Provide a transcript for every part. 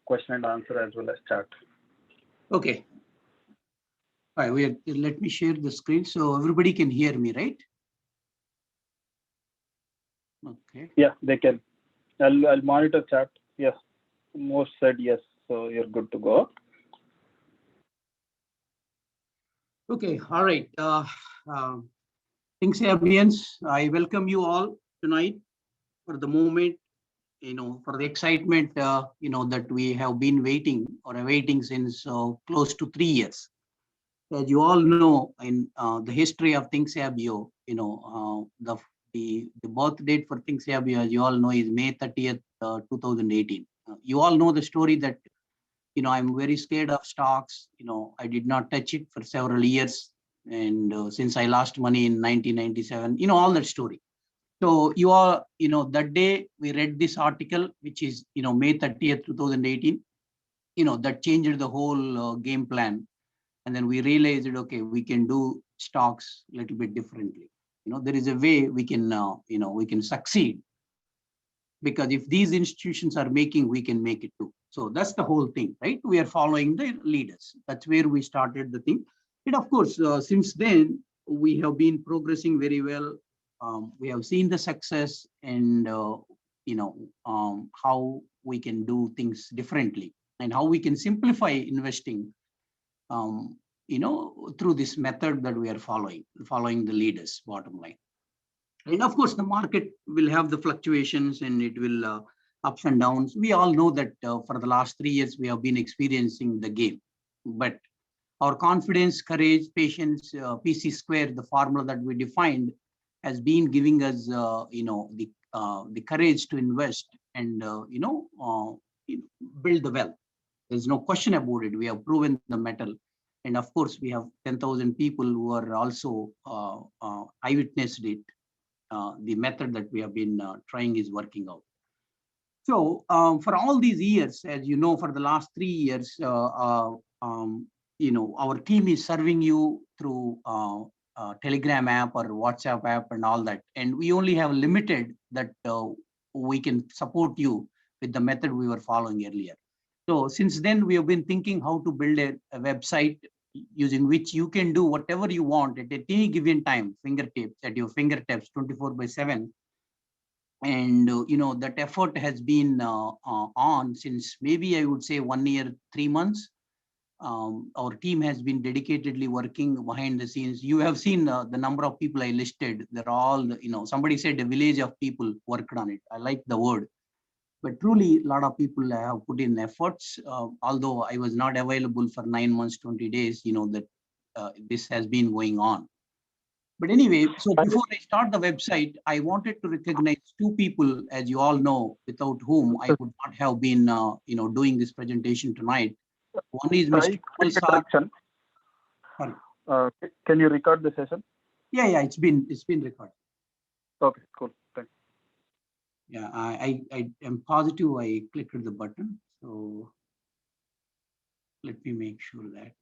question and answer as well as chat. Okay. All right, let me share the screen so everybody can hear me, right? Okay. Yeah, they can. I'll monitor chat. Yes, most said yes, so you're good to go. Okay. All right. Thinkssabians, I welcome you all tonight for the moment, for the excitement, that we have been waiting or awaiting since close to 3 years. As you all know, in the history of Thinksabio, the birth date for Thinksabio, as you all know, is May 30th, 2018. You all know the story that, I'm very scared of stocks. I did not touch it for several years. And since I lost money in 1997, all that story. So you all, that day we read this article, which is, May 30th, 2018, that changed the whole game plan. And then we realized that, okay, we can do stocks a little bit differently. There is a way we can, we can succeed, because if these institutions are making, we can make it too. So that's the whole thing, right? We are following the leaders. That's where we started the thing. And of course, since then, we have been progressing very well. We have seen the success and, how we can do things differently and how we can simplify investing, through this method that we are following the leaders, bottom line. And of course, the market will have the fluctuations and it will ups and downs. We all know that for the last 3 years, we have been experiencing the game. But our confidence, courage, patience, PC square, the formula that we defined, has been giving us, the courage to invest and, build the wealth. There's no question about it. We have proven the metal. And of course, we have 10,000 people who are also eyewitnessed it. The method that we have been trying is working out. So for all these years, as you know, for the last 3 years, our team is serving you through Telegram app or WhatsApp app and all that. And we only have limited that we can support you with the method we were following earlier. So since then, we have been thinking how to build a website using which you can do whatever you want at any given time, at your fingertips, 24/7. And, that effort has been on since maybe I would say 1 year, 3 months. Our team has been dedicatedly working behind the scenes. You have seen the number of people I listed. They're all, somebody said a village of people worked on it. I like the word. But truly, a lot of people have put in efforts. Although I was not available for 9 months, 20 days, that this has been going on. But anyway, so before I start the website, I wanted to recognize two people, as you all know, without whom I would not have been, doing this presentation tonight. One is Mr. Can you record the session? Yeah, it's been recorded. Okay, cool. Thanks. Yeah, I am positive I clicked the button. So let me make sure that.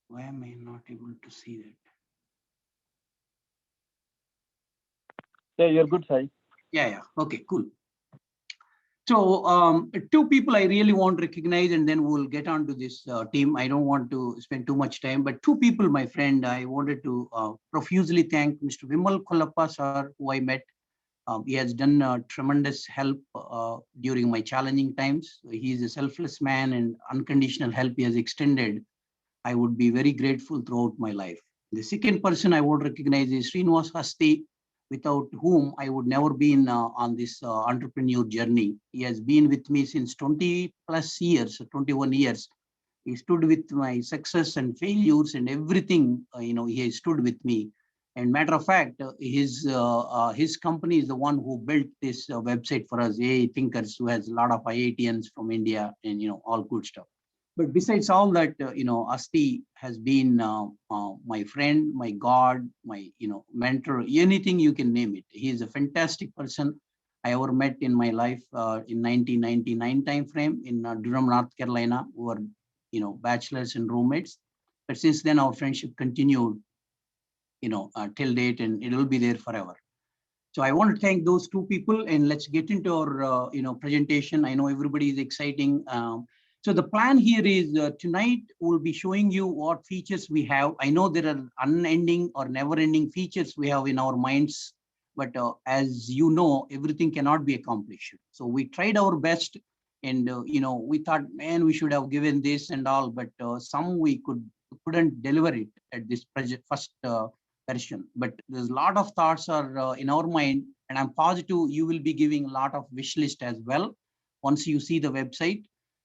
Why am I not able to see that? Yeah, you're good, Sai. Yeah. Okay, cool. So two people I really want to recognize, and then we'll get on to this team. I don't want to spend too much time, but two people, my friend, I wanted to profusely thank Mr. Vimal Kollappa, sir, who I met. He has done tremendous help during my challenging times. He is a selfless man, and unconditional help he has extended, I would be very grateful throughout my life. The second person I would recognize is Srinivas Hasti, without whom I would never been on this entrepreneur journey. He has been with me since 20 plus years, 21 years. He stood with my success and failures and everything, he has stood with me. And matter of fact, his company is the one who built this website for us, AI Thinkers, who has a lot of IITians from India and, all good stuff. But besides all that, Asti has been my friend, my God, my, mentor, anything you can name it. He is a fantastic person I ever met in my life in 1999 timeframe in Durham, North Carolina. We were, bachelors and roommates. But since then, our friendship continued, till date, and it will be there forever. So I want to thank those two people, and let's get into our presentation. I know everybody is exciting. So the plan here is tonight we'll be showing you what features we have. I know there are unending or never-ending features we have in our minds, but as you know, everything cannot be accomplished. So we tried our best, and we thought, man, we should have given this and all, but some we couldn't deliver it at this first version. But there's a lot of thoughts are in our mind, and I'm positive you will be giving a lot of wish list as well once you see the website.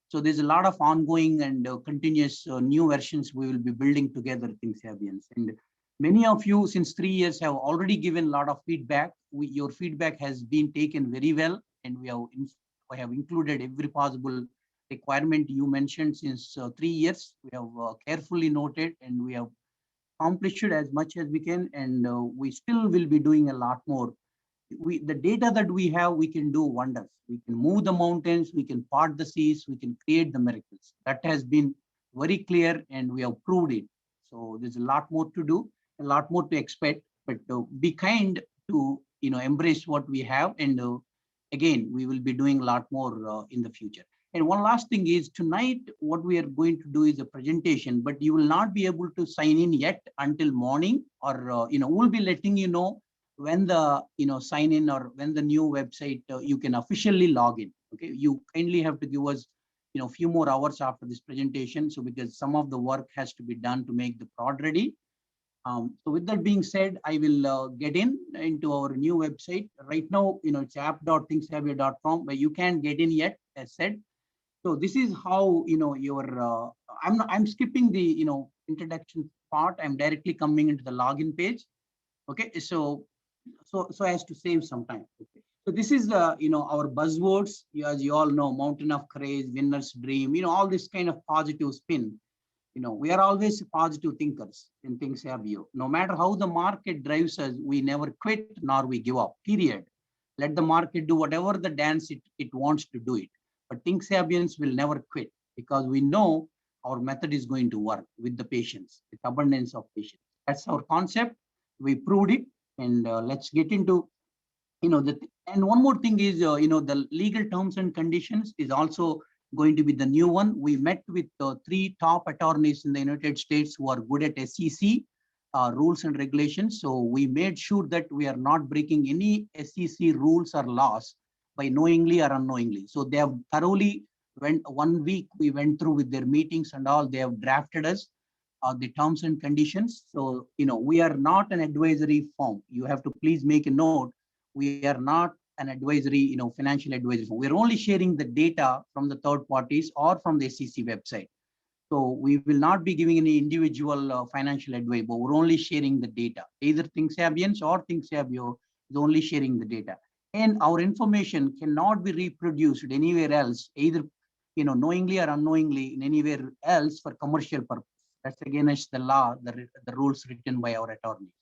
So there's a lot of ongoing and continuous new versions we will be building together, Thinksabians. And many of you since 3 years have already given a lot of feedback. Your feedback has been taken very well, and we have included every possible requirement you mentioned since 3 years. We have carefully noted, and we have accomplished as much as we can, and we still will be doing a lot more. The data that we have, we can do wonders. We can move the mountains, we can part the seas, we can create the miracles. That has been very clear, and we have proved it. So there's a lot more to do, a lot more to expect, but be kind to embrace what we have, and again, we will be doing a lot more in the future. And one last thing is, tonight what we are going to do is a presentation, but you will not be able to sign in yet until morning, or we'll be letting you know when the sign in, or when the new website you can officially log in. Okay, you kindly have to give us a few more hours after this presentation, so because some of the work has to be done to make the prod ready. So with that being said, I will get into our new website right now. It's app.thinksabio.com, but you can't get in yet, as said. So this is how your I'm skipping the introduction part. I'm directly coming into the login page. Okay, so as to save some time. Okay. So this is our buzzwords. As you all know, mountain of courage, winner's dream, all this kind of positive spin. We are always positive thinkers in Thinksabio. No matter how the market drives us, we never quit nor we give up, period. Let the market do whatever the dance it wants to do it. But Thinksabians will never quit, because we know our method is going to work with the patience, with abundance of patience. That's our concept. We proved it, and let's get into and one more thing is the legal terms and conditions is also going to be the new one. We met with 3 top attorneys in the United States who are good at SEC rules and regulations. So we made sure that we are not breaking any SEC rules or laws by knowingly or unknowingly. So they have thoroughly went 1 week. We went through with their meetings and all. They have drafted us the terms and conditions. So we are not an advisory firm. You have to please make a note. We are not an advisory, financial advisory firm. We're only sharing the data from the third parties or from the SEC website. So we will not be giving any individual financial advice, but we're only sharing the data. Either Thinksabians or Thinksabio is only sharing the data. And our information cannot be reproduced anywhere else, either knowingly or unknowingly in anywhere else for commercial purpose. That's against the law, the rules written by our attorneys.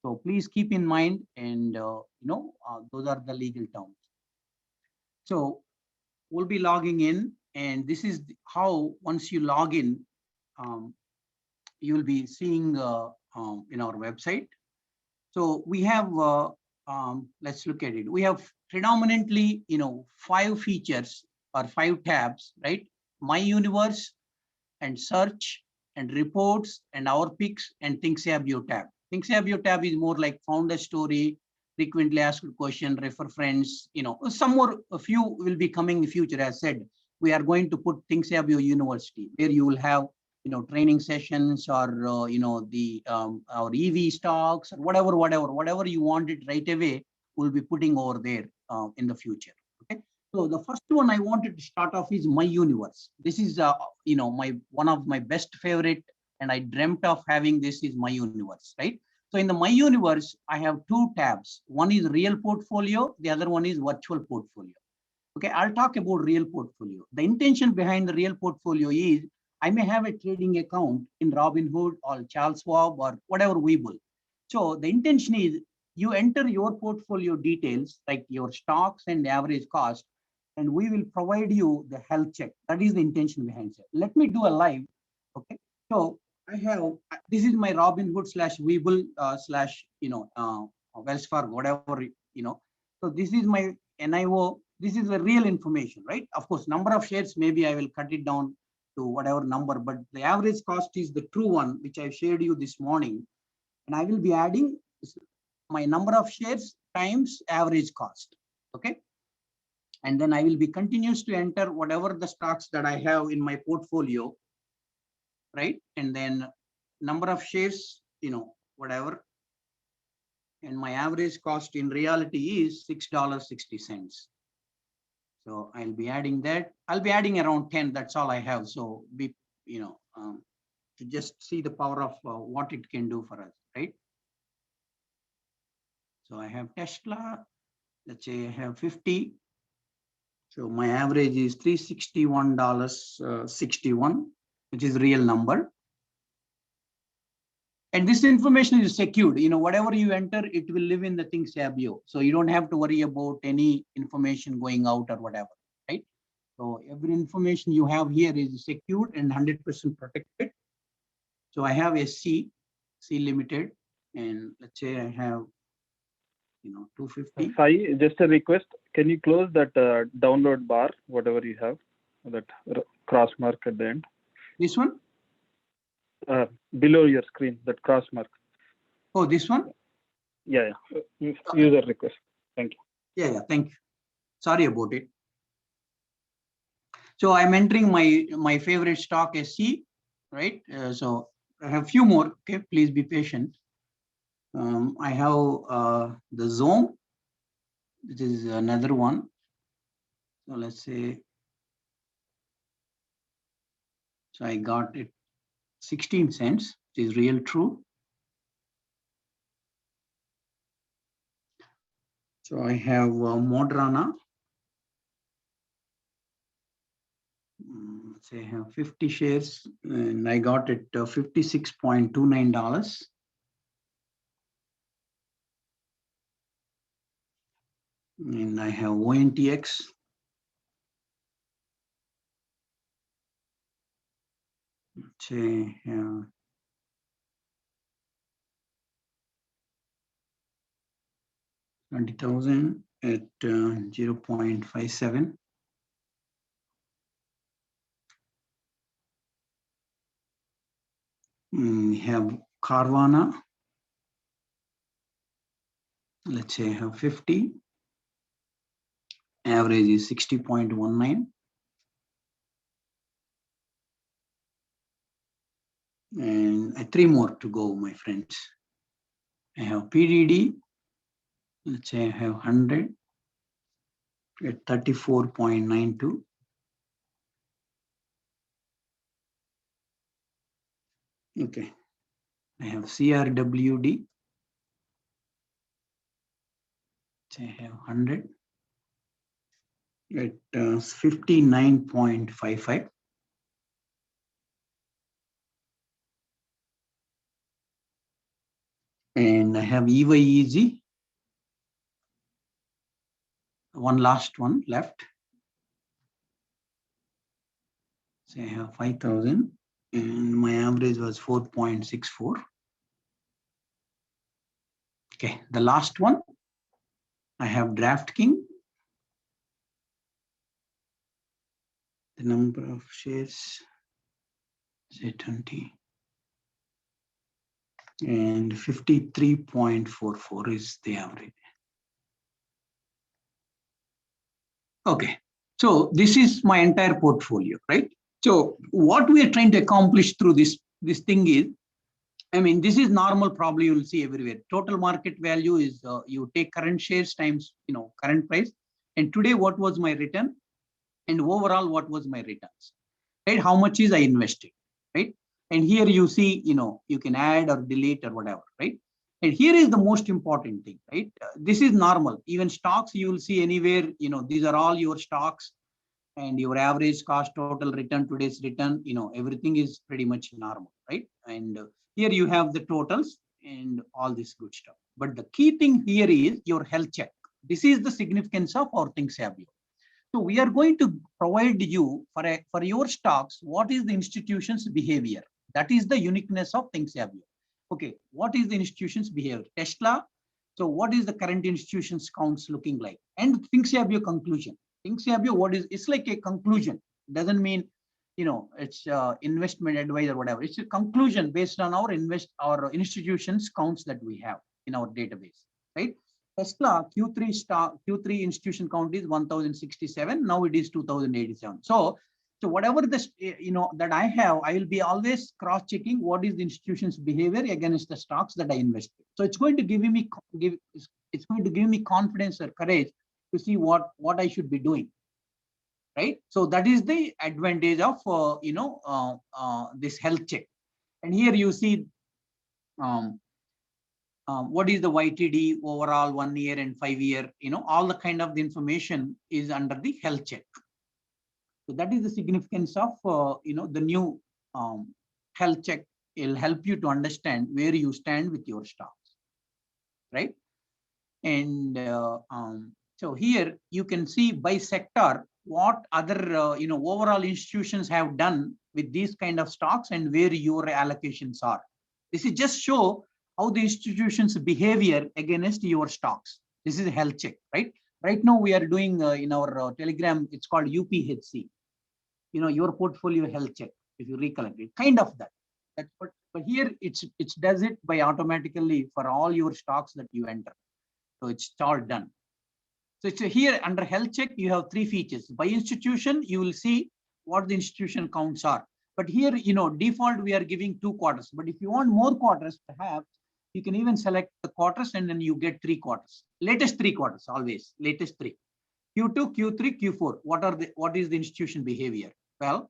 So please keep in mind, and those are the legal terms. So we'll be logging in, and this is how once you log in, you will be seeing in our website. So we have, let's look at it. We have predominantly, 5 features or 5 tabs, right? My Universe and Search and Reports and Our Picks and Thinksabio tab. Thinksabio tab is more like founder story, frequently asked question, refer friends, a few will be coming in the future. As said, we are going to put Thinksabio University, where you will have, training sessions, or, our EV stocks, or whatever you want it right away, we'll be putting over there in the future. Okay. So the first one I wanted to start off is My Universe. This is, one of my best favorite, and I dreamt of having this is My Universe, right? So in the My Universe, I have 2 tabs. One is Real Portfolio. The other one is Virtual Portfolio. Okay, I'll talk about Real Portfolio. The intention behind the Real Portfolio is I may have a trading account in Robinhood or Charles Schwab or whatever Webull. So the intention is you enter your portfolio details, like your stocks and average cost, and we will provide you the health check. That is the intention behind it. Let me do a live. Okay. So this is my Robinhood / Webull / Wells Fargo, whatever, So this is my NIO. This is the real information, right? Of course, number of shares, maybe I will cut it down to whatever number, but the average cost is the true one, which I shared you this morning. And I will be adding my number of shares times average cost. Okay. And then I will be continuous to enter whatever the stocks that I have in my portfolio, right? And then number of shares, whatever. And my average cost in reality is $6.60. So I'll be adding that. I'll be adding around 10. That's all I have. So to just see the power of what it can do for us, right? So I have Tesla. Let's say I have 50. So my average is $361.61, which is real number. And this information is secured. Whatever you enter, it will live in the Thinksabio. So you don't have to worry about any information going out or whatever, right? So every information you have here is secured and 100% protected. So I have a C Limited, and let's say I have, 250. Sai, just a request. Can you close that download bar, whatever you have, that cross mark at the end? This one? Below your screen, that cross mark. Oh, this one? Yeah. User request. Thank you. Yeah, thank you. Sorry about it. So I'm entering my favorite stock SC, right? So I have a few more. Okay, please be patient. I have the Zone. This is another one. So let's say, so I got it 16 cents, which is real true. So I have Moderna. Let's say I have 50 shares and I got it $56.29. And I have ONTX. Let's say 20,000 at 0.57. We have Carvana. Let's say I have 50. Average is 60.19. And 3 more to go, my friends. I have PDD. Let's say I have 100 at 34.92. Okay. I have CRWD. So I have 100 at 59.55. And I have EYEZ. One last one left. So I have 5,000 and my average was 4.64. Okay, the last one, I have DraftKings. The number of shares, say 20. And 53.44 is the average. Okay, so this is my entire portfolio, right? So what we are trying to accomplish through this thing is, this is normal, probably you will see everywhere. Total market value is you take current shares times current price. And today, what was my return? And overall, what was my returns? Right? How much is I invested? Right? And here you see, you can add or delete or whatever, right? And here is the most important thing, right? This is normal. Even stocks, you will see anywhere, these are all your stocks and your average cost, total return, today's return, everything is pretty much normal, right? And here you have the totals and all this good stuff. But the key thing here is your health check. This is the significance of our Thinksabio. So we are going to provide you for your stocks, what is the institution's behavior, That is the uniqueness of Thinksabio. Okay, what is the institution's behavior? Tesla. So what is the current institution's counts looking like? And Thinksabio conclusion. Thinksabio, what is? It's like a conclusion. Doesn't mean, it's investment advice or whatever. It's a conclusion based on our institutions counts that we have in our database, right? Tesla Q3 institution count is 1067. Now it is 2087. So whatever this, that I have, I will be always cross-checking what is the institution's behavior against the stocks that I invested. So it's going to give me confidence or courage to see what I should be doing, right? So that is the advantage of this health check. And here you see what is the YTD overall 1 year and 5 year. All the kind of the information is under the health check. So that is the significance of the new health check. It will help you to understand where you stand with your stocks, right? And so here you can see by sector what other overall institutions have done with these kind of stocks and where your allocations are. This is just show how the institution's behavior against your stocks. This is a health check, right? Right now we are doing in our Telegram, it's called UPHC. Your portfolio health check, if you recollect it, kind of that. But here it does it by automatically for all your stocks that you enter. So it's all done. So it's here under health check, you have 3 features. By institution, you will see what the institution counts are. But here, default, we are giving 2 quarters. But if you want more quarters, perhaps you can even select the quarters and then you get 3 quarters. Latest 3 quarters, always, latest 3. Q2, Q3, Q4. What is the institution behavior? Well,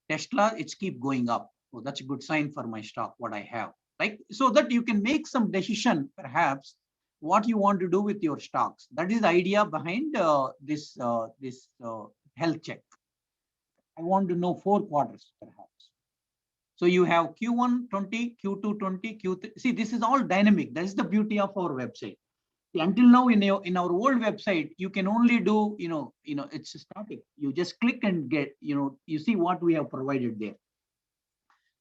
Tesla, it's keep going up. So that's a good sign for my stock, what I have. Like, so that you can make some decision, perhaps, what you want to do with your stocks. That is the idea behind this health check. I want to know 4 quarters, perhaps. So you have Q1 20, Q2 20, Q3. See, this is all dynamic. That is the beauty of our website. Until now, in our old website, you can only do, it's static. You just click and get, you see what we have provided there.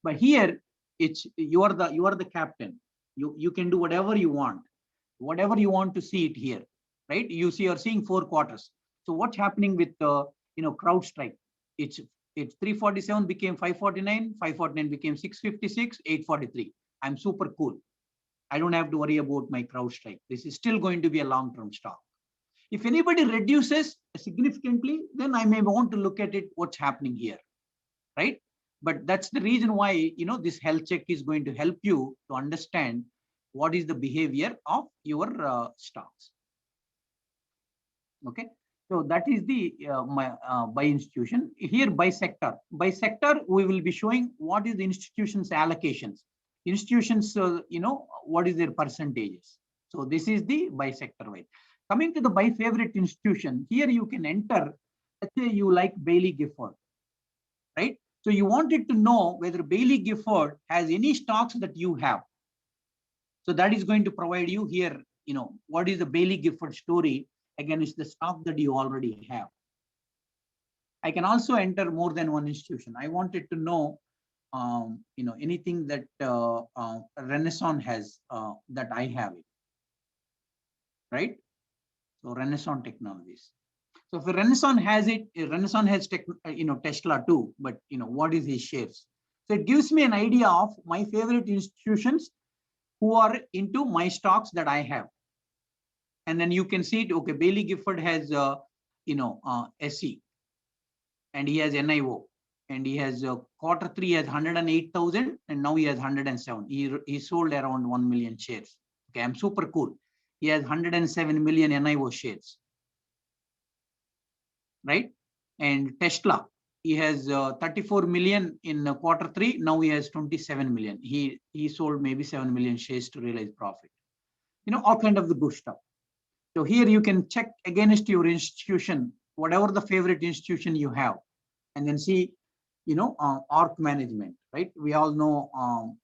But here, it's you are the captain. You can do whatever you want to see it here, right? You're seeing 4 quarters. So what's happening with CrowdStrike? It's 347 became 549, 549 became 656, 843. I'm super cool. I don't have to worry about my CrowdStrike. This is still going to be a long-term stock. If anybody reduces significantly, then I may want to look at it, what's happening here, right? But that's the reason why, this health check is going to help you to understand what is the behavior of your stocks. Okay, so that is the by institution. Here by sector. By sector, we will be showing what is the institution's allocations. Institutions, what is their percentages. So this is the by sector wise. Coming to the by favorite institution, here you can enter, let's say you like Bailey Gifford, right? So you wanted to know whether Bailey Gifford has any stocks that you have. So that is going to provide you here, what is the Bailey Gifford story against the stock that you already have. I can also enter more than one institution. I wanted to know, anything that Renaissance has that I have it, right? So Renaissance Technologies. So if Renaissance has it, Renaissance has Tesla too, but what is his shares? So it gives me an idea of my favorite institutions who are into my stocks that I have. And then you can see it, okay, Bailey Gifford has, SE, and he has NIO, and he has Q3 has 108,000, and now he has 107. He sold around 1 million shares. Okay, I'm super cool. He has 107 million NIO shares, right? And Tesla, he has 34 million in Q3. Now he has 27 million. He sold maybe 7 million shares to realize profit. All kind of the good stuff. So here you can check against your institution, whatever the favorite institution you have, and then see, ARC management, right? We all know.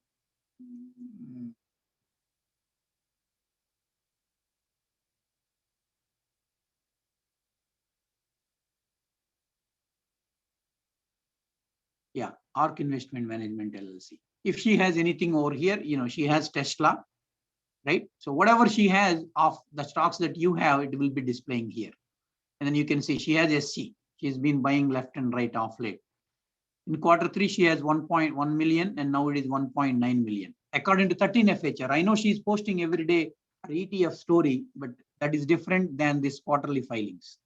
ARC Investment Management LLC. If she has anything over here, she has Tesla, right? So whatever she has of the stocks that you have, it will be displaying here. And then you can see she has SC. She's been buying left and right off late. In Q3, she has 1.1 million, and now it is 1.9 million. According to 13FHR, I know she's posting every day her ETF story, but that is different than this quarterly filings.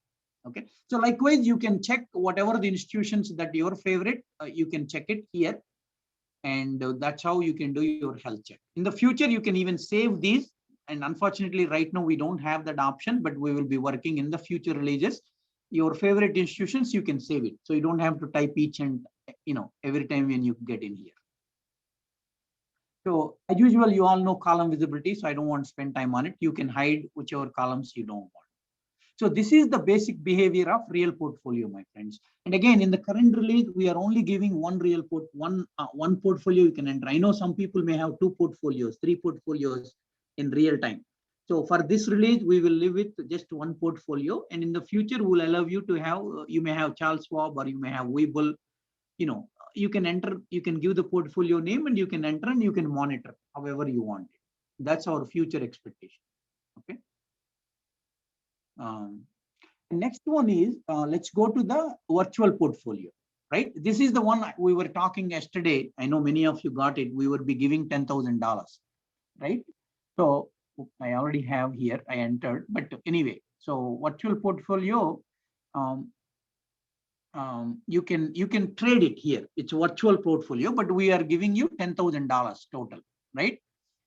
Okay. So likewise, you can check whatever the institutions that your favorite, you can check it here. And that's how you can do your health check. In the future, you can even save these. And unfortunately, right now, we don't have that option, but we will be working in the future releases. Your favorite institutions, you can save it. So you don't have to type each and, every time when you get in here. So as usual, you all know column visibility, so I don't want to spend time on it. You can hide whichever columns you don't want. So this is the basic behavior of real portfolio, my friends. And again, in the current release, we are only giving one one portfolio you can enter. I know some people may have 2 portfolios, 3 portfolios in real time. So for this release, we will live with just 1 portfolio. And in the future, we'll allow you to have, you may have Charles Schwab or you may have Webull. You can enter, you can give the portfolio name and you can enter and you can monitor however you want it. That's our future expectation. Okay. Next one is, let's go to the virtual portfolio, right? This is the one we were talking yesterday. I know many of you got it. We would be giving $10,000, right? So I already have here, I entered, but anyway, so virtual portfolio, you can trade it here. It's virtual portfolio, but we are giving you $10,000 total, right?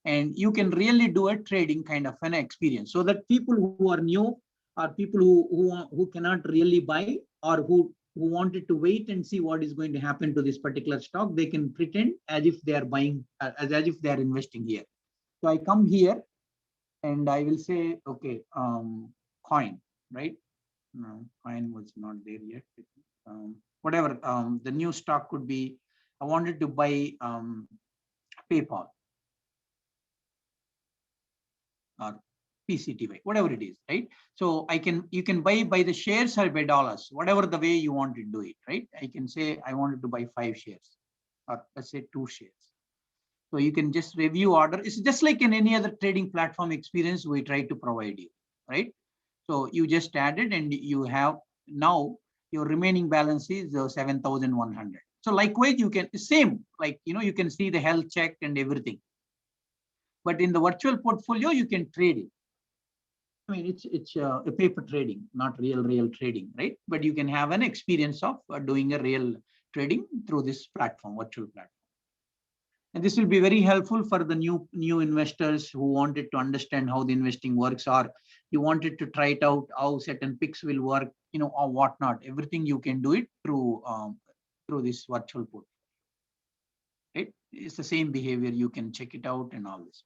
And you can really do a trading kind of an experience, so that people who are new, or people who cannot really buy, or who wanted to wait and see what is going to happen to this particular stock, they can pretend as if they are buying, as if they are investing here. So I come here and I will say, okay, coin, right? No, coin was not there yet. Whatever, the new stock could be, I wanted to buy PayPal or PCTY, whatever it is, right? So you can buy by the shares or by dollars, whatever the way you want to do it, right? I can say I wanted to buy 5 shares, or let's say 2 shares. So you can just review order. It's just like in any other trading platform experience we try to provide you, right? So you just added and you have now your remaining balance is 7,100. So likewise, you can same, like, you can see the health check and everything. But in the virtual portfolio, you can trade it. I mean, it's a paper trading, not real trading, right? But you can have an experience of doing a real trading through this platform, virtual platform. And this will be very helpful for the new investors who wanted to understand how the investing works, or you wanted to try it out, how certain picks will work, or whatnot. Everything you can do it through this virtual portfolio. Right? It's the same behavior. You can check it out and all this.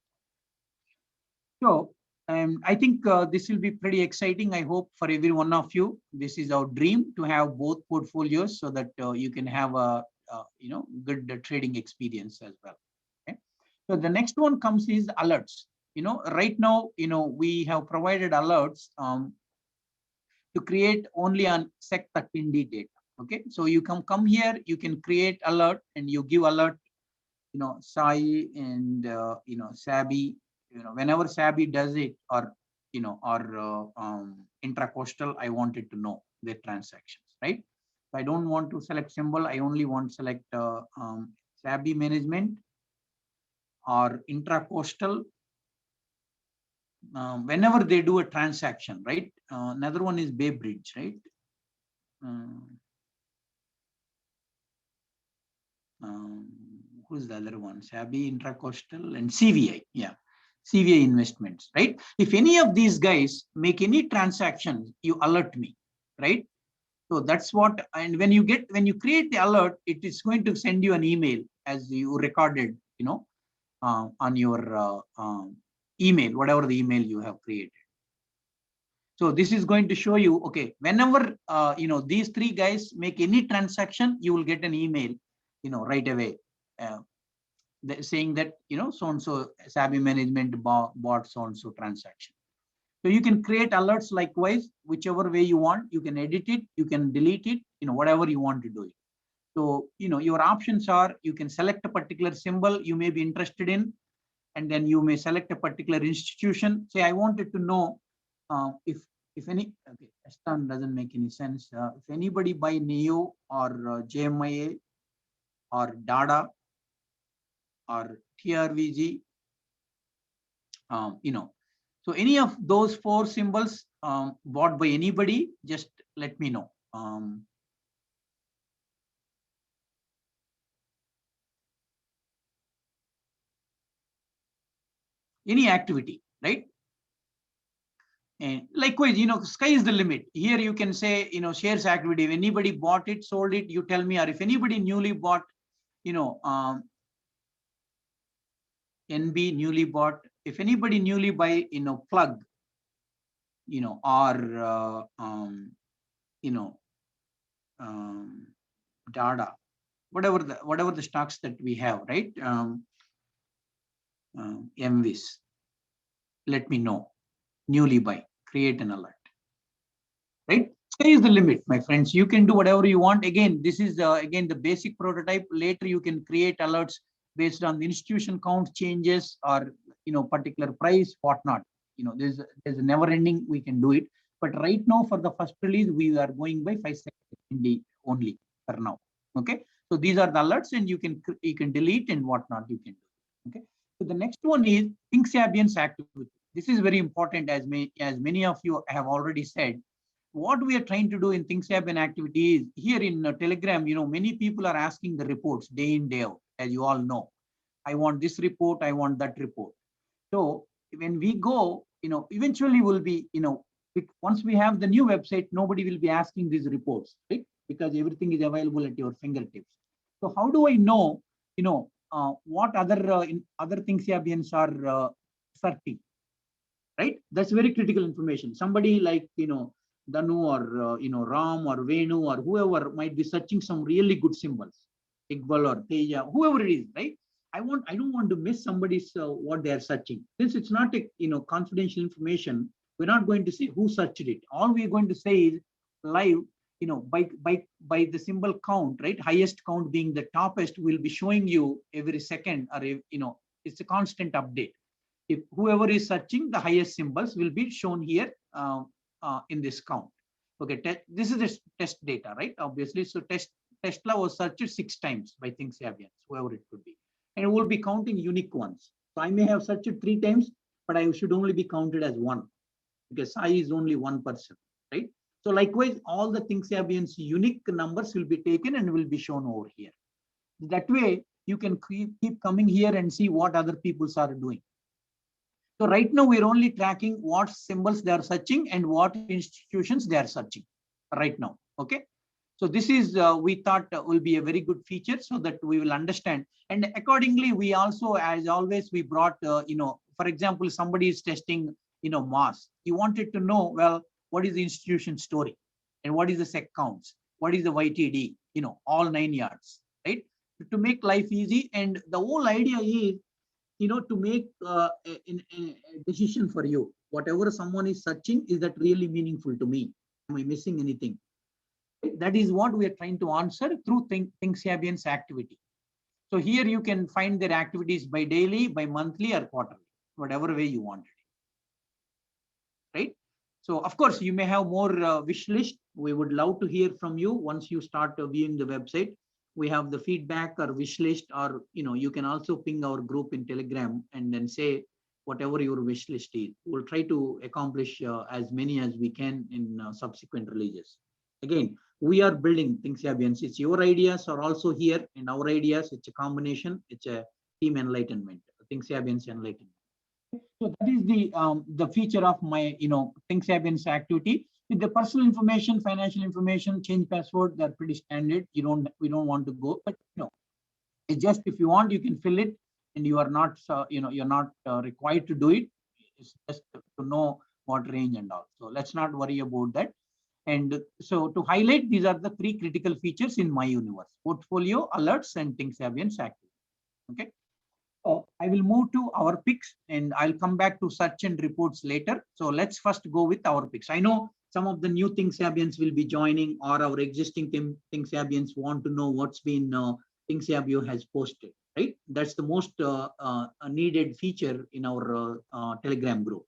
So I think this will be pretty exciting. I hope for every one of you, this is our dream to have both portfolios, so that you can have a good trading experience as well. Okay. So the next one comes is alerts. Right now, we have provided alerts to create only on Sec 13D data. Okay. So you come here, you can create alert and you give alert, Sai and Sabi. Whenever Sabi does it, or intracoastal, I wanted to know their transactions, right? So I don't want to select symbol. I only want to select Sabi management or intracoastal. Whenever they do a transaction, right? Another one is Bay Bridge, right? Who's the other one? Sabi, intracoastal, and CVI. Yeah. CVA investments, right? If any of these guys make any transactions, you alert me, right? So that's what, and when you create the alert, it is going to send you an email as you recorded, on your email, whatever the email you have created. So this is going to show you, okay, whenever, these 3 guys make any transaction, you will get an email, right away. Saying that so-and-so Sabi management bought so-and-so transaction. So you can create alerts likewise, whichever way you want. You can edit it, you can delete it, whatever you want to do it. So, your options are, you can select a particular symbol you may be interested in, and then you may select a particular institution. Say, I wanted to know if any, okay, Aston doesn't make any sense. If anybody buy NEO or JMIA or DADA or TRVG, so any of those 4 symbols bought by anybody, just let me know. Any activity, right? And likewise, sky is the limit. Here you can say, shares activity. If anybody bought it, sold it, you tell me. Or if anybody newly bought, NB newly bought. If anybody newly buy, plug, or data, whatever the stocks that we have, right? MVs. Let me know. Newly buy. Create an alert. Right? Sky is the limit, my friends. You can do whatever you want. Again, this is again the basic prototype. Later, you can create alerts based on the institution count changes or particular price, whatnot. There's a never ending. We can do it. But right now, for the first release, we are going by 5 seconds only for now. Okay. So these are the alerts, and you can delete and whatnot. You can do. Okay. So the next one is Thinksabian's activity. This is very important, as many of you have already said. What we are trying to do in Thinksabian activity is, here in Telegram, many people are asking the reports day in, day out, as you all know. I want this report, I want that report. So when we go, eventually we'll be, once we have the new website, nobody will be asking these reports, right? Because everything is available at your fingertips. So how do I know, what other Thinksabians are searching, right? That's very critical information. Somebody like, Danu or Ram or Venu or whoever might be searching some really good symbols, Iqbal or Teja, whoever it is, right? I don't want to miss somebody's what they are searching. Since it's not a confidential information, we're not going to say who searched it. All we're going to say is live, by the symbol count, right? Highest count being the toppest, will be showing you every second, or it's a constant update. If whoever is searching, the highest symbols will be shown here in this count. Okay, this is the test data, right? Obviously, so Tesla was searched 6 times by Thinksabians, whoever it could be, and it will be counting unique ones. So I may have searched 3 times, but I should only be counted as 1, because I is only 1 person, right? So likewise, all the Thinksabians unique numbers will be taken and will be shown over here. That way, you can keep coming here and see what other people are doing. So right now, we're only tracking what symbols they are searching and what institutions they are searching right now. Okay. So this is, we thought will be a very good feature, so that we will understand. And accordingly, we also, as always, we brought, for example, somebody is testing, mass. He wanted to know, well, what is the institution story? And what is the sec counts? What is the YTD? All 9 yards, right? To make life easy. And the whole idea is, to make a decision for you. Whatever someone is searching, is that really meaningful to me? Am I missing anything? That is what we are trying to answer through Thinksabian's activity. So here you can find their activities by daily, by monthly, or quarterly, whatever way you want it. Right? So of course, you may have more wish list. We would love to hear from you once you start viewing the website. We have the feedback or wish list, or you can also ping our group in Telegram and then say whatever your wish list is. We'll try to accomplish as many as we can in subsequent releases. Again, we are building Thinksabians. It's your ideas are also here, and our ideas. It's a combination. It's a team enlightenment. Thinksabians enlightenment. So that is the feature of my Thinksabians activity. With the personal information, financial information, change password, they're pretty standard. We don't want to go, but it's just, if you want, you can fill it, and you are not you're not required to do it. It's just to know what range and all. So let's not worry about that. And so to highlight, these are the 3 critical features in my universe: portfolio, alerts, and Thinksabians activity. Okay. So I will move to our picks, and I'll come back to search and reports later. So let's first go with our picks. I know some of the new Thinksabians will be joining, or our existing Thinksabians want to know what's been Thinksabio has posted, right? That's the most needed feature in our Telegram group.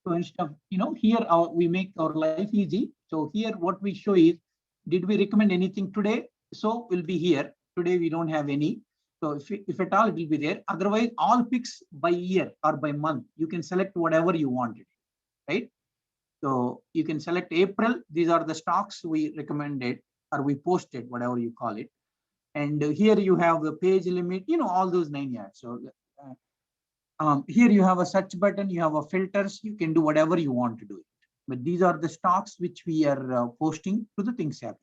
So instead of, here we make our life easy. So here what we show is, did we recommend anything today? So will be here. Today we don't have any. So if at all, it will be there. Otherwise, all picks by year or by month, you can select whatever you wanted, right? So you can select April. These are the stocks we recommended or we posted, whatever you call it. And here you have the page limit, all those 9 yards. So here you have a search button, you have a filters, you can do whatever you want to do. But these are the stocks which we are posting to the Thinksabio.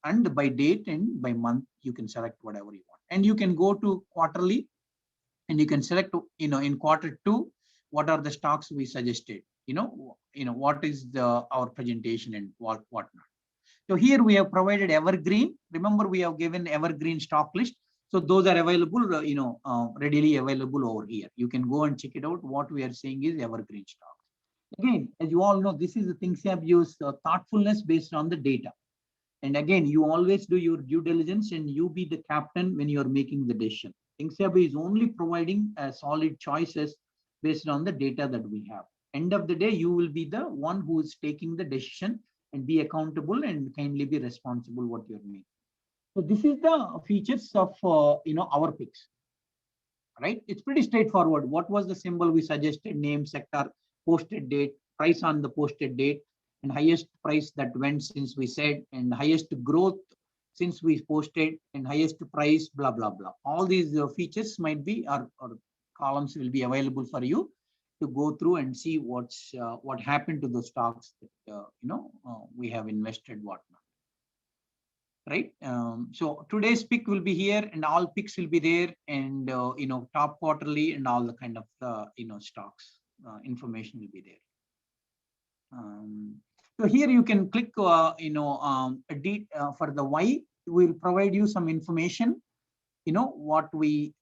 And by date and by month, you can select whatever you want. And you can go to quarterly and you can select, in quarter 2, what are the stocks we suggested, what is our presentation and whatnot. So here we have provided evergreen. Remember, we have given evergreen stock list. So those are available, readily available over here. You can go and check it out. What we are saying is evergreen stock. Again, as you all know, this is the Thinksabio's thoughtfulness based on the data. And again, you always do your due diligence and you be the captain when you are making the decision. Thinksabio is only providing solid choices based on the data that we have. End of the day, you will be the one who is taking the decision and be accountable and kindly be responsible what you're making. So this is the features of our picks, right? It's pretty straightforward. What was the symbol we suggested? Name, sector, posted date, price on the posted date, and highest price that went since we said, and highest growth since we posted, and highest price, blah blah blah. All these features might be or columns will be available for you to go through and see what happened to those stocks that we have invested, whatnot. Right. So today's pick will be here, and all picks will be there, and top quarterly and all the kind of stocks information will be there. So here you can click for the why. We'll provide you some information. What we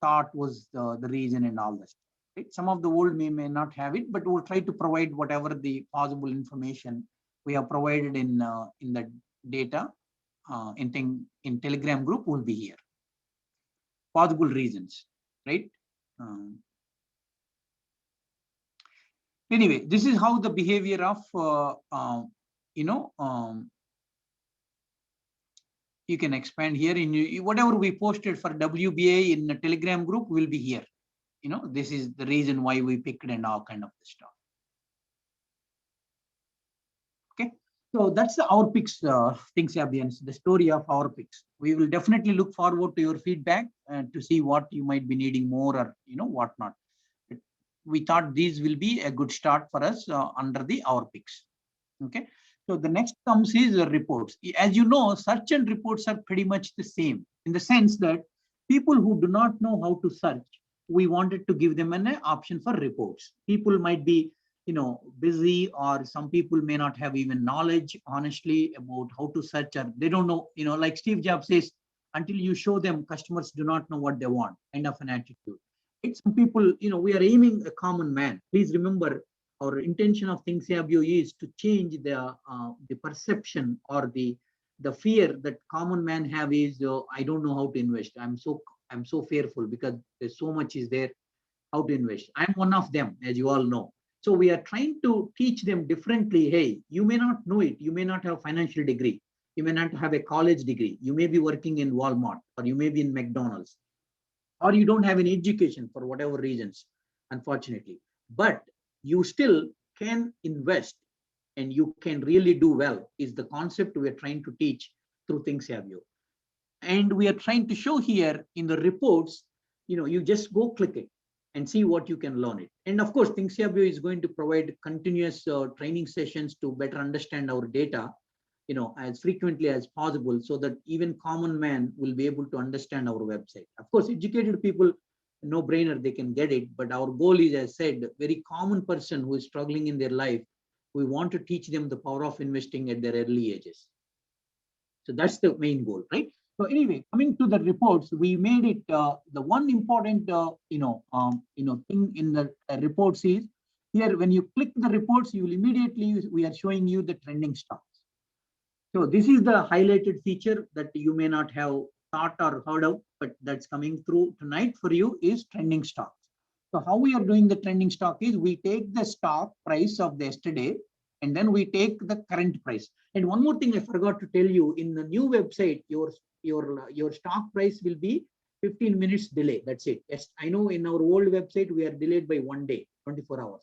thought was the reason and all this. Right? Some of the old may not have it, but we'll try to provide whatever the possible information we have provided in the data. In Telegram group will be here. Possible reasons, right? Anyway, this is how the behavior of you can expand here in whatever we posted for WBA in the Telegram group will be here. This is the reason why we picked and all kind of stuff. Okay. So that's our picks, Thinksabians, the story of our picks. We will definitely look forward to your feedback and to see what you might be needing more or whatnot. But we thought these will be a good start for us under the our picks. Okay. So the next comes is reports. As you know, search and reports are pretty much the same in the sense that people who do not know how to search, we wanted to give them an option for reports. People might be busy, or some people may not have even knowledge honestly about how to search, or they don't know, like Steve Jobs says, until you show them, customers do not know what they want, kind of an attitude. Right? Some people, we are aiming a common man. Please remember, our intention of Thinksabio is to change the perception or the fear that common man have is I don't know how to invest. I'm so fearful because there's so much is there how to invest. I'm one of them, as you all know. So we are trying to teach them differently. Hey, you may not know it. You may not have a financial degree. You may not have a college degree. You may be working in Walmart, or you may be in McDonald's, or you don't have any education for whatever reasons, unfortunately. But you still can invest and you can really do well is the concept we are trying to teach through Thinksabio. And we are trying to show here in the reports, you just go click it and see what you can learn it. And of course, Thinksabio is going to provide continuous training sessions to better understand our data, as frequently as possible, so that even common man will be able to understand our website. Of course, educated people, no brainer, they can get it. But our goal is, as said, very common person who is struggling in their life, we want to teach them the power of investing at their early ages. So that's the main goal, right? So anyway, coming to the reports, we made it the one important thing in the reports is Here, when you click the reports, you will immediately, we are showing you the trending stocks. So this is the highlighted feature that you may not have thought or heard of, but that's coming through tonight for you is trending stocks. So how we are doing the trending stock is we take the stock price of the yesterday and then we take the current price. And one more thing I forgot to tell you, in the new website, your stock price will be 15 minutes delay. That's it. Yes, I know in our old website we are delayed by 1 day, 24 hours.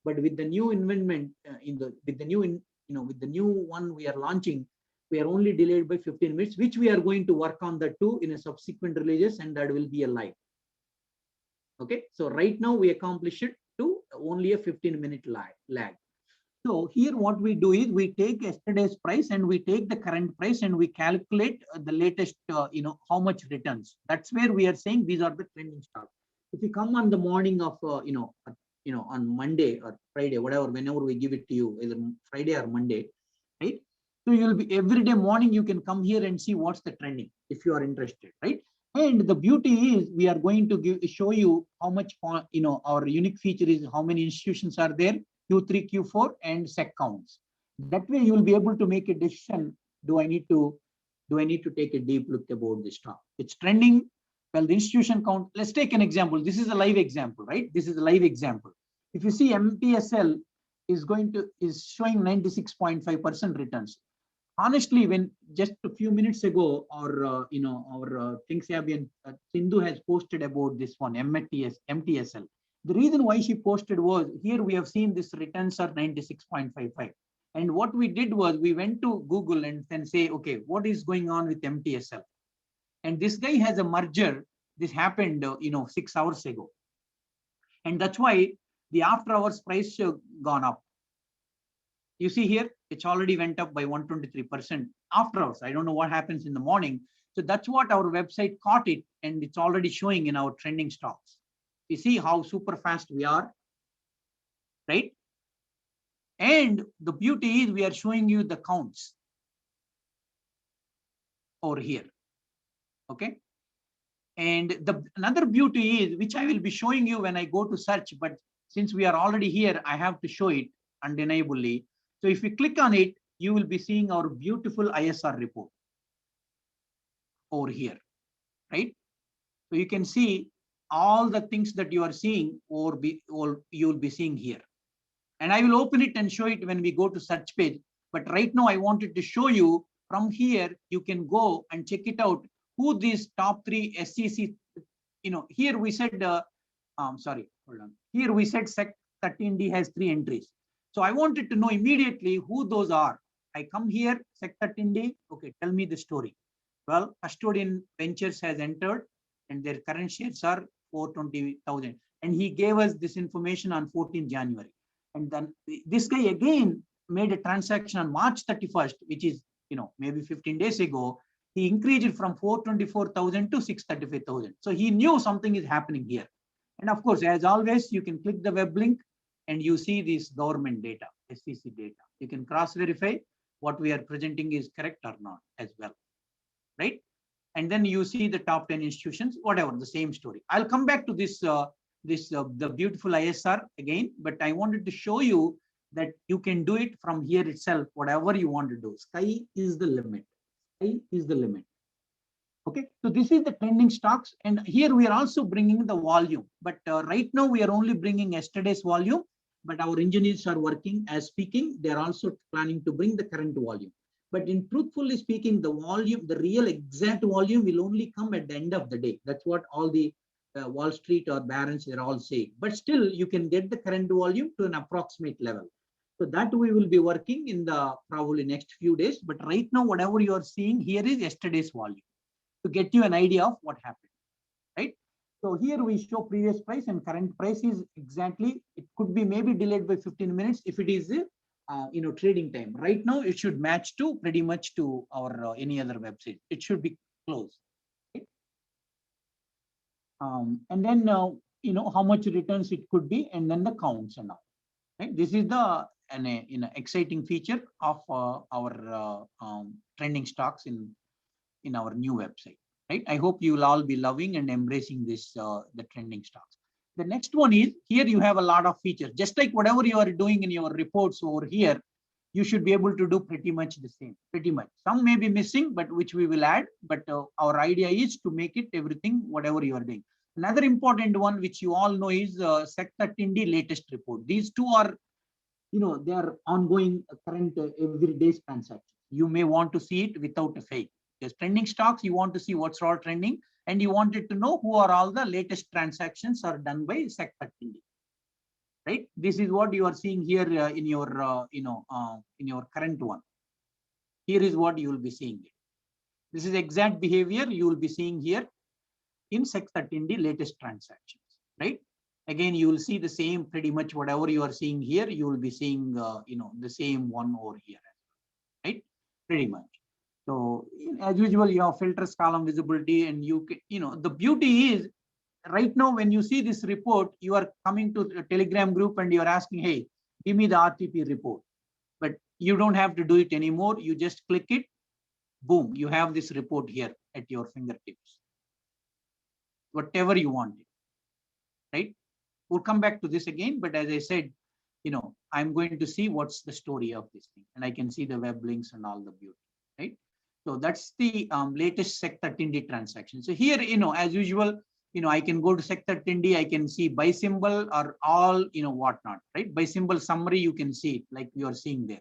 But with the new amendment, with the new one we are launching, we are only delayed by 15 minutes, which we are going to work on that too in a subsequent releases, and that will be a live. Okay, so right now we accomplish it to only a 15-minute lag. So here what we do is we take yesterday's price and we take the current price and we calculate the latest, how much returns. That's where we are saying these are the trending stocks. If you come on the morning of, on Monday or Friday, whatever, whenever we give it to you, either Friday or Monday, right? So you'll be every day morning, you can come here and see what's the trending if you are interested, right? And the beauty is we are going to show you how much, our unique feature is how many institutions are there, Q3, Q4, and SEC counts. That way you will be able to make a decision. Do I need to take a deep look about this stock? It's trending. Well, the institution count, let's take an example. This is a live example, right? This is a live example. If you see MPSL is showing 96.5% returns. Honestly, when just a few minutes ago, our Thinksabio Sindhu has posted about this one, MTSL. The reason why she posted was, here we have seen this returns are 96.55. And what we did was we went to Google and then say, okay, what is going on with MTSL? And this guy has a merger. This happened, 6 hours ago. And that's why the after hours price gone up. You see here, it's already went up by 123% after hours. I don't know what happens in the morning. So that's what our website caught it, and it's already showing in our trending stocks. You see how super fast we are, right? And the beauty is we are showing you the counts over here, okay? And another beauty is, which I will be showing you when I go to search, but since we are already here, I have to show it undeniably. So if you click on it, you will be seeing our beautiful ISR report over here, right? So you can see all the things that you are seeing or you will be seeing here. And I will open it and show it when we go to search page. But right now I wanted to show you from here, you can go and check it out, who these top 3 SEC, here we said, sorry, hold on. Here we said Sec 13D has 3 entries. So I wanted to know immediately who those are. I come here, Sec 13D, okay, tell me the story. Well, Custodian Ventures has entered and their current shares are 420,000. And he gave us this information on 14 January. And then this guy again made a transaction on March 31st, which is, maybe 15 days ago. He increased it from 424,000 to 635,000. So he knew something is happening here. And of course, as always, you can click the web link and you see this government data, SEC data. You can cross-verify what we are presenting is correct or not as well, right? And then you see the top 10 institutions, whatever, the same story. I'll come back to this, the beautiful ISR again, but I wanted to show you that you can do it from here itself, whatever you want to do. Sky is the limit. Sky is the limit. Okay, so this is the trending stocks, and here we are also bringing the volume, but right now we are only bringing yesterday's volume, but our engineers are working as speaking. They are also planning to bring the current volume. But in truthfully speaking, the volume, the real exact volume will only come at the end of the day. That's what all the Wall Street or Barron's, they're all saying. But still, you can get the current volume to an approximate level. So that we will be working in the probably next few days. But right now, whatever you are seeing here is yesterday's volume to get you an idea of what happened, right? So here we show previous price and current price is exactly, it could be maybe delayed by 15 minutes if it is trading time. Right now it should match to pretty much to our any other website. It should be close, right? And then how much returns it could be, and then the counts and all, right? This is the exciting feature of our trending stocks in our new website, right? I hope you will all be loving and embracing this the trending stocks. The next one is, here you have a lot of features. Just like whatever you are doing in your reports over here, you should be able to do pretty much the same, pretty much. Some may be missing, but which we will add. But our idea is to make it everything, whatever you are doing. Another important one, which you all know, is Sector Tindi latest report. These two are, they are ongoing current everyday transactions. You may want to see it without a fake. There's trending stocks. You want to see what's all trending, and you wanted to know who are all the latest transactions are done by Sector Tindi. Right? This is what you are seeing here in your, in your current one. Here is what you will be seeing. This is exact behavior you will be seeing here in Sector Tindi latest transactions. Right? Again, you will see the same, pretty much whatever you are seeing here, you will be seeing, the same one over here. Right? Pretty much. So as usual, you have filters, column visibility, and you can, the beauty is, right now, when you see this report, you are coming to a Telegram group and you are asking, hey, give me the RTP report. But you don't have to do it anymore. You just click it, boom, you have this report here at your fingertips. Whatever you want it, right? We'll come back to this again, but as I said, I'm going to see what's the story of this thing, and I can see the web links and all the beauty, right? So that's the latest Sector Tindi transaction. So here, as usual, I can go to Sector Tindi, I can see by symbol or all, whatnot, right? By symbol summary, you can see it like you are seeing there.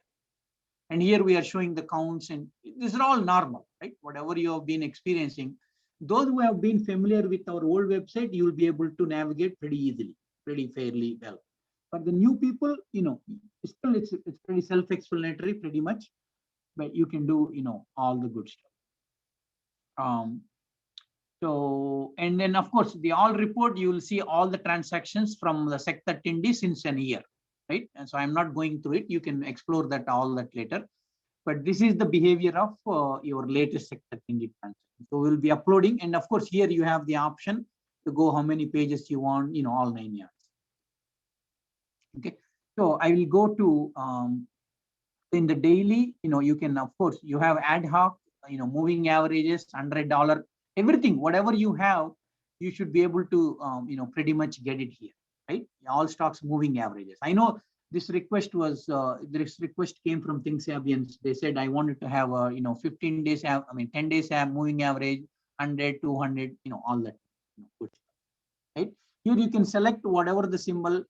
And here we are showing the counts, and these are all normal, right? Whatever you have been experiencing, those who have been familiar with our old website, you will be able to navigate pretty easily, pretty fairly well. For the new people, still it's pretty self-explanatory, pretty much, but you can do, all the good stuff. So, and then of course, the all report, you will see all the transactions from the Sector Tindi since an year, right? And so I'm not going through it. You can explore that, all that later. But this is the behavior of your latest Sector Tindi transaction. So we'll be uploading. And of course, here you have the option to go how many pages you want, all 9 yards. Okay. So I will go to, in the daily, you can, of course, you have ad hoc, moving averages, $100, everything, whatever you have, you should be able to, pretty much get it here, right? All stocks moving averages. I know this request was, this request came from Thinksabians. They said, I wanted to have a, 15 days, 10 days moving average, 100, 200, all that, good stuff, right? Here you can select whatever the symbol,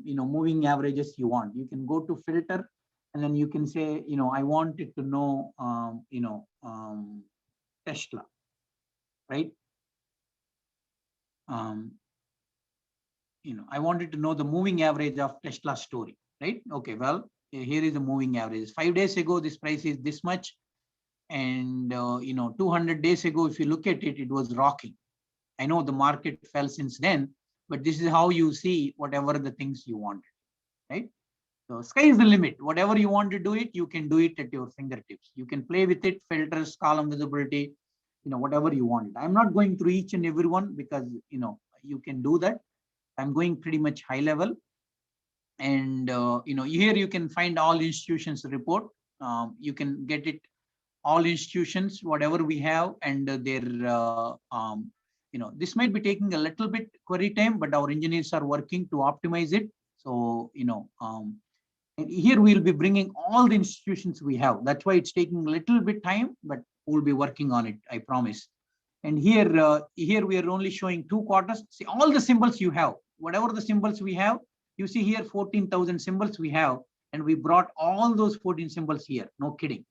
moving averages you want. You can go to filter, and then you can say, I wanted to know, Tesla, right? I wanted to know the moving average of Tesla story, right? Okay, well, here is the moving average. 5 days ago, this price is this much. And, 200 days ago, if you look at it, it was rocking. I know the market fell since then, but this is how you see whatever the things you wanted, right? So sky is the limit. Whatever you want to do it, you can do it at your fingertips. You can play with it, filters, column visibility, whatever you want. I'm not going through each and every one because, you can do that. I'm going pretty much high level. And, here you can find all institutions report. You can get it, all institutions, whatever we have, and their, this might be taking a little bit query time, but our engineers are working to optimize it. So, and here we'll be bringing all the institutions we have. That's why it's taking a little bit time, but we'll be working on it, I promise. And here, here we are only showing 2 quarters. See all the symbols you have, whatever the symbols we have, you see here 14,000 symbols we have, and we brought all those 14 symbols here, no kidding.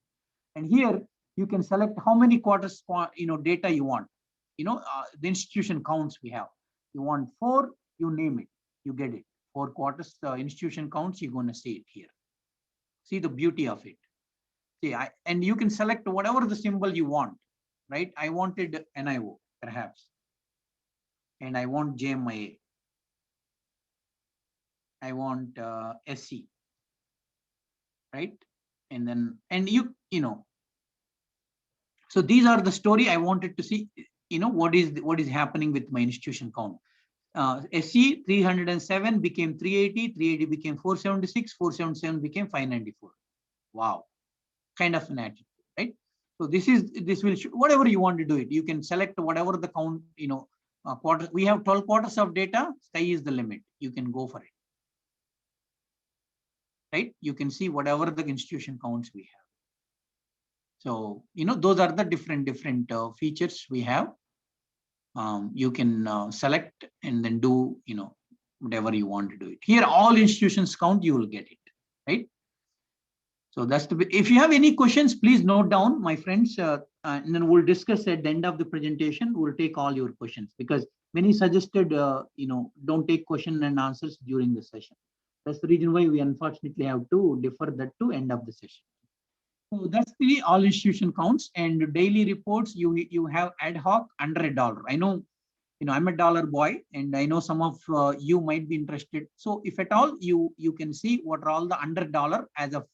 And here you can select how many quarters, data you want. The institution counts we have. You want 4, you name it, you get it. 4 quarters, institution counts, you're going to see it here. See the beauty of it. See, and you can select whatever the symbol you want, right? I wanted NIO, perhaps. And I want JMIA. I want SC, right? And then, and so these are the story I wanted to see, what is happening with my institution count. SC 307 became 380, 380 became 476, 477 became 594. Wow, kind of an attitude, right? So this will whatever you want to do it. You can select whatever the count, quarters. We have 12 quarters of data. Sky is the limit. You can go for it. Right? You can see whatever the institution counts we have. So, those are the different features we have. You can select and then do, whatever you want to do it. Here, all institutions count, you will get it, right? So that's if you have any questions, please note down, my friends, and then we'll discuss at the end of the presentation. We'll take all your questions because many suggested, don't take question and answers during the session. That's the reason why we unfortunately have to defer that to end of the session. So that's the all institution counts and daily reports. You have ad hoc under $1. I know, I'm a dollar boy, and I know some of you might be interested. So if at all you can see what are all the under $1 as of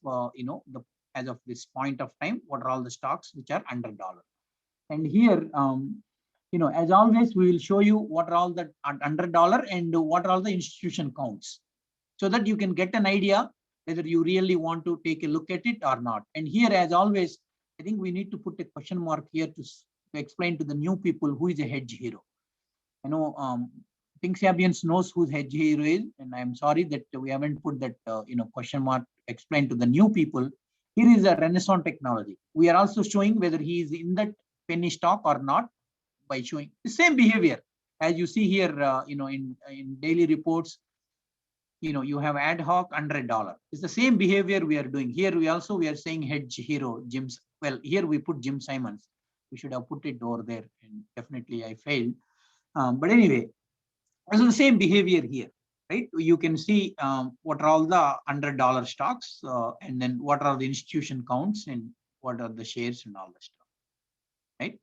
as of this point of time, what are all the stocks which are under $1. And here, as always, we will show you what are all the under $1 and what are all the institution counts, so that you can get an idea whether you really want to take a look at it or not. And here, as always, I think we need to put a question mark here to explain to the new people who is a hedge hero. I know Thinksabians knows who hedge hero is, and I'm sorry that we haven't put that question mark explain to the new people. Here is a Renaissance technology. We are also showing whether he is in that penny stock or not by showing the same behavior as you see here. In daily reports, you have ad hoc under $1. It's the same behavior we are doing here. We are saying hedge hero Jim's. Well, here we put Jim Simons. We should have put it over there, and definitely I failed. But anyway, it's the same behavior here, right? You can see what are all the under $1 stocks, and then what are the institution counts and what are the shares and all the stuff, right?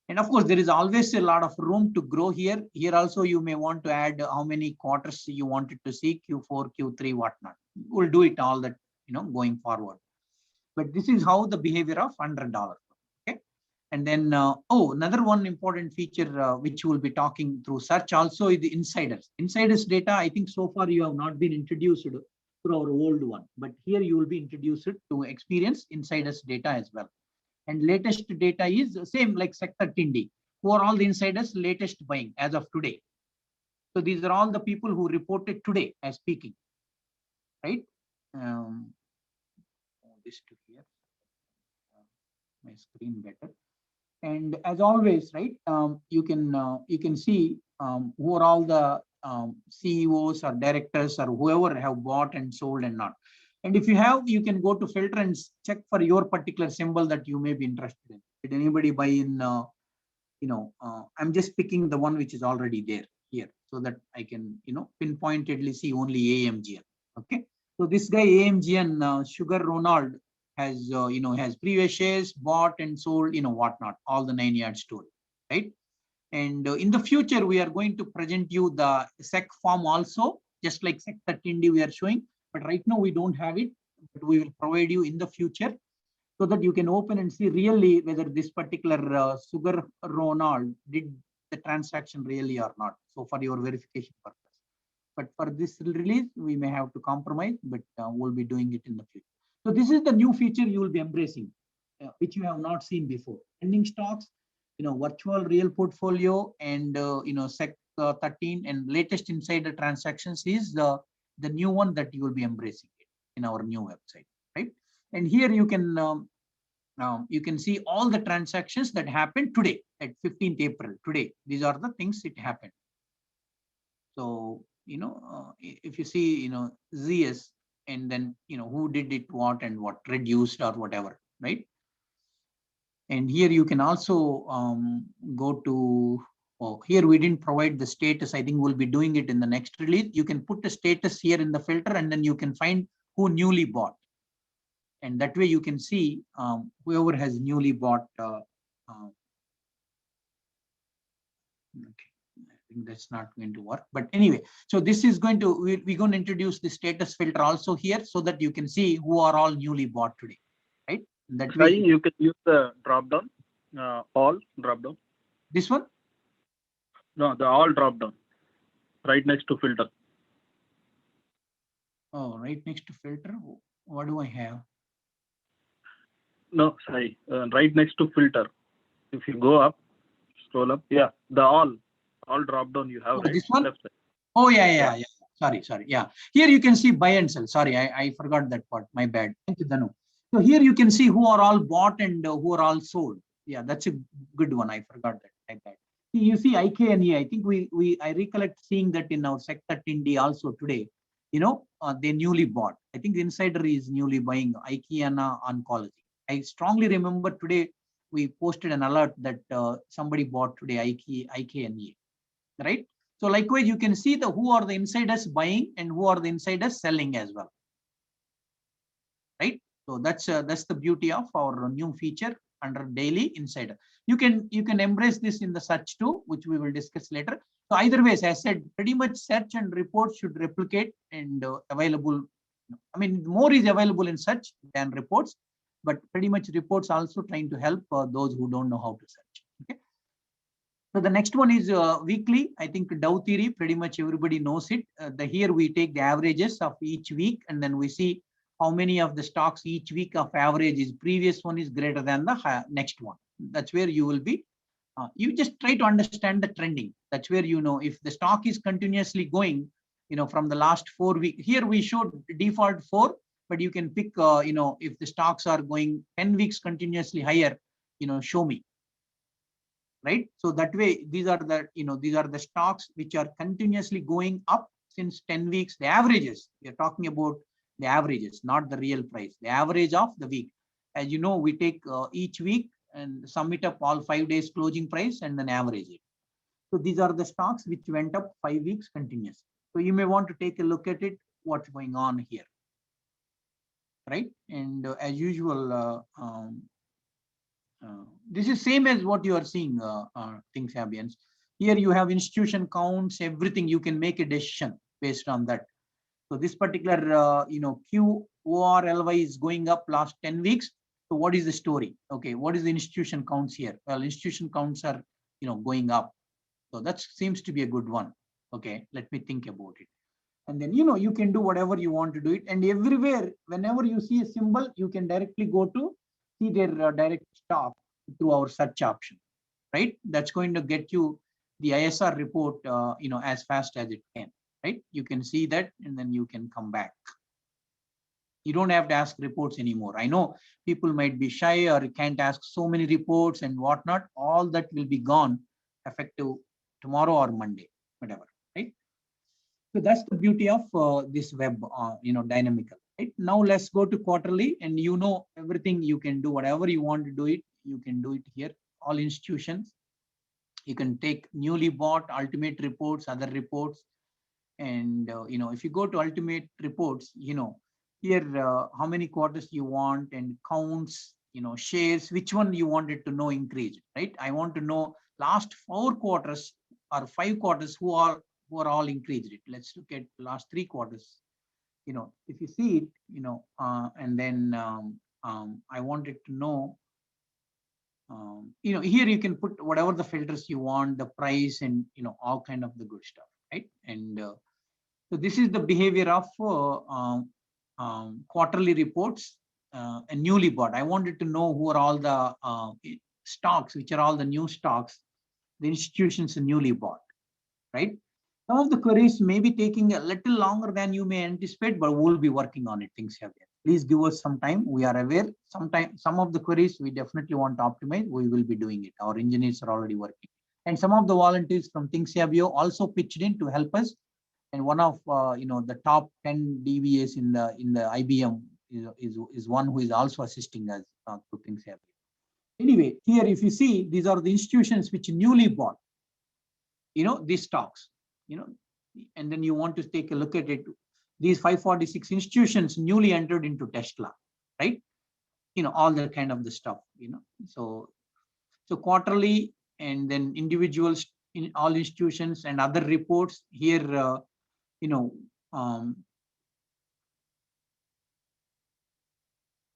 And of course, there is always a lot of room to grow here. Here also, you may want to add how many quarters you wanted to see, Q4, Q3, whatnot. We'll do it all that, going forward. But this is how the behavior of under $1. Okay. And then, another one important feature which we'll be talking through search also is the insiders. Insiders data, I think so far you have not been introduced through our old one. But here you will be introduced to experience insiders data as well. And latest data is the same like sector Tindi, who are all the insiders latest buying as of today. So these are all the people who reported today as speaking, right? This to here, my screen better. And as always, right, you can see who are all the CEOs or directors or whoever have bought and sold and not. And if you have, you can go to filter and check for your particular symbol that you may be interested in. Did anybody buy in, I'm just picking the one which is already there here so that I can, pinpointedly see only AMGN. Okay. So this guy AMGN, Sugar Ronald has, has previous shares, bought and sold, whatnot, all the 9-yard story, right? And in the future, we are going to present you the SEC form also, just like SEC 13D we are showing. But right now we don't have it, but we will provide you in the future so that you can open and see really whether this particular Sugar Ronald did the transaction really or not. So for your verification purpose. But for this release, we may have to compromise, but we'll be doing it in the future. So this is the new feature you will be embracing, which you have not seen before. Ending stocks, virtual real portfolio, and SEC 13 and latest insider transactions is the new one that you will be embracing it in our new website, right? And here you can see all the transactions that happened today at 15th April. Today, these are the things it happened. So if you see ZS and then who did it, what and what reduced or whatever, right? And here you can also go to. Here we didn't provide the status. I think we'll be doing it in the next release. You can put the status here in the filter and then you can find who newly bought. And that way you can see whoever has newly bought. Okay, I think that's not going to work. But anyway, so this is going to, we're going to introduce the status filter also here so that you can see who are all newly bought today, right? That way you can use the drop down, all drop down. This one? No, the all drop down, right next to filter. Oh, right next to filter. What do I have? No, sorry, right next to filter. If you go up, scroll up, yeah, the all All drop down you have, Oh, right? this one? Left side. Oh, Yeah. yeah. Sorry. Yeah. Here you can see buy and sell. Sorry, I forgot that part. My bad. Thank you, Danu. So here you can see who are all bought and who are all sold. Yeah, that's a good one. I forgot that. My bad. You see IK and E. I think I recollect seeing that in our sector Tindi also today. They newly bought. I think the insider is newly buying IKEA Oncology. I strongly remember today we posted an alert that somebody bought today IK and E. Right? So likewise, you can see who are the insiders buying and who are the insiders selling as well. Right? So that's the beauty of our new feature under daily insider. You can embrace this in the search too, which we will discuss later. So either ways, as I said, pretty much search and reports should replicate and available. I mean, more is available in search than reports, but pretty much reports also trying to help those who don't know how to search. Okay. So the next one is weekly. I think Dow theory, pretty much everybody knows it. Here we take the averages of each week, and then we see how many of the stocks each week of average is previous one is greater than the next one. That's where you will be. You just try to understand the trending. That's where if the stock is continuously going, from the last 4 weeks. Here we showed default 4, but you can pick, if the stocks are going 10 weeks continuously higher, show me. Right? So that way, these are the stocks which are continuously going up since 10 weeks. The averages, we are talking about the averages, not the real price, the average of the week. As you know, we take each week and sum it up all 5 days closing price and then average it. So these are the stocks which went up 5 weeks continuously. So you may want to take a look at it, what's going on here. Right? And as usual, this is same as what you are seeing, Thinksabians. Here you have institution counts, everything. You can make a decision based on that. So this particular, QORLY is going up last 10 weeks. So what is the story? Okay, what is the institution counts here? Well, institution counts are, going up. So that seems to be a good one. Okay, let me think about it. And then, you can do whatever you want to do it. And everywhere, whenever you see a symbol, you can directly go to see their direct stock through our search option, right? That's going to get you the ISR report, as fast as it can, right? You can see that, and then you can come back. You don't have to ask reports anymore. I know people might be shy or can't ask so many reports and whatnot. All that will be gone effective tomorrow or Monday, whatever, right? So that's the beauty of this web, dynamical. Right? Now let's go to quarterly, and everything. You can do whatever you want to do it. You can do it here. All institutions. You can take newly bought, ultimate reports, other reports, and if you go to ultimate reports, here how many quarters you want and counts, shares, which one you wanted to know increased, right? I want to know last 4 quarters or 5 quarters who are all increased it. Let's look at last 3 quarters. If you see it, and then I wanted to know, here you can put whatever the filters you want, the price, and all kind of the good stuff, right? And so this is the behavior of quarterly reports and newly bought. I wanted to know who are all the stocks, which are all the new stocks, the institutions are newly bought, right? Some of the queries may be taking a little longer than you may anticipate, but we'll be working on it. Please give us some time. We are aware. Some of the queries we definitely want to optimize. We will be doing it. Our engineers are already working. And some of the volunteers from Thinksabio also pitched in to help us. And one of the top 10 DBAs in the IBM is one who is also assisting us to Thinksabio. Anyway, here if you see, these are the institutions which newly bought, these stocks, and then you want to take a look at it. These 546 institutions newly entered into Tesla, right? All that kind of the stuff, So quarterly, and then individuals in all institutions and other reports here,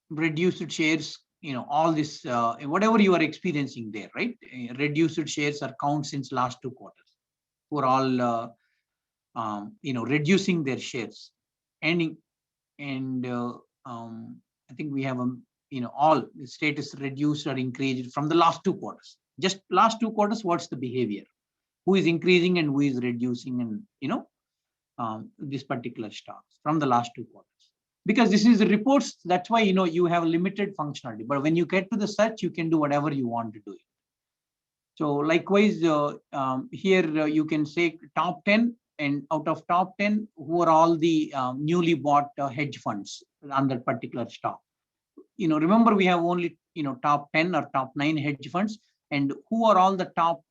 reduced shares, all this, whatever you are experiencing there, right? Reduced shares are count since last 2 quarters, who are all, reducing their shares. And I think we have, all the status reduced or increased from the last 2 quarters. Just last 2 quarters, what's the behavior? who is increasing and who is reducing, and this particular stocks from the last 2 quarters. Because this is the reports, that's why you have limited functionality. But when you get to the search, you can do whatever you want to do. So likewise, here you can say top 10, and out of top 10, who are all the newly bought hedge funds on that particular stock. Remember, we have only top 10 or top 9 hedge funds, and who are all the top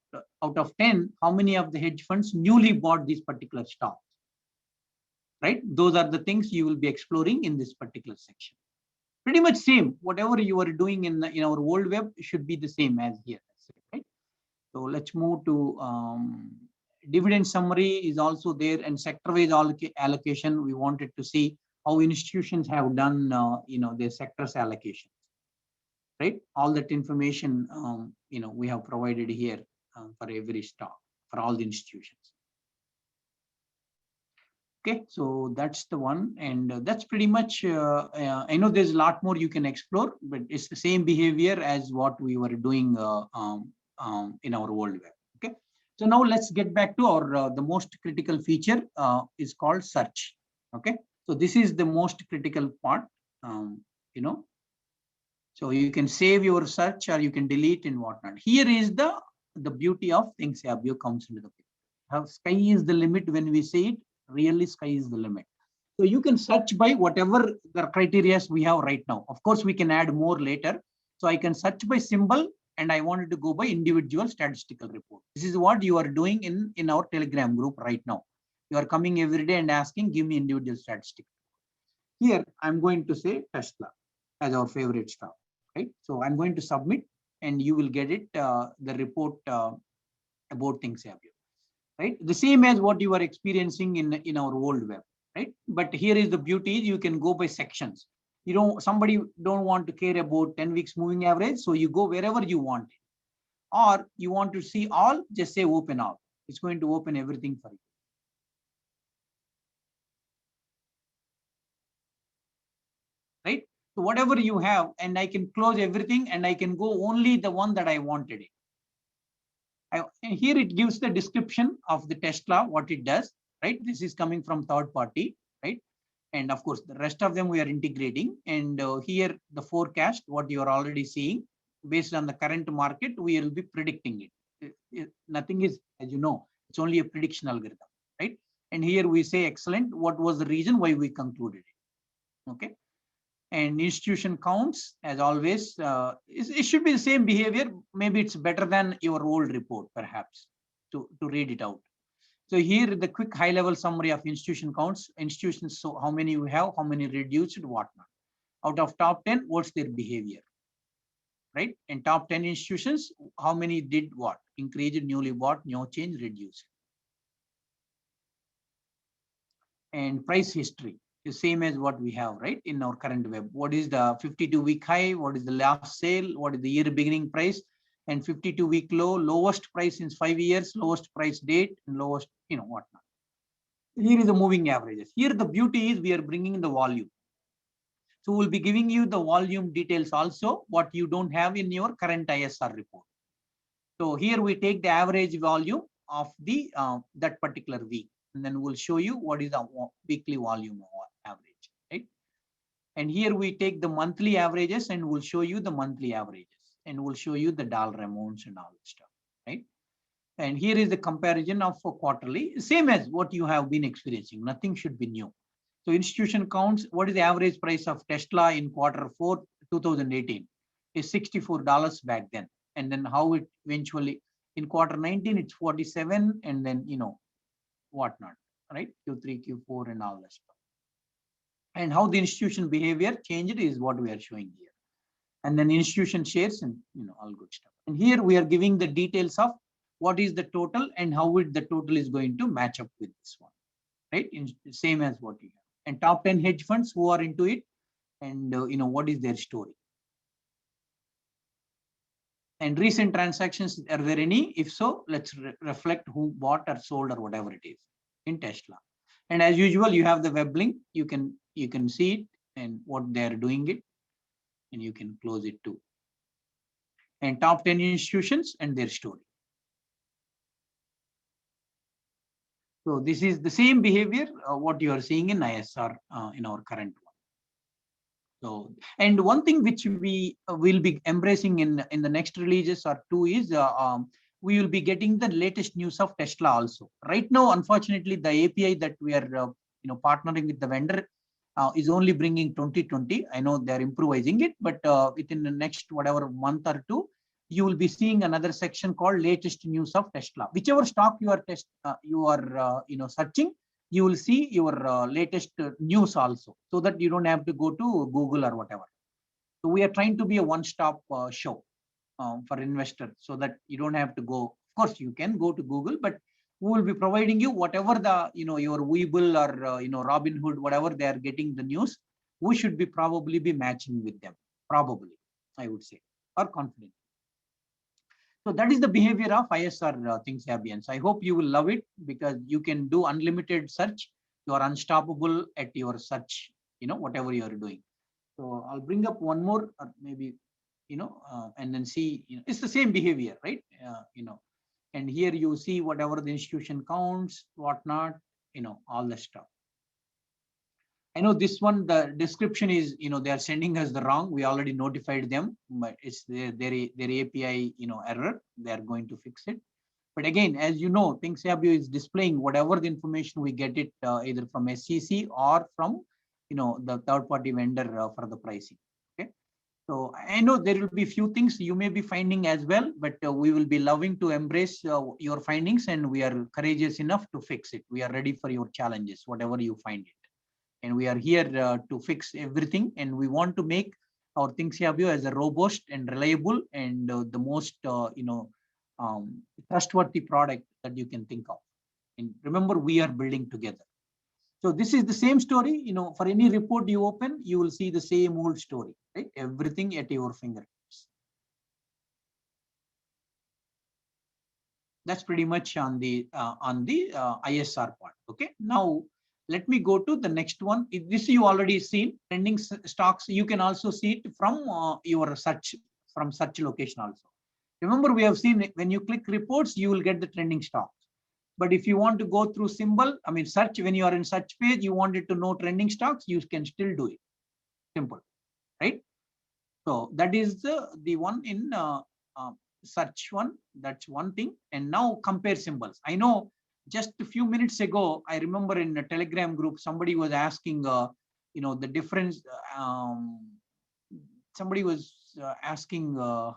out of 10, how many of the hedge funds newly bought this particular stock, right? Those are the things you will be exploring in this particular section. Pretty much same, whatever you are doing in our old web should be the same as here, right? So let's move to dividend summary is also there, and sector-wise allocation. We wanted to see how institutions have done, their sectors allocation, right? All that information, we have provided here for every stock for all the institutions. Okay, so that's the one, and that's pretty much. I know there's a lot more you can explore, but it's the same behavior as what we were doing in our old web. Okay, so now let's get back to our the most critical feature is called search. Okay, so this is the most critical part. So you can save your search or you can delete and whatnot. Here is the beauty of Thinksabio comes into the picture. Sky is the limit when we say it. Really, sky is the limit. So you can search by whatever the criteria we have right now. Of course, we can add more later. So I can search by symbol, and I wanted to go by individual statistical report. This is what you are doing in our Telegram group right now. You are coming every day and asking, give me individual statistics. Here, I'm going to say Tesla as our favorite stock, right? So I'm going to submit, and you will get it, the report about Thinksabio. Right, the same as what you are experiencing in our old web, right? But here is the beauty: you can go by sections. Somebody don't want to care about 10 weeks moving average, so you go wherever you want it. Or you want to see all, just say open all. It's going to open everything for you. Right? So whatever you have, and I can close everything, and I can go only the one that I wanted it. And here it gives the description of the Tesla, what it does, right? This is coming from third party, right? And of course, the rest of them we are integrating. And here the forecast, what you are already seeing, based on the current market, we will be predicting it. Nothing is, as you know, it's only a prediction algorithm, right? And here we say, excellent, what was the reason why we concluded it, okay? And institution counts, as always, it should be the same behavior. Maybe it's better than your old report, perhaps, to read it out. So here, the quick high-level summary of institution counts. Institutions, so how many you have, how many reduced, whatnot. Out of top 10, what's their behavior, right? And top 10 institutions, how many did what? Increased, newly bought, no change, reduced. And price history. The same as what we have, right, in our current web. What is the 52-week high? What is the last sale? What is the year beginning price? And 52-week low, lowest price in 5 years, lowest price date, and lowest, whatnot. Here is the moving averages. Here the beauty is we are bringing the volume. So we'll be giving you the volume details also, what you don't have in your current ISR report. So here we take the average volume of the that particular week, and then we'll show you what is the weekly volume average, right? And here we take the monthly averages, and we'll show you the monthly averages, and we'll show you the dollar amounts and all that stuff, right? And here is the comparison of quarterly, same as what you have been experiencing. Nothing should be new. So institution counts, what is the average price of Tesla in Q4 2018? Is $64 back then. And then how it eventually, in Q19, it's 47, and then, whatnot, right? Q3, Q4, and all that stuff. And how the institution behavior changed is what we are showing here. And then institution shares and, all good stuff. And here we are giving the details of what is the total and how the total is going to match up with this one, right? Same as what you have. And top 10 hedge funds who are into it, and, what is their story. And recent transactions, are there any? If so, let's reflect who bought or sold or whatever it is in Tesla. And as usual, you have the web link. You can see it and what they are doing it, and you can close it too. And top 10 institutions and their story. So this is the same behavior what you are seeing in ISR in our current one. So, and one thing which we will be embracing in the next releases or two is we will be getting the latest news of Tesla also. Right now, unfortunately, the API that we are partnering with the vendor is only bringing 2020. I know they're improvising it, but within the next whatever month or two, you will be seeing another section called latest news of Tesla. Whichever stock you are searching, you will see your latest news also, so that you don't have to go to Google or whatever. So we are trying to be a one-stop show for investors, so that you don't have to go. Of course, you can go to Google, but we will be providing you whatever the your Webull or Robinhood, whatever they are getting the news. We should be probably be matching with them, probably, I would say, or confident. So that is the behavior of ISR Thinksabians. I hope you will love it, because you can do unlimited search. You are unstoppable at your search, whatever you are doing. So I'll bring up one more, or maybe, and then see, it's the same behavior, right? And here you see whatever the institution counts, whatnot, all the stuff. I know this one, the description is, they are sending us the wrong. We already notified them, but it's their API, error. They are going to fix it. But again, as you know, Thinksabio is displaying whatever the information we get it either from SEC or from, the third-party vendor for the pricing. Okay. So I know there will be few things you may be finding as well, but we will be loving to embrace your findings, and we are courageous enough to fix it. We are ready for your challenges, whatever you find it. And we are here to fix everything, and we want to make our Thinksabio as a robust and reliable and the most trustworthy product that you can think of. And remember, we are building together. So this is the same story. For any report you open, you will see the same old story, right? Everything at your fingertips. That's pretty much on the ISR part. Okay. Now, let me go to the next one. This you already seen, trending stocks. You can also see it from your search, from search location also. Remember, we have seen when you click reports, you will get the trending stocks. But if you want to go through symbol, search, when you are in search page, you wanted to know trending stocks, you can still do it. Simple, right? So that is the one in search one. That's one thing. And now compare symbols. I know just a few minutes ago, I remember in a Telegram group, somebody was asking, the difference. Somebody was asking, I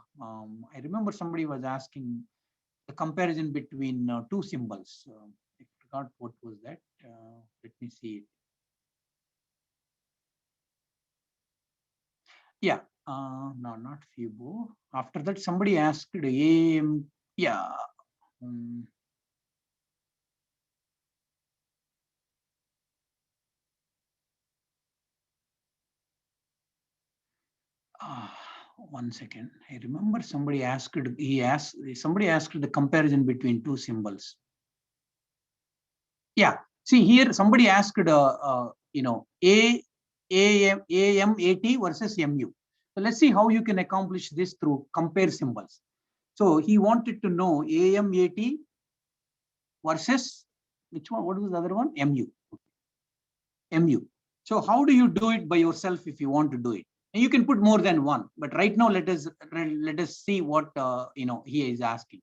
remember somebody was asking the comparison between two symbols. I forgot what was that. Let me see it. Yeah, no, not Fibo. After that, somebody asked AM. Yeah. One second. I remember somebody asked. Somebody asked the comparison between two symbols. Yeah. See here, somebody asked, AMAT versus MU. So let's see how you can accomplish this through compare symbols. So he wanted to know AMAT versus which one? What was the other one? MU. MU. So how do you do it by yourself if you want to do it? And you can put more than one, but right now let us see what he is asking.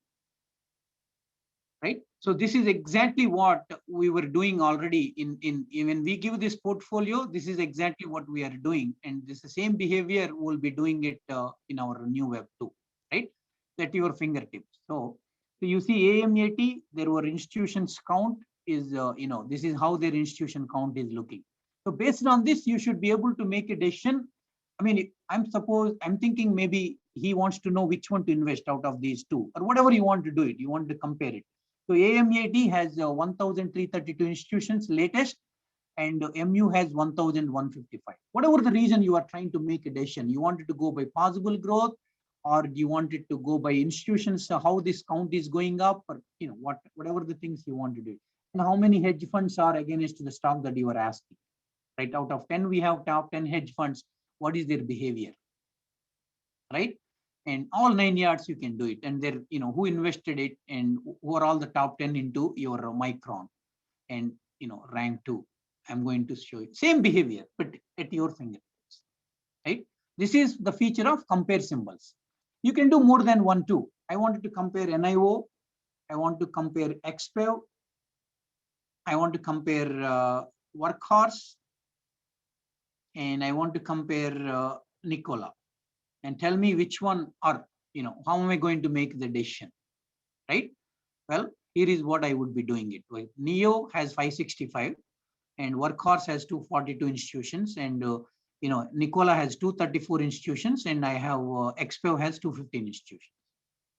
Right. So this is exactly what we were doing already when we give this portfolio. This is exactly what we are doing, and this is the same behavior. We'll be doing it in our new web too, right? At your fingertips. So you see AMAT, there were institutions count is this is how their institution count is looking. So based on this, you should be able to make a decision. I'm thinking maybe he wants to know which one to invest out of these two, or whatever you want to do it. You want to compare it. So AMAT has 1,332 institutions latest, and MU has 1,155. Whatever the reason you are trying to make a decision, you wanted to go by possible growth, or you wanted to go by institutions, how this count is going up, or whatever the things you want to do. And how many hedge funds are against the stock that you are asking. Right, out of 10, we have top 10 hedge funds. What is their behavior? Right? And all 9 yards you can do it. And they're, who invested it and who are all the top 10 into your Micron. and rank 2. I'm going to show you same behavior, but at your fingertips, right? This is the feature of compare symbols. You can do more than one too. I wanted to compare NIO. I want to compare XPEV. I want to compare Workhorse, and I want to compare Nikola, and tell me which one, or how am I going to make the decision, right? Well, here is what I would be doing it. Well, NEO has 565, and Workhorse has 242 institutions, and Nikola has 234 institutions, and I have XPEV has 215 institutions.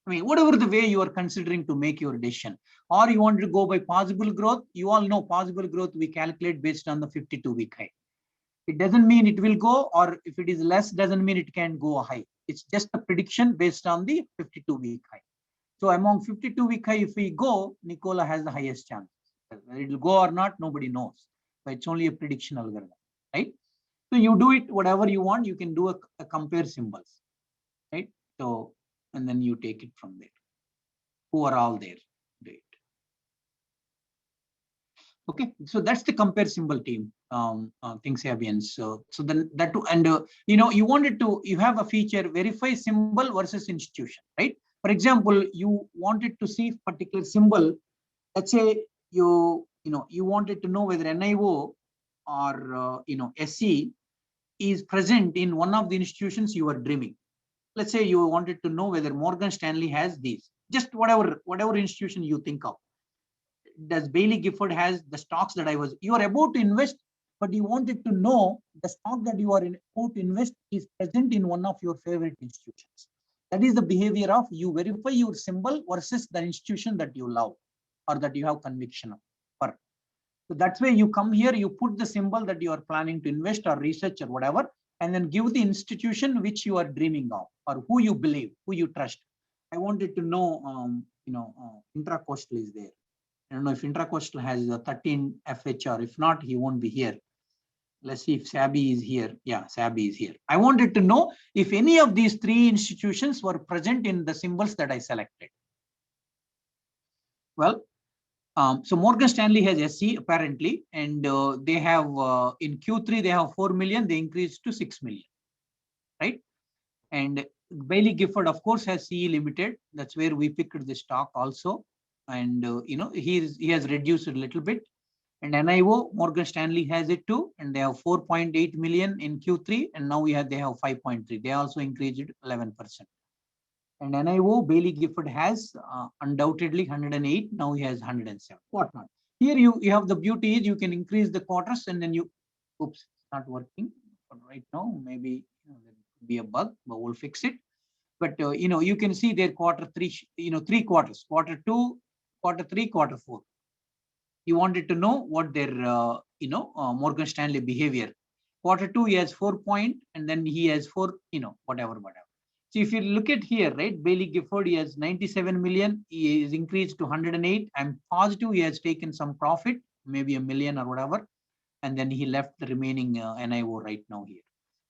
I mean, whatever the way you are considering to make your decision, or you want to go by possible growth. You all know possible growth we calculate based on the 52-week high. It doesn't mean it will go, or if it is less, doesn't mean it can go high. It's just a prediction based on the 52-week high. So among 52-week high, if we go, Nikola has the highest chance. Whether it will go or not, nobody knows. But it's only a prediction algorithm, right? So you do it whatever you want. You can do a compare symbols, right? So, and then you take it from there. Who are all there? Do it. Okay, so that's the compare symbol team, Thinksabio. So then that too, and you wanted to, you have a feature verify symbol versus institution, right? For example, you wanted to see particular symbol. Let's say you wanted to know whether NIO or SE is present in one of the institutions you are dreaming. Let's say you wanted to know whether Morgan Stanley has these. Just whatever institution you think of. Does Bailey Gifford has the stocks that you are about to invest, but you wanted to know the stock that you are about to invest is present in one of your favorite institutions. That is the behavior of you verify your symbol versus the institution that you love or that you have conviction for. So that's why you come here, you put the symbol that you are planning to invest or research or whatever, and then give the institution which you are dreaming of or who you believe, who you trust. I wanted to know, Intracoastal is there. I don't know if Intracoastal has a 13 FHR. If not, he won't be here. Let's see if Sabi is here. Yeah, Sabi is here. I wanted to know if any of these three institutions were present in the symbols that I selected. Well, so Morgan Stanley has SC apparently, and they have in Q3 they have 4 million. They increased to 6 million, right? And Bailey Gifford, of course, has CE Limited. That's where we picked the stock also. And he has reduced a little bit. And NIO, Morgan Stanley has it too, and they have 4.8 million in Q3, and now they have 5.3. They also increased it 11%. And NIO, Bailey Gifford has undoubtedly 108. Now he has 107. Whatnot. Here you have the beauty is you can increase the quarters, and then you, oops, it's not working right now. Maybe there could be a bug, but we'll fix it. But you can see their quarter three, 3 quarters, quarter 2, quarter 3, quarter 4. You wanted to know what their Morgan Stanley behavior. Quarter 2 he has 4 point, and then he has 4, whatever. So if you look at here, right, Bailey Gifford, he has 97 million. He is increased to 108. I'm positive he has taken some profit, maybe $1 million or whatever, and then he left the remaining NIO right now here.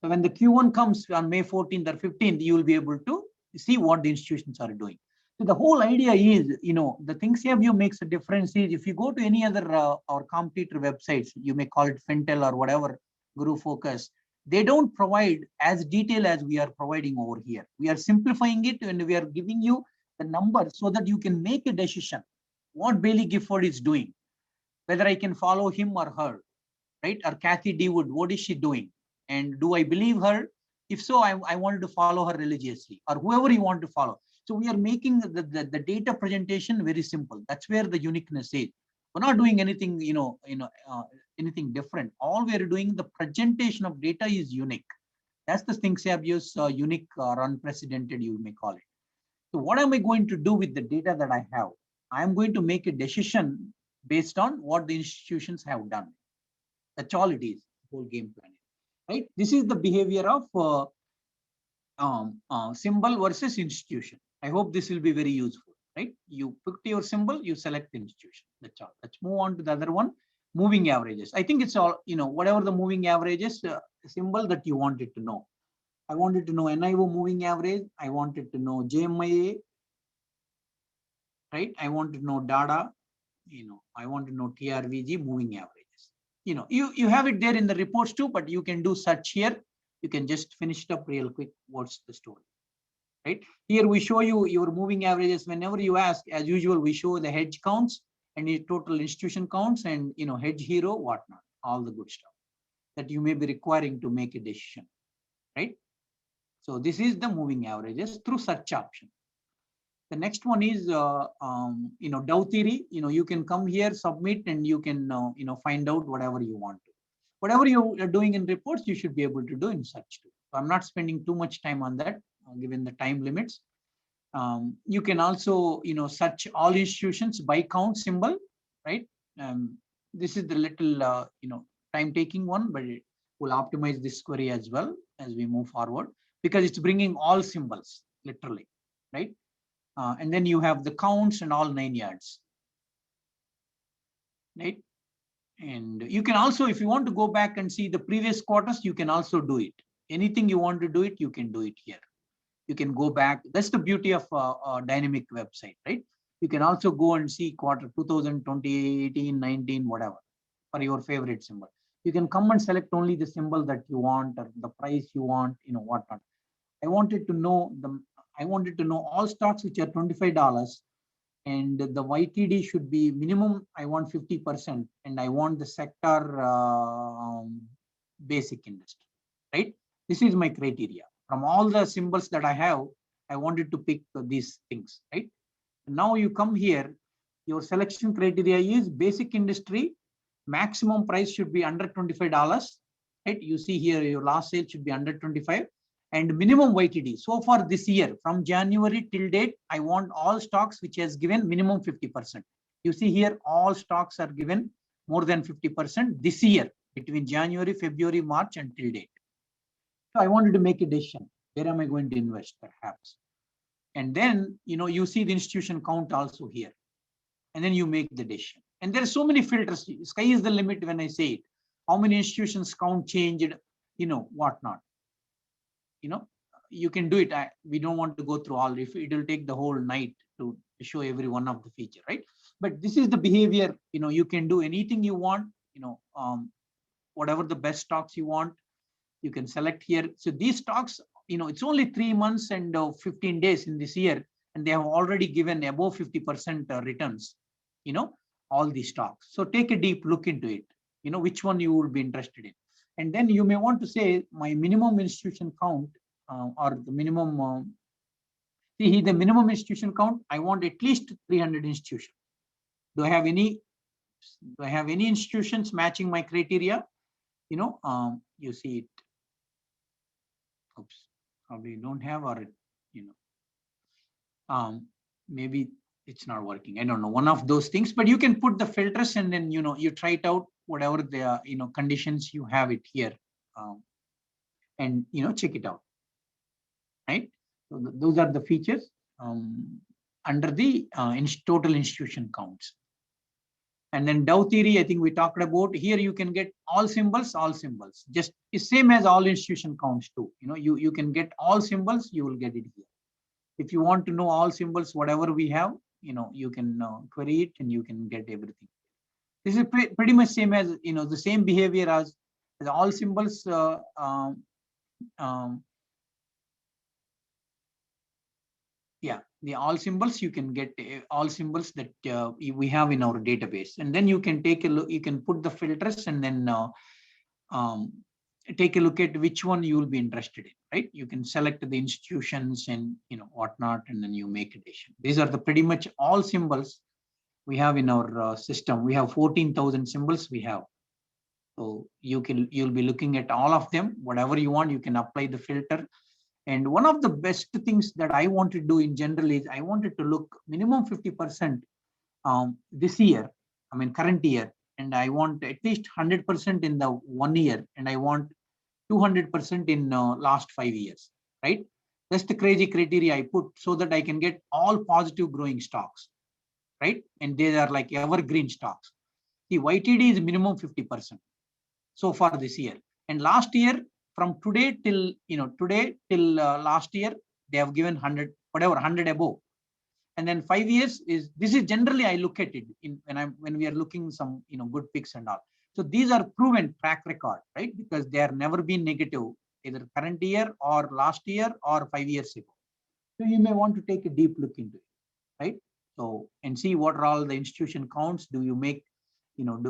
So when the Q1 comes on May 14th or 15th, you will be able to see what the institutions are doing. So the whole idea is, the Thinksabio makes a difference is if you go to any other or competitor websites, you may call it Fintel or whatever, Guru Focus, they don't provide as detailed as we are providing over here. We are simplifying it and we are giving you the numbers so that you can make a decision what Bailey Gifford is doing, whether I can follow him or her, right? Or Kathy Dewood, what is she doing? And do I believe her? If so, I wanted to follow her religiously, or whoever you want to follow. So we are making the data presentation very simple. That's where the uniqueness is. We're not doing anything, anything different. All we are doing, the presentation of data is unique. That's the Thinksabio's unique or unprecedented, you may call it. So what am I going to do with the data that I have? I'm going to make a decision based on what the institutions have done. That's all it is, whole game plan, right? This is the behavior of symbol versus institution. I hope this will be very useful, right? You pick your symbol, you select the institution. That's all. Let's move on to the other one, moving averages. I think it's all, whatever the moving averages symbol that you wanted to know. I wanted to know NIO moving average. I wanted to know JMIA, right? I wanted to know DADA. I want to know TRVG moving averages. You have it there in the reports too, but you can do search here. You can just finish it up real quick. What's the story? Right here, we show you your moving averages. Whenever you ask, as usual, we show the hedge counts and your total institution counts and hedge hero, whatnot, all the good stuff that you may be requiring to make a decision, right? So this is the moving averages through search option. The next one is Dow theory. You can come here, submit, and you can find out whatever you want to. Whatever you are doing in reports, you should be able to do in search too. So I'm not spending too much time on that, given the time limits. You can also search all institutions by count symbol, right? This is the little time taking one, but it will optimize this query as well as we move forward, because it's bringing all symbols literally, right? And then you have the counts and all 9 yards, right? And you can also, if you want to go back and see the previous quarters, you can also do it. Anything you want to do it, you can do it here. You can go back. That's the beauty of a dynamic website, right? You can also go and see quarter 2020, 18, 19, whatever, for your favorite symbol. You can come and select only the symbol that you want or the price you want, whatnot. I wanted to know all stocks which are $25, and the YTD should be minimum. I want 50%, and I want the sector basic industry, right? This is my criteria. From all the symbols that I have, I wanted to pick these things, right? Now you come here, your selection criteria is basic industry, maximum price should be under $25, right? You see here, your last sale should be under 25, and minimum YTD. So far this year, from January till date, I want all stocks which has given minimum 50%. You see here, all stocks are given more than 50% this year, between January, February, March, until date. So I wanted to make a decision. Where am I going to invest, perhaps? And then, you see the institution count also here. And then you make the decision. And there are so many filters. Sky is the limit when I say it. How many institutions count changed, whatnot. You can do it. We don't want to go through all. If it will take the whole night to show every one of the feature, right? But this is the behavior. You can do anything you want. Whatever the best stocks you want, you can select here. So these stocks, it's only 3 months and 15 days in this year, and they have already given above 50% returns. All these stocks. So take a deep look into it. Which one you will be interested in. And then you may want to say my minimum institution count or the minimum, see the minimum institution count, I want at least 300 institutions. Do I have any institutions matching my criteria? You see it. Oops, probably don't have, or maybe it's not working. I don't know, one of those things, but you can put the filters and then, you try it out, whatever the, conditions you have it here, and, check it out, right? So those are the features under the total institution counts. And then Dow theory, I think we talked about. Here you can get all symbols, just is same as all institution counts too. You can get all symbols, you will get it here. If you want to know all symbols, whatever we have, you can query it and you can get everything. This is pretty much same as, the same behavior as all symbols. Yeah, the all symbols, you can get all symbols that we have in our database. And then you can take a look, you can put the filters and then take a look at which one you will be interested in, right? You can select the institutions and, whatnot, and then you make a decision. These are the pretty much all symbols we have in our system. We have 14,000 symbols we have. So you'll be looking at all of them, whatever you want, you can apply the filter. And one of the best things that I want to do in general is I wanted to look minimum 50% this year, current year, and I want at least 100% in the 1 year, and I want 200% in last 5 years, right? That's the crazy criteria I put so that I can get all positive growing stocks, right? And they are like evergreen stocks. The YTD is minimum 50% so far this year. And last year, from today till last year, they have given 100, whatever, 100 above. And then 5 years is, this is generally I look at it in when we are looking some good picks and all. So these are proven track record, right? Because they are never been negative, either current year or last year or 5 years ago. So you may want to take a deep look into it, right? So, and see what are all the institution counts. Do you make,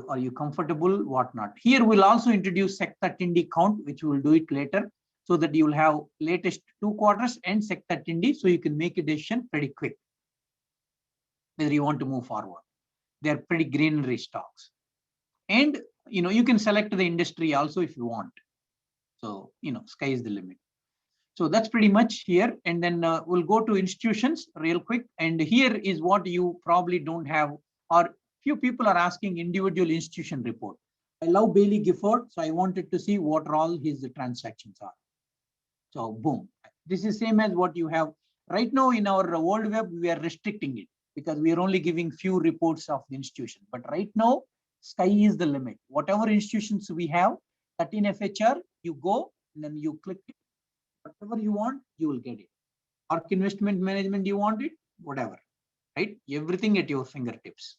are you comfortable, what not? Here we'll also introduce sector Tindi count, which we'll do it later, so that you will have latest 2 quarters and sector Tindi, so you can make a decision pretty quick whether you want to move forward. They're pretty greenery stocks. And, you can select the industry also if you want. So, sky is the limit. So that's pretty much here. And then we'll go to institutions real quick. And here is what you probably don't have, or few people are asking individual institution report. I love Bailey Gifford, so I wanted to see what all his transactions are. So boom, this is same as what you have right now in our World Web. We are restricting it because we are only giving few reports of the institution. But right now, sky is the limit. Whatever institutions we have, 13 FHR, you go and then you click it. Whatever you want, you will get it. ARC investment management, you want it, whatever, right? Everything at your fingertips.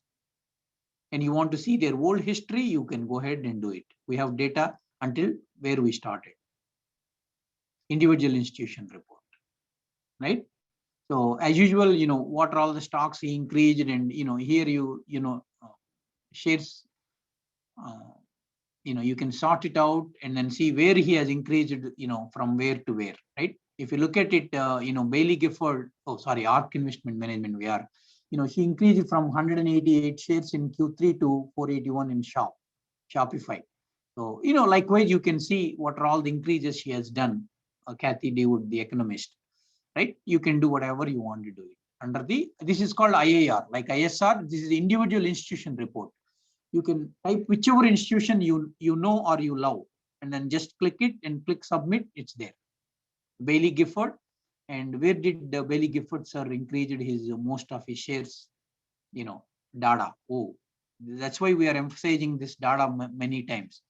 And you want to see their whole history, you can go ahead and do it. We have data until where we started. Individual institution report, right? So as usual, what are all the stocks he increased, and here shares, you can sort it out and then see where he has increased, from where to where, right? If you look at it, Bailey Gifford, ARC investment management, we are, he increased from 188 shares in Q3 to 481 in Shopify. So, likewise, you can see what are all the increases she has done. Kathy Dewood, the economist, right? You can do whatever you want to do it under this is called IAR, like ISR. This is the individual institution report. You can type whichever institution you know or you love, and then just click it and click submit. It's there. Bailey Gifford, and where did Bailey Gifford sir increased his most of his shares? Data. Oh, that's why we are emphasizing this data many times,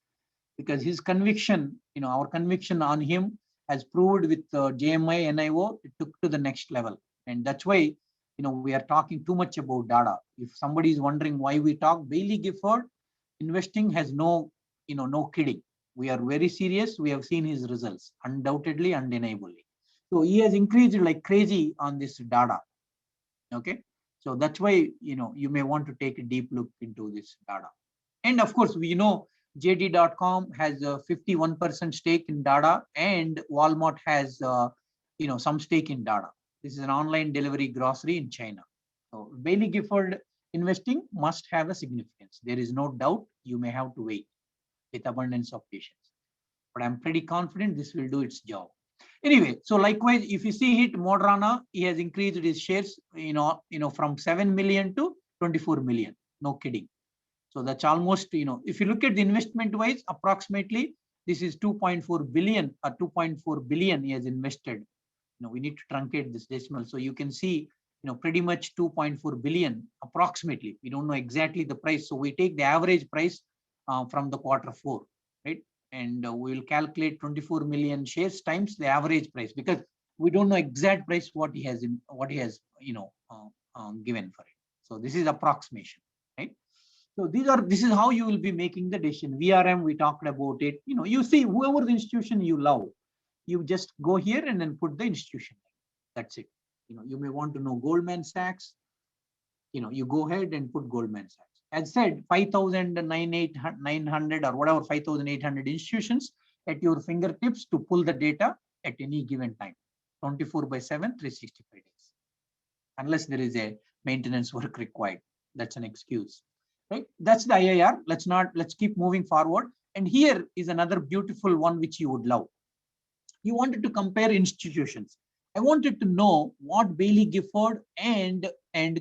because his conviction, our conviction on him has proved with JMI, NIO, it took to the next level. And that's why, we are talking too much about data. If somebody is wondering why we talk, Bailey Gifford investing has no kidding. We are very serious. We have seen his results, undoubtedly, undeniably. So he has increased like crazy on this data. Okay. So that's why, you may want to take a deep look into this data. And of course, we know JD.com has a 51% stake in Dada, and Walmart has, some stake in Dada. This is an online delivery grocery in China. So Bailey Gifford investing must have a significance. There is no doubt. You may have to wait with abundance of patience, but I'm pretty confident this will do its job. Anyway, so likewise, if you see it, Moderna, he has increased his shares, from 7 million to 24 million. No kidding. So that's almost, if you look at the investment wise, approximately this is 2.4 billion or 2.4 billion he has invested. We need to truncate this decimal. So you can see, pretty much 2.4 billion approximately. We don't know exactly the price. So we take the average price from the Q4, right? And we will calculate 24 million shares times the average price, because we don't know exact price what he has given for it. So this is approximation, right? So this is how you will be making the decision. VRM, we talked about it. You see whoever the institution you love, you just go here and then put the institution. That's it. You may want to know Goldman Sachs. You go ahead and put Goldman Sachs. As said, 5,900 or whatever, 5,800 institutions at your fingertips to pull the data at any given time, 24/7, 365 days, unless there is a maintenance work required. That's an excuse. Right? That's the IIR. Let's keep moving forward. And here is another beautiful one which you would love. You wanted to compare institutions. I wanted to know what Bailey Gifford and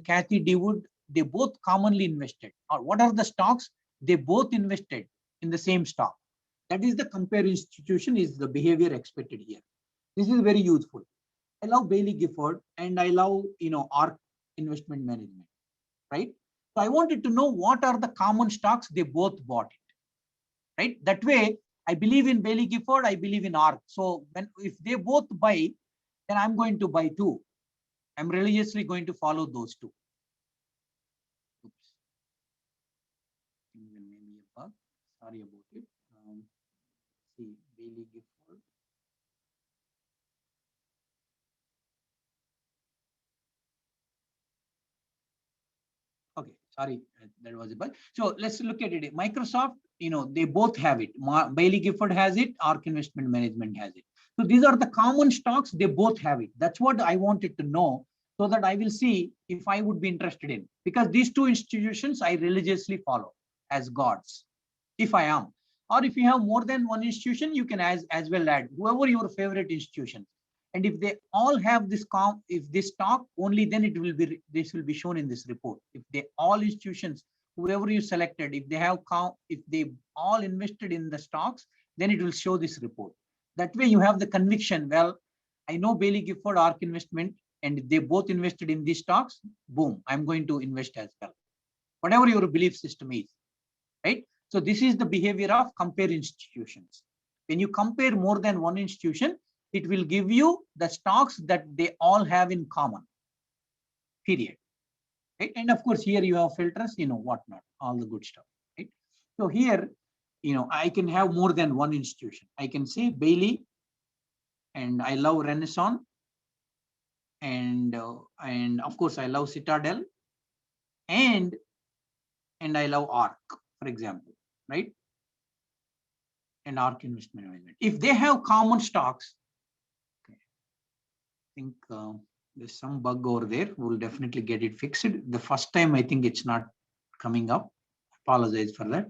Kathy Dewood, they both commonly invested, or what are the stocks they both invested in the same stock. That is the compare institution, is the behavior expected here. This is very useful. I love Bailey Gifford and I love, ARC investment management, right? So I wanted to know what are the common stocks they both bought it, right? That way, I believe in Bailey Gifford, I believe in ARC. So if they both buy, then I'm going to buy too. I'm religiously going to follow those two. Oops. Maybe a bug. Sorry about it. See, Bailey Gifford. Okay, sorry, there was a bug. So let's look at it. Microsoft, they both have it. Bailey Gifford has it, ARK Investment Management has it. So these are the common stocks, they both have it. That's what I wanted to know, so that I will see if I would be interested in. Because these two institutions I religiously follow as gods, if I am. Or if you have more than one institution, you can as well add whoever your favorite institution. And if they all have this if this stock, only then this will be shown in this report. If they all institutions, whoever you selected, if they all invested in the stocks, then it will show this report. That way you have the conviction, well, I know Bailey Gifford, ARK Investment, and if they both invested in these stocks, boom, I'm going to invest as well. Whatever your belief system is, right? So this is the behavior of compare institutions. When you compare more than one institution, it will give you the stocks that they all have in common, period. Right? And of course, here you have filters, whatnot, all the good stuff. Right? So here, I can have more than one institution. I can say Bailey, and I love Renaissance, and of course, I love Citadel, and I love ARK, for example, right? And ARK Investment Management. If they have common stocks, okay, I think there's some bug over there. We'll definitely get it fixed. The first time, I think it's not coming up. Apologize for that.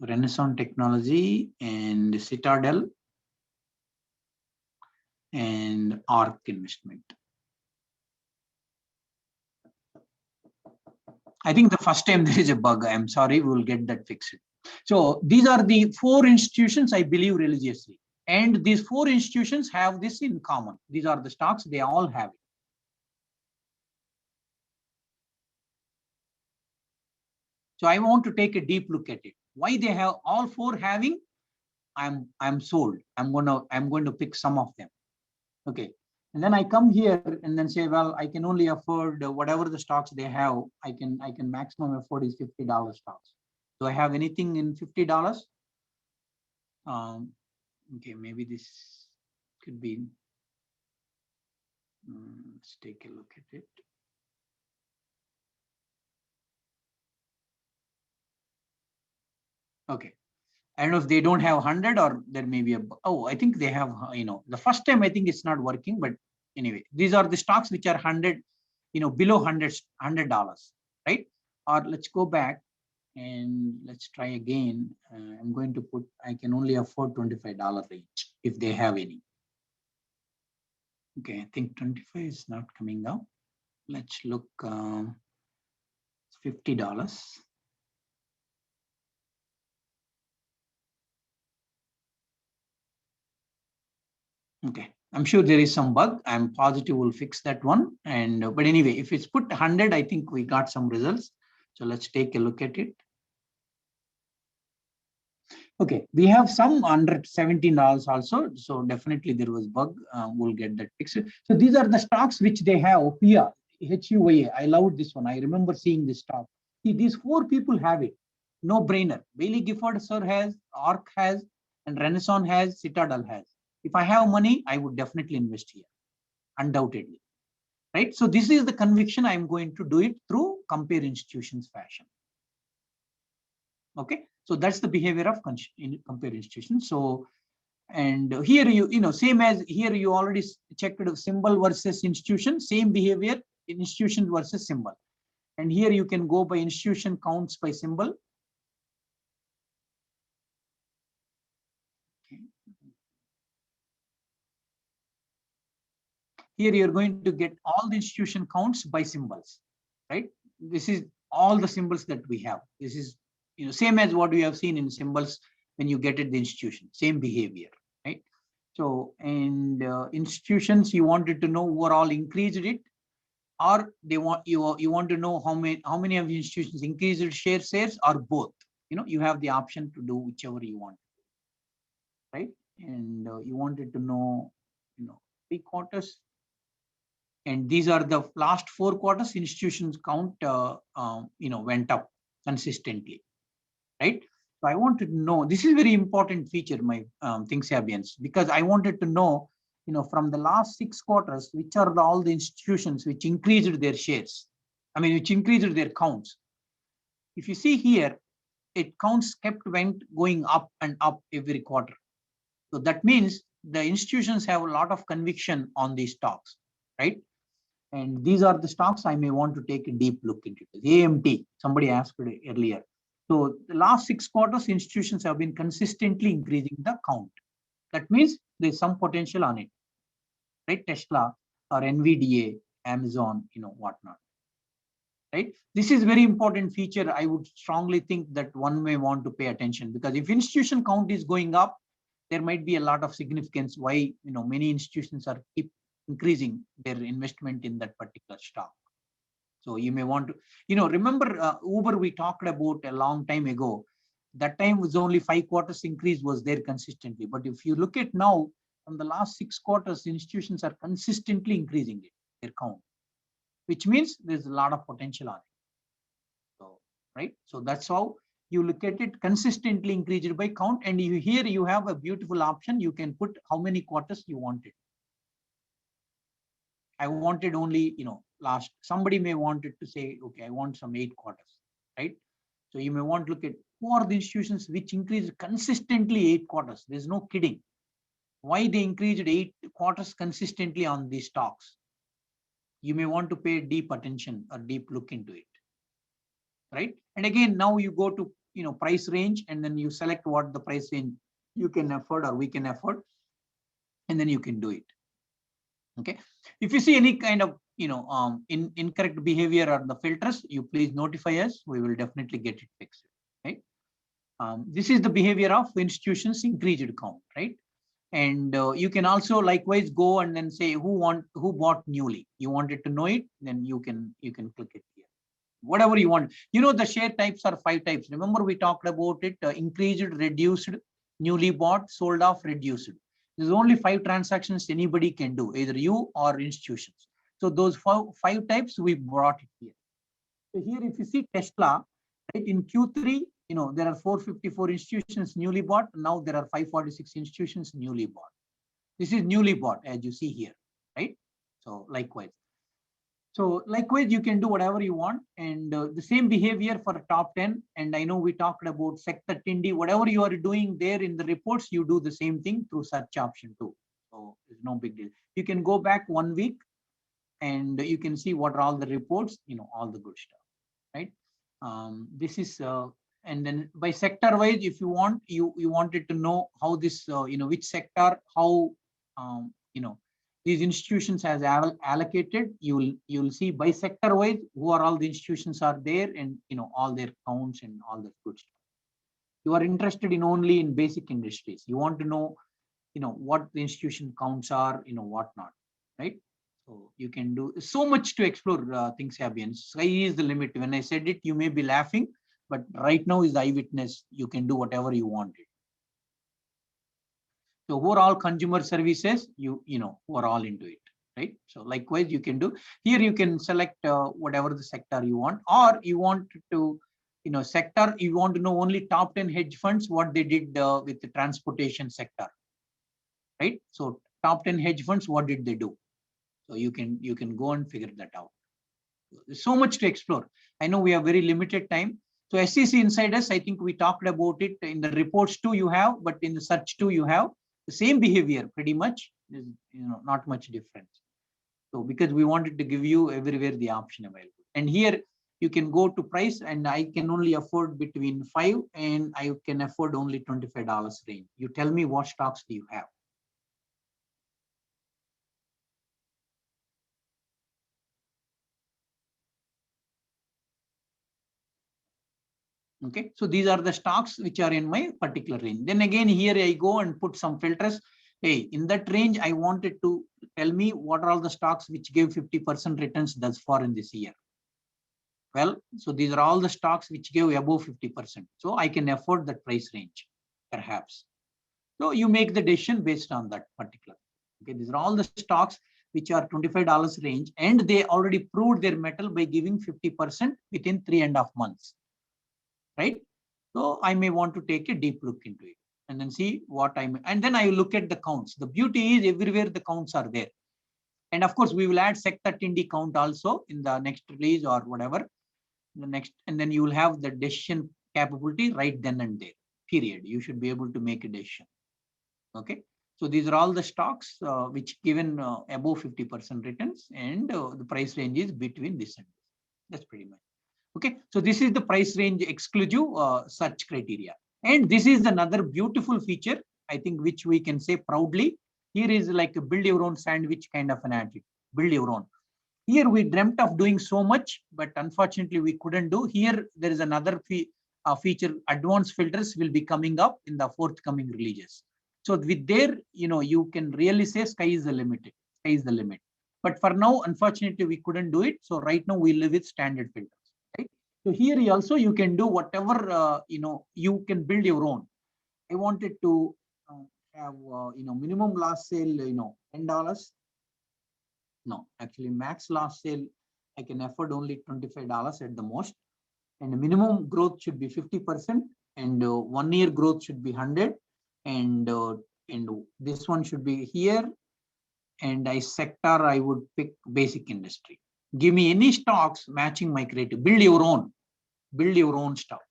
Renaissance Technology and Citadel and ARK Investment. I think the first time there is a bug. I'm sorry, we'll get that fixed. So these are the 4 institutions I believe religiously. And these 4 institutions have this in common. These are the stocks, they all have it. So I want to take a deep look at it. Why they have all 4 having? I'm sold. I'm going to pick some of them. Okay. And then I come here and then say, well, I can only afford whatever the stocks they have. I can maximum afford is $50 stocks. Do I have anything in $50? Okay, maybe this could be. Let's take a look at it. Okay. I don't know if they don't have 100 or there may be I think they have, the first time I think it's not working, but anyway, these are the stocks which are 100, below $100, right? Or let's go back and let's try again. I'm going to put, I can only afford $25 range if they have any. Okay, I think 25 is not coming up. Let's look, $50. Okay, I'm sure there is some bug. I'm positive we'll fix that one. And but anyway, if it's put 100, I think we got some results. So let's take a look at it. Okay, we have some under $17 also. So definitely there was bug. We'll get that fixed. So these are the stocks which they have here. HUA. I loved this one. I remember seeing this stock. See, these 4 people have it. No brainer. Bailey Gifford sir has, ARK has, and Renaissance has, Citadel has. If I have money, I would definitely invest here, undoubtedly, right? So this is the conviction. I'm going to do it through compare institutions fashion. Okay, so that's the behavior of compare institutions. So, and here same as here you already checked symbol versus institution, same behavior, institution versus symbol. And here you can go by institution counts by symbol. Here you're going to get all the institution counts by symbols, right? This is all the symbols that we have. This is same as what we have seen in symbols when you get at the institution, same behavior, right? So, and institutions, you wanted to know overall increased it, or they want you want to know how many of the institutions increased shares or both. You have the option to do whichever you want, right? And you wanted to know 3 quarters. And these are the last 4 quarters institutions count, went up consistently, right? So I wanted to know, this is very important feature, my Thinksabians, because I wanted to know, from the last 6 quarters, which are all the institutions which increased their shares, which increased their counts. If you see here, it counts went going up and up every quarter. So that means the institutions have a lot of conviction on these stocks, right? And these are the stocks I may want to take a deep look into. AMT, somebody asked earlier. So the last 6 quarters, institutions have been consistently increasing the count. That means there's some potential on it, right? Tesla or NVDA, Amazon, whatnot, right? This is very important feature. I would strongly think that one may want to pay attention, because if institution count is going up, there might be a lot of significance why, many institutions are keep increasing their investment in that particular stock. So you may want to, remember Uber we talked about a long time ago. That time was only 5 quarters increase was there consistently. But if you look at now, from the last 6 quarters, institutions are consistently increasing their count, which means there's a lot of potential on it. So, right? So that's how you look at it, consistently increased by count. And here you have a beautiful option. You can put how many quarters you wanted. I wanted only, last, somebody may want it to say, okay, I want some 8 quarters, right? So you may want to look at who are the institutions which increase consistently 8 quarters. There's no kidding. Why they increased 8 quarters consistently on these stocks? You may want to pay deep attention or deep look into it, right? And again, now you go to, price range, and then you select what the price range you can afford or we can afford, and then you can do it. Okay. If you see any kind of, incorrect behavior or the filters, you please notify us. We will definitely get it fixed, right? This is the behavior of institutions increased count, right? And you can also likewise go and then say who bought newly. You wanted to know it, then you can click it here. Whatever you want. The share types are 5 types. Remember we talked about it, increased, reduced, newly bought, sold off, reduced. There's only 5 transactions anybody can do, either you or institutions. So those 5 types we brought it here. So here if you see Tesla, right, in Q3, there are 454 institutions newly bought. Now there are 546 institutions newly bought. This is newly bought, as you see here, right? So likewise. So likewise, you can do whatever you want, and the same behavior for top 10. And I know we talked about sector Tindi, whatever you are doing there in the reports, you do the same thing through search option too. So it's no big deal. You can go back 1 week and you can see what are all the reports, all the good stuff, right? This is, and then by sector wise, if you want, you wanted to know how this, which sector, how, these institutions has allocated, you'll see by sector wise who are all the institutions are there, and all their counts and all that good stuff. You are interested in only in basic industries. You want to know, what the institution counts are, whatnot, right? So you can do so much to explore Thinksabians. Sky is the limit. When I said it, you may be laughing, but right now is the eyewitness. You can do whatever you wanted. So who are all consumer services, who are all into it, right? So likewise, you can do here. You can select whatever the sector you want, or you want to, sector. You want to know only top 10 hedge funds what they did with the transportation sector, right? So top 10 hedge funds, what did they do? So you can go and figure that out. There's so much to explore. I know we have very limited time. So SEC Insiders, I think we talked about it in the reports too. You have, but in the search too, you have. The same behavior pretty much is, not much difference. So because we wanted to give you everywhere the option available, and here you can go to price, and I can only afford between 5 and I can afford only $25 range. You tell me what stocks do you have? Okay, so these are the stocks which are in my particular range. Then again, here I go and put some filters. Hey, in that range, I wanted to tell me what are all the stocks which gave 50% returns thus far in this year. Well, so these are all the stocks which gave above 50%. So I can afford that price range, perhaps. So you make the decision based on that particular. Okay, these are all the stocks. which are $25 range, and they already proved their metal by giving 50% within 3.5 months, right? So I may want to take a deep look into it and then see what and then I will look at the counts. The beauty is everywhere the counts are there. And of course, we will add Sec13D count also in the next release or whatever, the next, and then you will have the decision capability right then and there, period. You should be able to make a decision. Okay. So these are all the stocks which given above 50% returns, and the price range is between this and this. That's pretty much. Okay. So this is the price range exclusive search criteria. And this is another beautiful feature, I think, which we can say proudly. Here is like a build your own sandwich kind of an attitude. Build your own. Here we dreamt of doing so much, but unfortunately we couldn't do. Here there is another feature, advanced filters will be coming up in the forthcoming releases. So with there, you can really say sky is the limit. Sky is the limit. But for now, unfortunately, we couldn't do it. So right now we live with standard filters. Right? So here also you can do whatever you can build your own. I wanted to have minimum last sale $10. No, actually max last sale I can afford only $25 at the most, and the minimum growth should be 50%, and 1 year growth should be 100, and this one should be here, and sector I would pick basic industry. Give me any stocks matching my criteria. Build your own stock.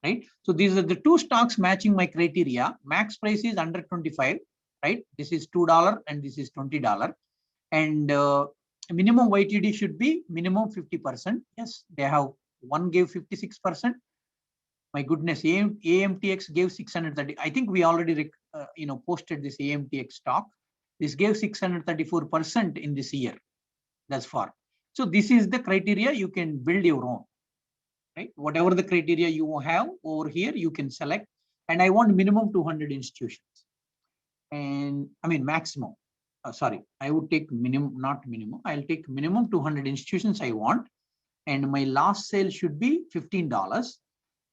Right? So these are the two stocks matching my criteria. Max price is under 25, right? This is $2 and this is $20. And minimum YTD should be minimum 50%. Yes, they have one gave 56%. My goodness, AMTX gave 630. I think we already posted this AMTX stock. This gave 634% in this year. That's far. So this is the criteria. You can build your own. Right? Whatever the criteria you have over here, you can select. And I want minimum 200 institutions. And I mean maximum. Sorry, I would take minimum, not minimum. I'll take minimum 200 institutions I want. And my last sale should be $15.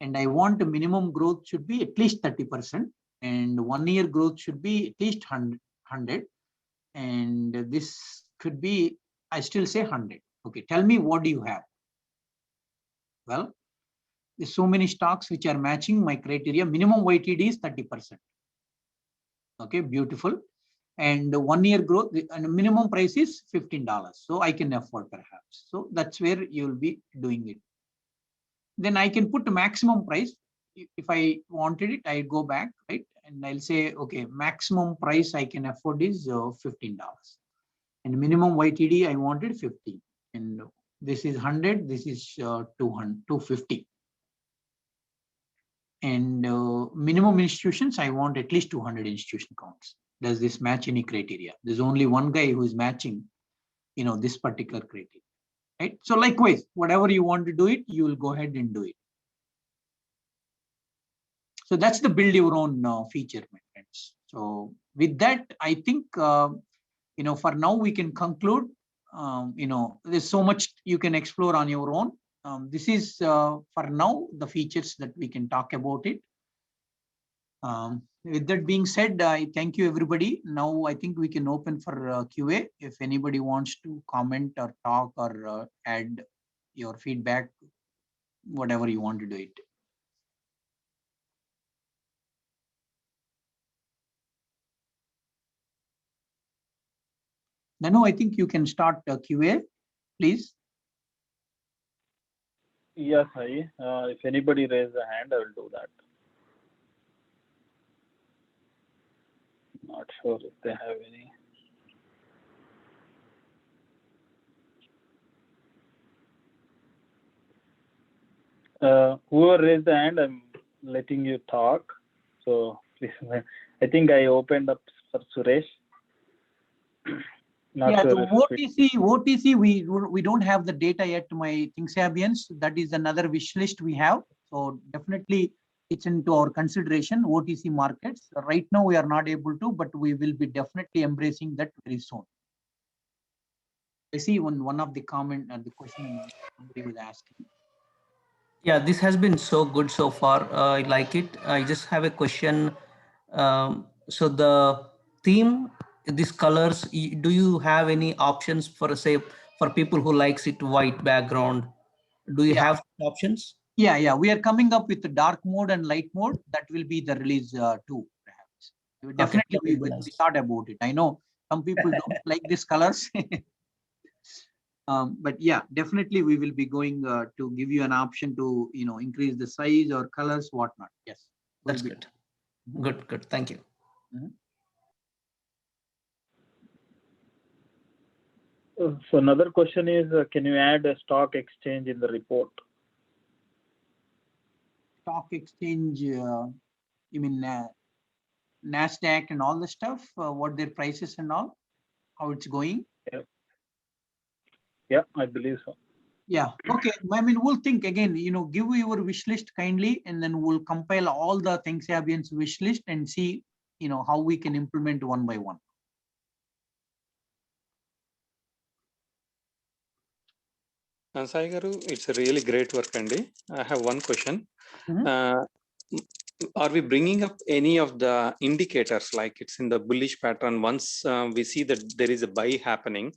And I want the minimum growth should be at least 30%. And 1 year growth should be at least 100. And this could be, I still say 100. Okay, tell me what do you have? Well, there's so many stocks which are matching my criteria. Minimum YTD is 30%. Okay, beautiful. And 1 year growth and minimum price is $15. So I can afford perhaps. So that's where you will be doing it. Then I can put a maximum price. If I wanted it, I go back, right? And I'll say, okay, maximum price I can afford is $15. And minimum YTD I wanted 50. And this is 100, this is 250. And minimum institutions, I want at least 200 institution counts. Does this match any criteria? There's only one guy who is matching, this particular criteria, right? So likewise, whatever you want to do it, you will go ahead and do it. So that's the build your own feature, my friends. So with that, I think, for now we can conclude. There's so much you can explore on your own. This is for now the features that we can talk about it. With that being said, I thank you everybody. Now I think we can open for QA. If anybody wants to comment or talk or add your feedback, whatever you want to do it. Nanu, I think you can start QA, please. Yes, if anybody raises a hand, I will do that. Not sure if they have any. Whoever raised the hand, I'm letting you talk. So please, I think I opened up for Suresh. Not sure the OTC, we don't have the data yet, my Thinksabians. That is another wish list we have. So definitely it's into our consideration, OTC markets. Right now we are not able to, but we will be definitely embracing that very soon. I see one of the comment and the question somebody was asking. Yeah, this has been so good so far. I like it. I just have a question. So the theme these colors, do you have any options for, say, for people who likes it white background? Do you Yeah. have options? Yeah. We are coming up with the dark mode and light mode. That will be the release 2, perhaps. Definitely, Okay, we thought about it. I know some people don't like these colors. But yeah, definitely we will be going to give you an option to, increase the size or colors, whatnot. Yes. That's good. Good. Thank you. So another question is, can you add a stock exchange in the report? Stock exchange, you mean NASDAQ and all the stuff, what their prices and all, how it's going? Yeah, I believe so. Yeah, okay. I mean, we'll think again, give your wish list kindly, and then we'll compile all the Thinksabian's wish list and see, how we can implement one by one. Sai Garu, it's a really great work, Andy. I have one question. Are we bringing up any of the indicators, like it's in the bullish pattern? Once we see that there is a buy happening,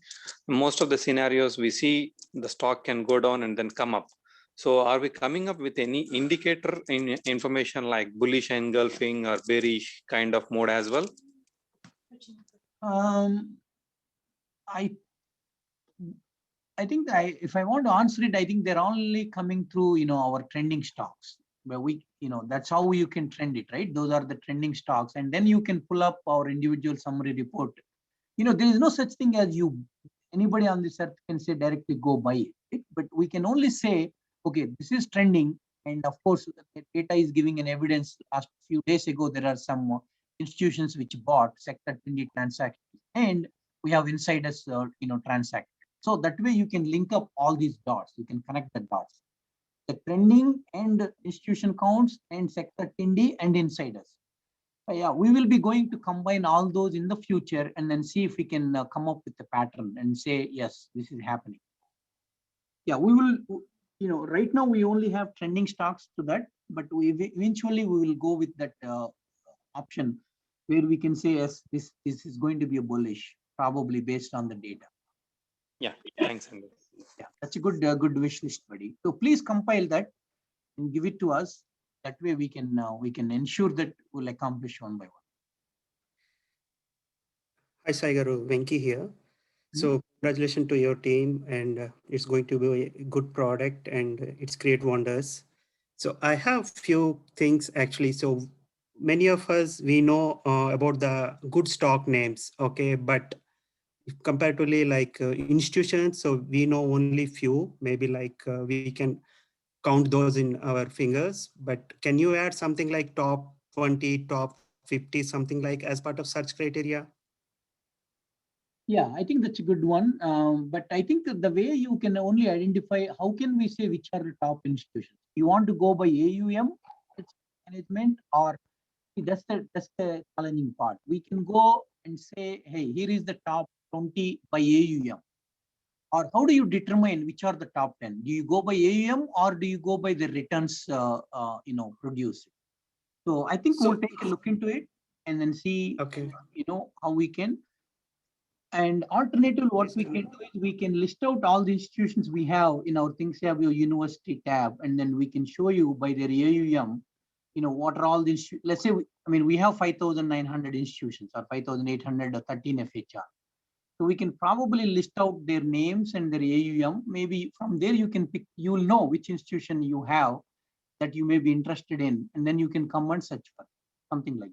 most of the scenarios we see the stock can go down and then come up. So are we coming up with any indicator information like bullish engulfing or bearish kind of mode as well? I think if I want to answer it, I think they're only coming through, our trending stocks, where that's how you can trend it, right? Those are the trending stocks. And then you can pull up our individual summary report. There is no such thing as anybody on this earth can say directly go buy it, but we can only say, okay, this is trending. And of course, the data is giving an evidence. Last few days ago, there are some institutions which bought sector 20 transactions, and we have insiders, transact. So that way you can link up all these dots. You can connect the dots. The trending and institution counts and sector 20 and insiders. Yeah, we will be going to combine all those in the future and then see if we can come up with a pattern and say, yes, this is happening. Yeah, we will, right now we only have trending stocks to that, but eventually we will go with that option where we can say, yes, this is going to be a bullish, probably based on the data. Yeah, thanks, Andy. Yeah, that's a good wish list, buddy. So please compile that and give it to us. That way we can ensure that we'll accomplish one by one. Hi, Sai Garu, Venki here. So congratulations to your team, and it's going to be a good product and it's create wonders. So I have few things actually. So many of us, we know about the good stock names, okay, but comparatively like institutions, so we know only few, maybe like we can count those in our fingers, but can you add something like top 20, top 50, something like as part of search criteria? Yeah, I think that's a good one. But I think that the way you can only identify, how can we say which are the top institutions? You want to go by AUM management, or that's the challenging part. We can go and say, hey, here is the top 20 by AUM. Or how do you determine which are the top 10? Do you go by AUM or do you go by the returns produced? So I think we'll take a look into it and then see, okay, how we can. And alternative, what we can do is we can list out all the institutions we have in our Thinksabio University tab, and then we can show you by their AUM, what are all these, let's say, we have 5,900 institutions or 5,813 FHR. So we can probably list out their names and their AUM. Maybe from there you can pick, you'll know which institution you have that you may be interested in, and then you can come and search for something like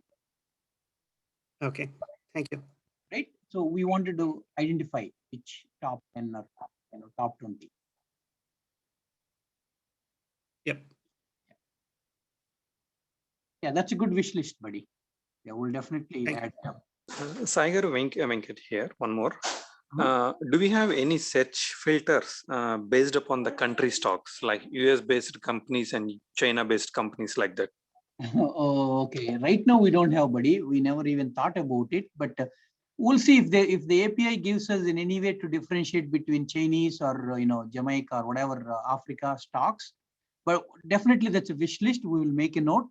that. Okay, thank you. Right? So we wanted to identify which top 10 or top 20. Yep. Yeah, that's a good wish list, buddy. Yeah, we'll definitely add them. Sai Garu, Venkat here, one more. Do we have any search filters based upon the country stocks, like US-based companies and China-based companies like that? Oh, okay. Right now we don't have, buddy. We never even thought about it, but we'll see if the API gives us in any way to differentiate between Chinese or Jamaica or whatever Africa stocks. But definitely that's a wish list. We will make a note.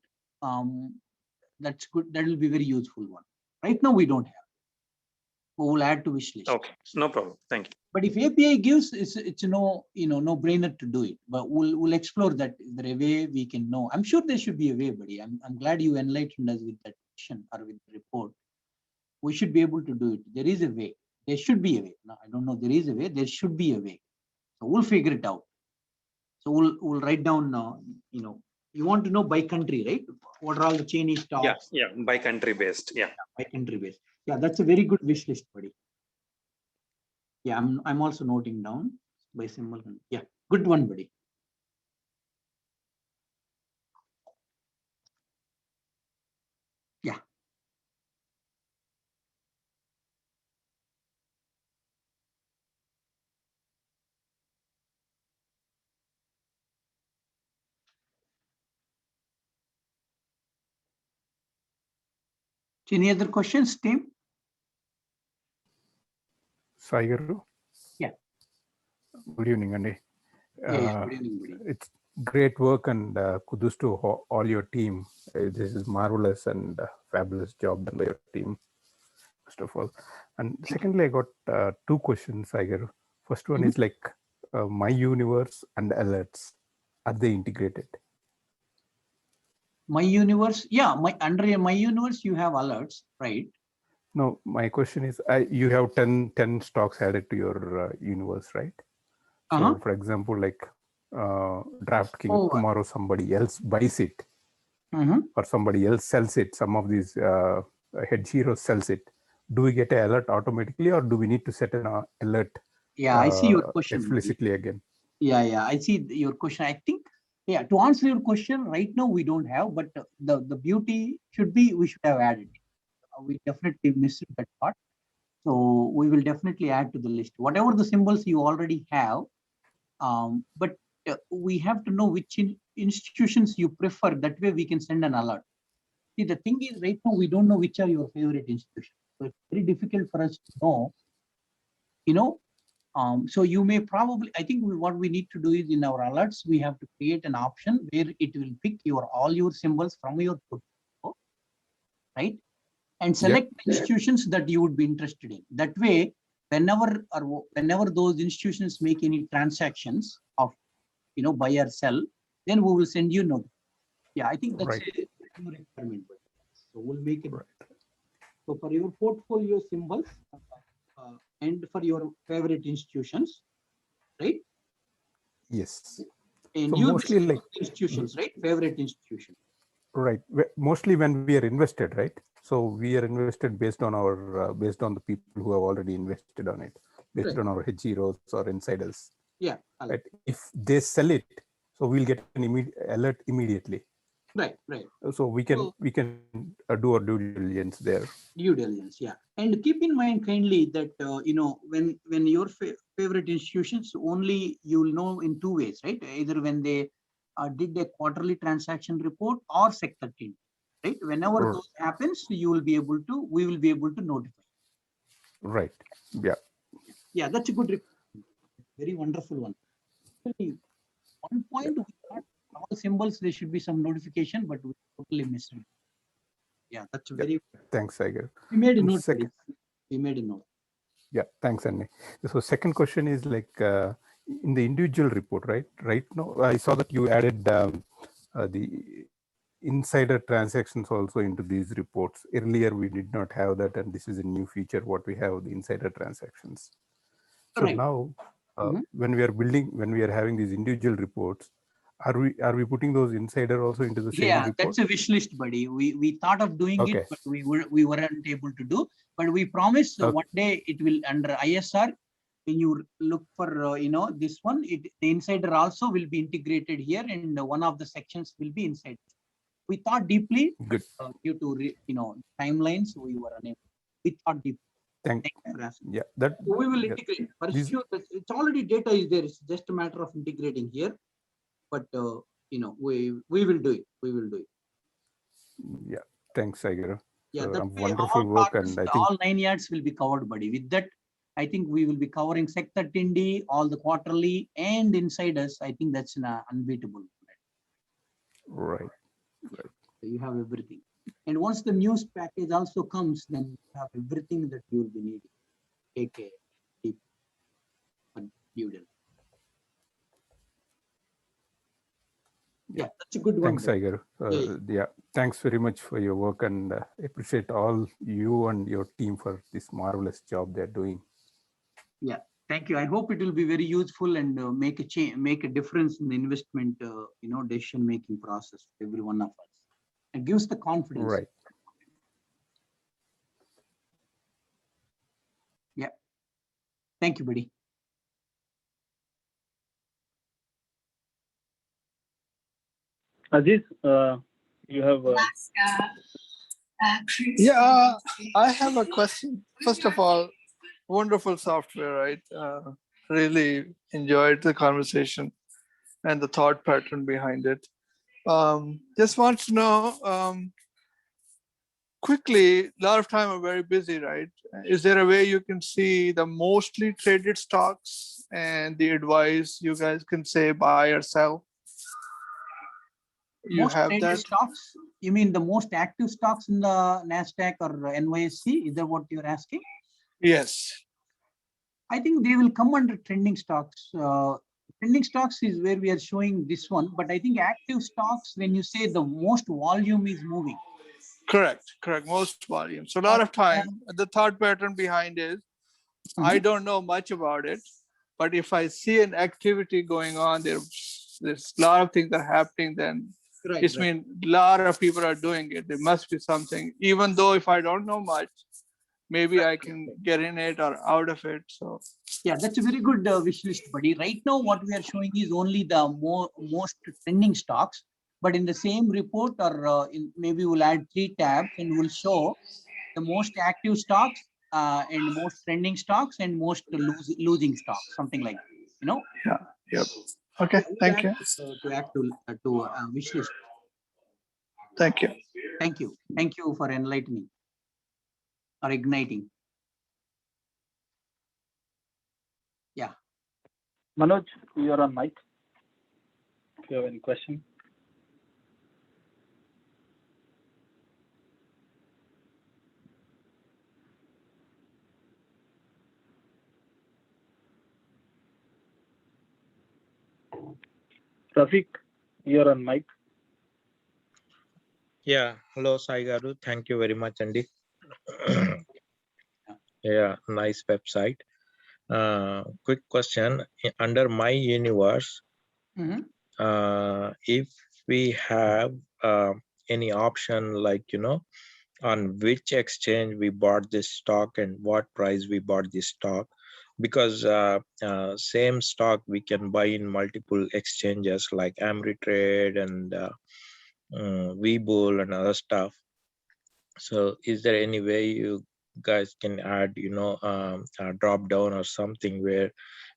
That's good. That will be very useful one. Right now we don't have. We'll add to wish list. Okay, no problem. Thank you. But if API gives, it's no brainer to do it. But we'll explore that. Is there a way we can know? I'm sure there should be a way, buddy. I'm glad you enlightened us with that question or with the report. We should be able to do it. There is a way. There should be a way. No, I don't know. There is a way. There should be a way. So we'll figure it out. So we'll write down. You want to know by country, right? What are all the Chinese stocks? Yeah, by country based. Yeah, by country based. Yeah, that's a very good wish list, buddy. Yeah, I'm also noting down by symbol. Yeah, good one, buddy. Yeah. Any other questions, team? Sai Garu? Yeah. Good evening, Andy. Good evening, buddy. It's great work and kudos to all your team. This is marvelous and fabulous job done by your team, first of all. And secondly, I got two questions, Sai Garu. First one is like My Universe and alerts. Are they integrated? My Universe, yeah, under My Universe, you have alerts, right? No, my question is, you have 10 stocks added to your universe, right? So, for example, like DraftKings, tomorrow somebody else buys it or somebody else sells it. Some of these hedge heroes sells it. Do we get an alert automatically or do we need to set an alert? Yeah, I see your question. Explicitly again. Yeah, I see your question. I think, yeah, to answer your question, right now we don't have, but the beauty should be we should have added it. We definitely missed that part. So we will definitely add to the list. Whatever the symbols you already have, but we have to know which institutions you prefer. That way we can send an alert. See, the thing is right now we don't know which are your favorite institutions. So it's very difficult for us to know, so you may probably, I think what we need to do is in our alerts, we have to create an option where it will pick all your symbols from your portfolio, right? And select institutions that you would be interested in. That way, whenever those institutions make any transactions of buy or sell, then we will send you note. Yeah, I think that's a new requirement. So we'll make it. So for your portfolio symbols and for your favorite institutions, right? Yes. And so you mostly like institutions, right? Favorite institution. Right. Mostly when we are invested, right? So we are invested based on our based on the people who have already invested on it, based on our hedge heroes or insiders. Yeah. Right. If they sell it, so we'll get an alert immediately. Right. So we can do our due diligence there. Due diligence, yeah. And keep in mind kindly that when your favorite institutions, only you will know in two ways, right? Either when they did a quarterly transaction report or sector team, right? Whenever those happens, we will be able to notify. Right. Yeah. Yeah, that's a good, very wonderful one. One point we thought all symbols there should be some notification, but we totally missed it. Yeah, that's very. Thanks, Iger. We made a note. We made a note. Yeah, thanks, Andy. So second question is like in the individual report, right? Right now, I saw that you added the insider transactions also into these reports. Earlier, we did not have that, and this is a new feature. What we have, the insider transactions. So now, when we are having these individual reports, are we putting those insider also into the same report? That's a wish list, buddy. We thought of doing it, but we weren't able to do. But we promise one day it will under ISR. When you look for this one, the insider also will be integrated here, and one of the sections will be insider. We thought deeply, but due to timelines, we were unable. We thought deeply. Thank you for asking. Yeah, that so we will integrate. But it's already data is there. It's just a matter of integrating here. But we will do it. We will do it. Yeah, thanks, Iger. Yeah, wonderful work, and I think all 9 yards will be covered, buddy. With that, I think we will be covering sector Tindi, all the quarterly and insiders. I think that's an unbeatable. Right. So you have everything. And once the news package also comes, then you have everything that you will be needing. take a deep dividend. Yeah, that's a good one. Thanks, Iger. Yeah, thanks very much for your work, and appreciate all you and your team for this marvelous job they're doing. Yeah, thank you. I hope it will be very useful and make a change, make a difference in the investment, decision making process for every one of us. It gives the confidence. Right. Yeah. Thank you, buddy. Aziz, you have. Yeah, I have a question. First of all, wonderful software, right? Really enjoyed the conversation and the thought pattern behind it. Just want to know, quickly, a lot of time are very busy, right? Is there a way you can see the mostly traded stocks and the advice you guys can say buy or sell? You Most have traded that? stocks? You mean the most active stocks in the NASDAQ or NYSE? Is that what you're asking? Yes. I think they will come under trending stocks. Trending stocks is where we are showing this one, but I think active stocks, when you say the most volume is moving. Correct, most volume. So a lot of time, the thought pattern behind is, I don't know much about it, but if I see an activity going on, there's a lot of things are happening, then it means a lot of people are doing it. There must be something, even though if I don't know much, maybe I can get in it or out of it. So yeah, that's a very good wish list, buddy. Right now, what we are showing is only the most trending stocks, but in the same report, or maybe we'll add 3 tabs and we'll show the most active stocks and most trending stocks and most losing stocks, something like that, Yeah. Yep. Okay. Thank you. To add to wish list. Thank you. Thank you. Thank you for enlightening or igniting. Yeah. Manoj, you are on mic. If you have any question. Rafiq, you are on mic. Yeah, hello Sai Garu. Thank you very much, Andy. Yeah, nice website. Quick question. Under my universe, if we have any option, like, on which exchange we bought this stock and what price we bought this stock, because same stock we can buy in multiple exchanges like Ameritrade and Webull and other stuff. So is there any way you guys can add, a drop down or something where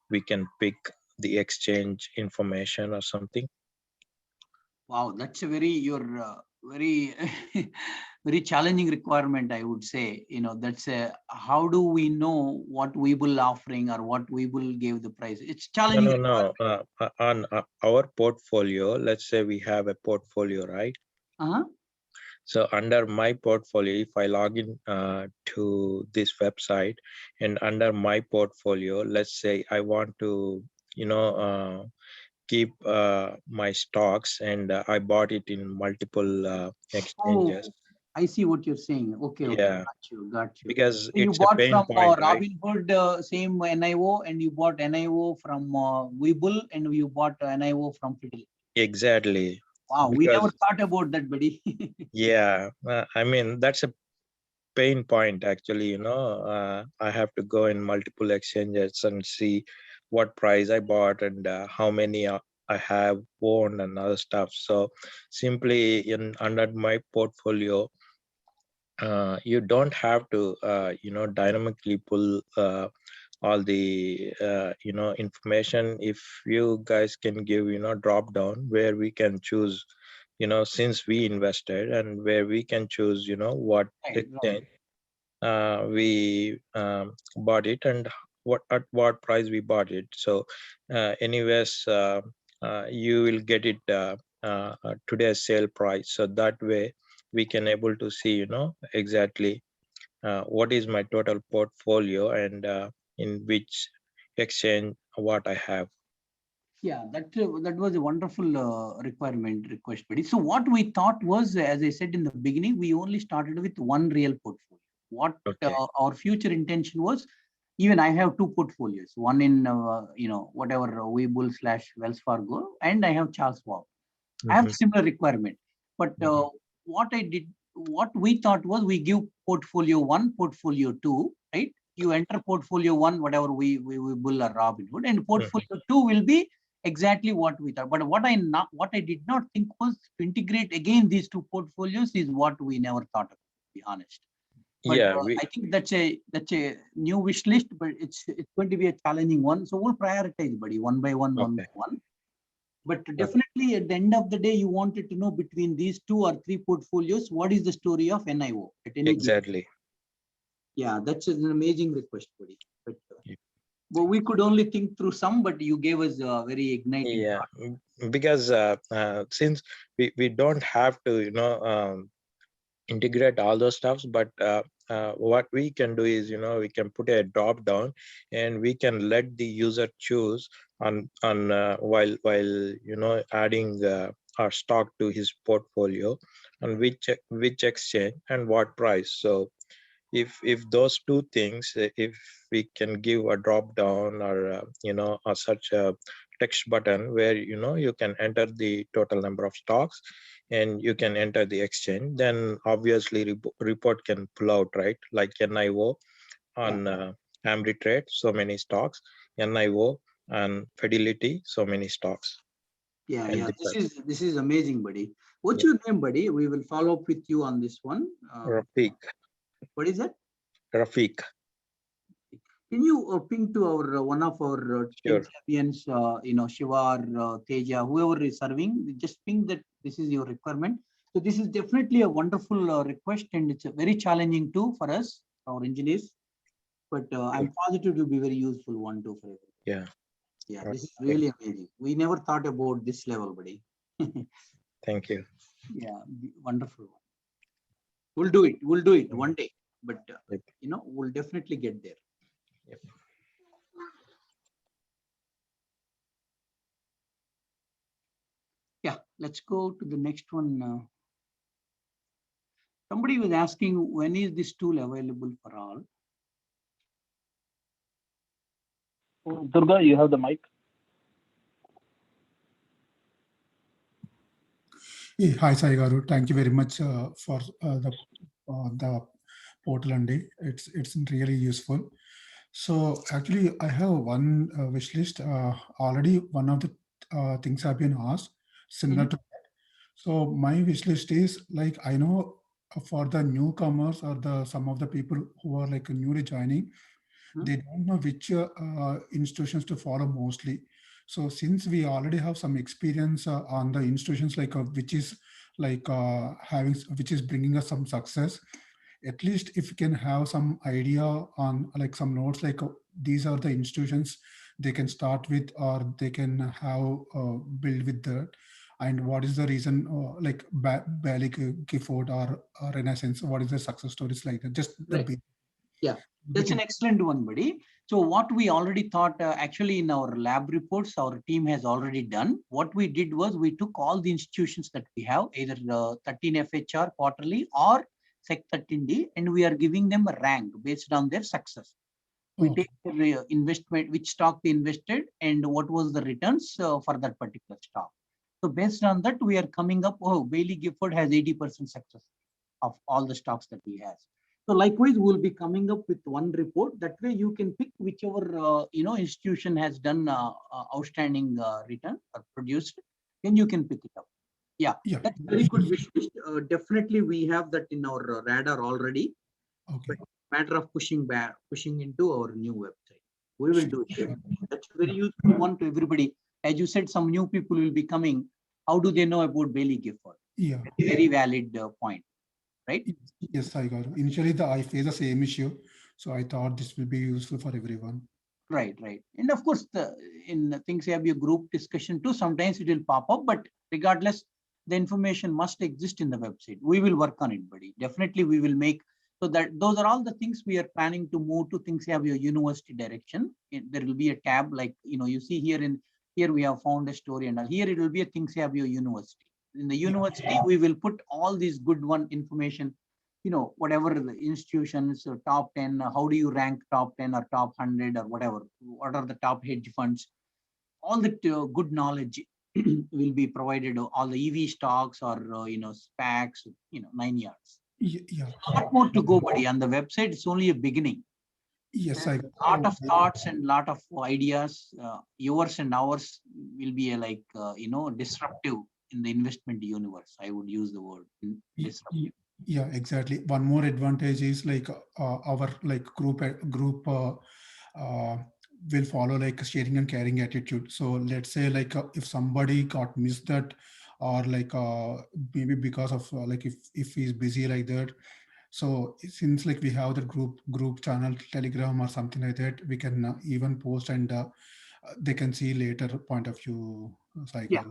we can pick the exchange information or something? Wow, that's a very very very challenging requirement, I would say. That's how do we know what Webull offering or what Webull gave the price? It's challenging. No. On our portfolio, let's say we have a portfolio, right? So under my portfolio, if I log in to this website and under my portfolio, let's say I want to, keep my stocks and I bought it in multiple exchanges. Oh, I see what you're saying. Okay, Yeah. got you. Because So you it's bought a pain from point, right? Robinhood, same NIO, and you bought NIO from Webull, and you bought NIO from Fidelity. Exactly. Wow, we never thought about that, buddy. Yeah, I mean, that's a pain point actually. I have to go in multiple exchanges and see what price I bought and how many I have owned and other stuff. So simply under my portfolio, you don't have to dynamically pull all the information. If you guys can give drop down where we can choose, since we invested, and where we can choose what exchange we bought it and at what price we bought it. So anyways, you will get it today's sale price, so that way we can able to see exactly what is my total portfolio and in which exchange what I have. Yeah, that was a wonderful request, buddy. So what we thought was, as I said in the beginning, we only started with one real portfolio. What our future intention was, even I have two portfolios, one in whatever Webull/Wells Fargo, and I have Charles Schwab. I have similar requirement, but what we thought was, we give portfolio 1, portfolio 2, right? You enter portfolio 1, whatever Webull or Robinhood, and portfolio 2 will be exactly what we thought. But what I did not think was to integrate again these two portfolios is what we never thought of, to be honest. But Yeah, I think that's a new wish list, but it's going to be a challenging one. So we'll prioritize, buddy, one by one, one by one. But definitely at the end of the day, you wanted to know between these 2 or 3 portfolios, what is the story of NIO at any exactly given. Yeah, that's an amazing request, buddy. But we could only think through some, but you gave us a very igniting. Yeah, because since we don't have to integrate all those stuffs, but what we can do is we can put a drop down and we can let the user choose on while adding our stock to his portfolio, and which exchange and what price. So if those two things, if we can give a drop down or or such a text button where you can enter the total number of stocks and you can enter the exchange, then obviously report can pull out, right? Like NIO on Amritrade, so many stocks, NIO and Fidelity, so many stocks. Yeah, this is amazing, buddy. What's your name, buddy? We will follow up with you on this one. Rafiq. What is that? Rafiq. Can you ping to our one of our champions, Shiva or Teja, whoever is serving, just ping that this is your requirement. So this is definitely a wonderful request, and it's a very challenging too for us, our engineers. But I'm positive it will be very useful one too for everyone. Yeah, this is really amazing. We never thought about this level, buddy. Thank you. Yeah, wonderful. We'll do it. We'll do it one day, but we'll definitely get there. Yep. Yeah, let's go to the next one. Somebody was asking, when is this tool available for all? Durga, you have the mic. Hi, Sai Garu. Thank you very much for the portal, and it's really useful. So actually, I have one wish list already. One of the things have been asked similar to that. So my wish list is like, I know for the newcomers or some of the people who are like newly joining, they don't know which institutions to follow mostly. So since we already have some experience on the institutions, like which is bringing us some success, at least if you can have some idea on like some notes, like these are the institutions they can start with, or they can have build with that, and what is the reason, like Balik, Gifford or Renaissance, what is the success stories like that? Just the Yeah, that's an excellent one, buddy. So what we already thought, actually in our lab reports, our team has already done. What we did was we took all the institutions that we have, either 13 FHR quarterly or Sec 13D, and we are giving them a rank based on their success. We take the investment, which stock they invested, and what was the returns for that particular stock. So based on that, we are coming up, Bailey Gifford has 80% success of all the stocks that he has. So likewise, we'll be coming up with one report. That way you can pick whichever institution has done outstanding return or produced, then you can pick it up. Yeah. That's very good wish list. Definitely we have that in our radar already. But matter of pushing into our new website. We will do it. That's a very useful one to everybody. As you said, some new people will be coming. How do they know about Bailey Gifford? Yeah. Very valid point. Right? Yes, I got it. Initially, I faced the same issue, so I thought this will be useful for everyone. Right. And of course, in the Thinksabio group discussion too, sometimes it will pop up, but regardless, the information must exist in the website. We will work on it, buddy. Definitely, we will make So that those are all the things we are planning to move to Thinksabio University direction. There will be a tab like, you see here we have found a story, and here it will be a Thinksabio University. In the university, we will put all these good information, whatever the institutions, top 10, how do you rank top 10 or top 100 or whatever, what are the top hedge funds, all the good knowledge will be provided, all the EV stocks or, SPACs, 9 yards. Yeah. A lot more to go, buddy. On the website, it's only a beginning. Yes, A lot of thoughts and lot of ideas. Yours and ours will be disruptive in the investment universe. I would use the word disruptive. Yeah, exactly. One more advantage is like our group will follow like a sharing and caring attitude. So let's say if somebody got missed that, or maybe because of if he's busy like that. So since we have the group channel, Telegram or something like that, we can even post and they can see later point of view cycle. Yeah.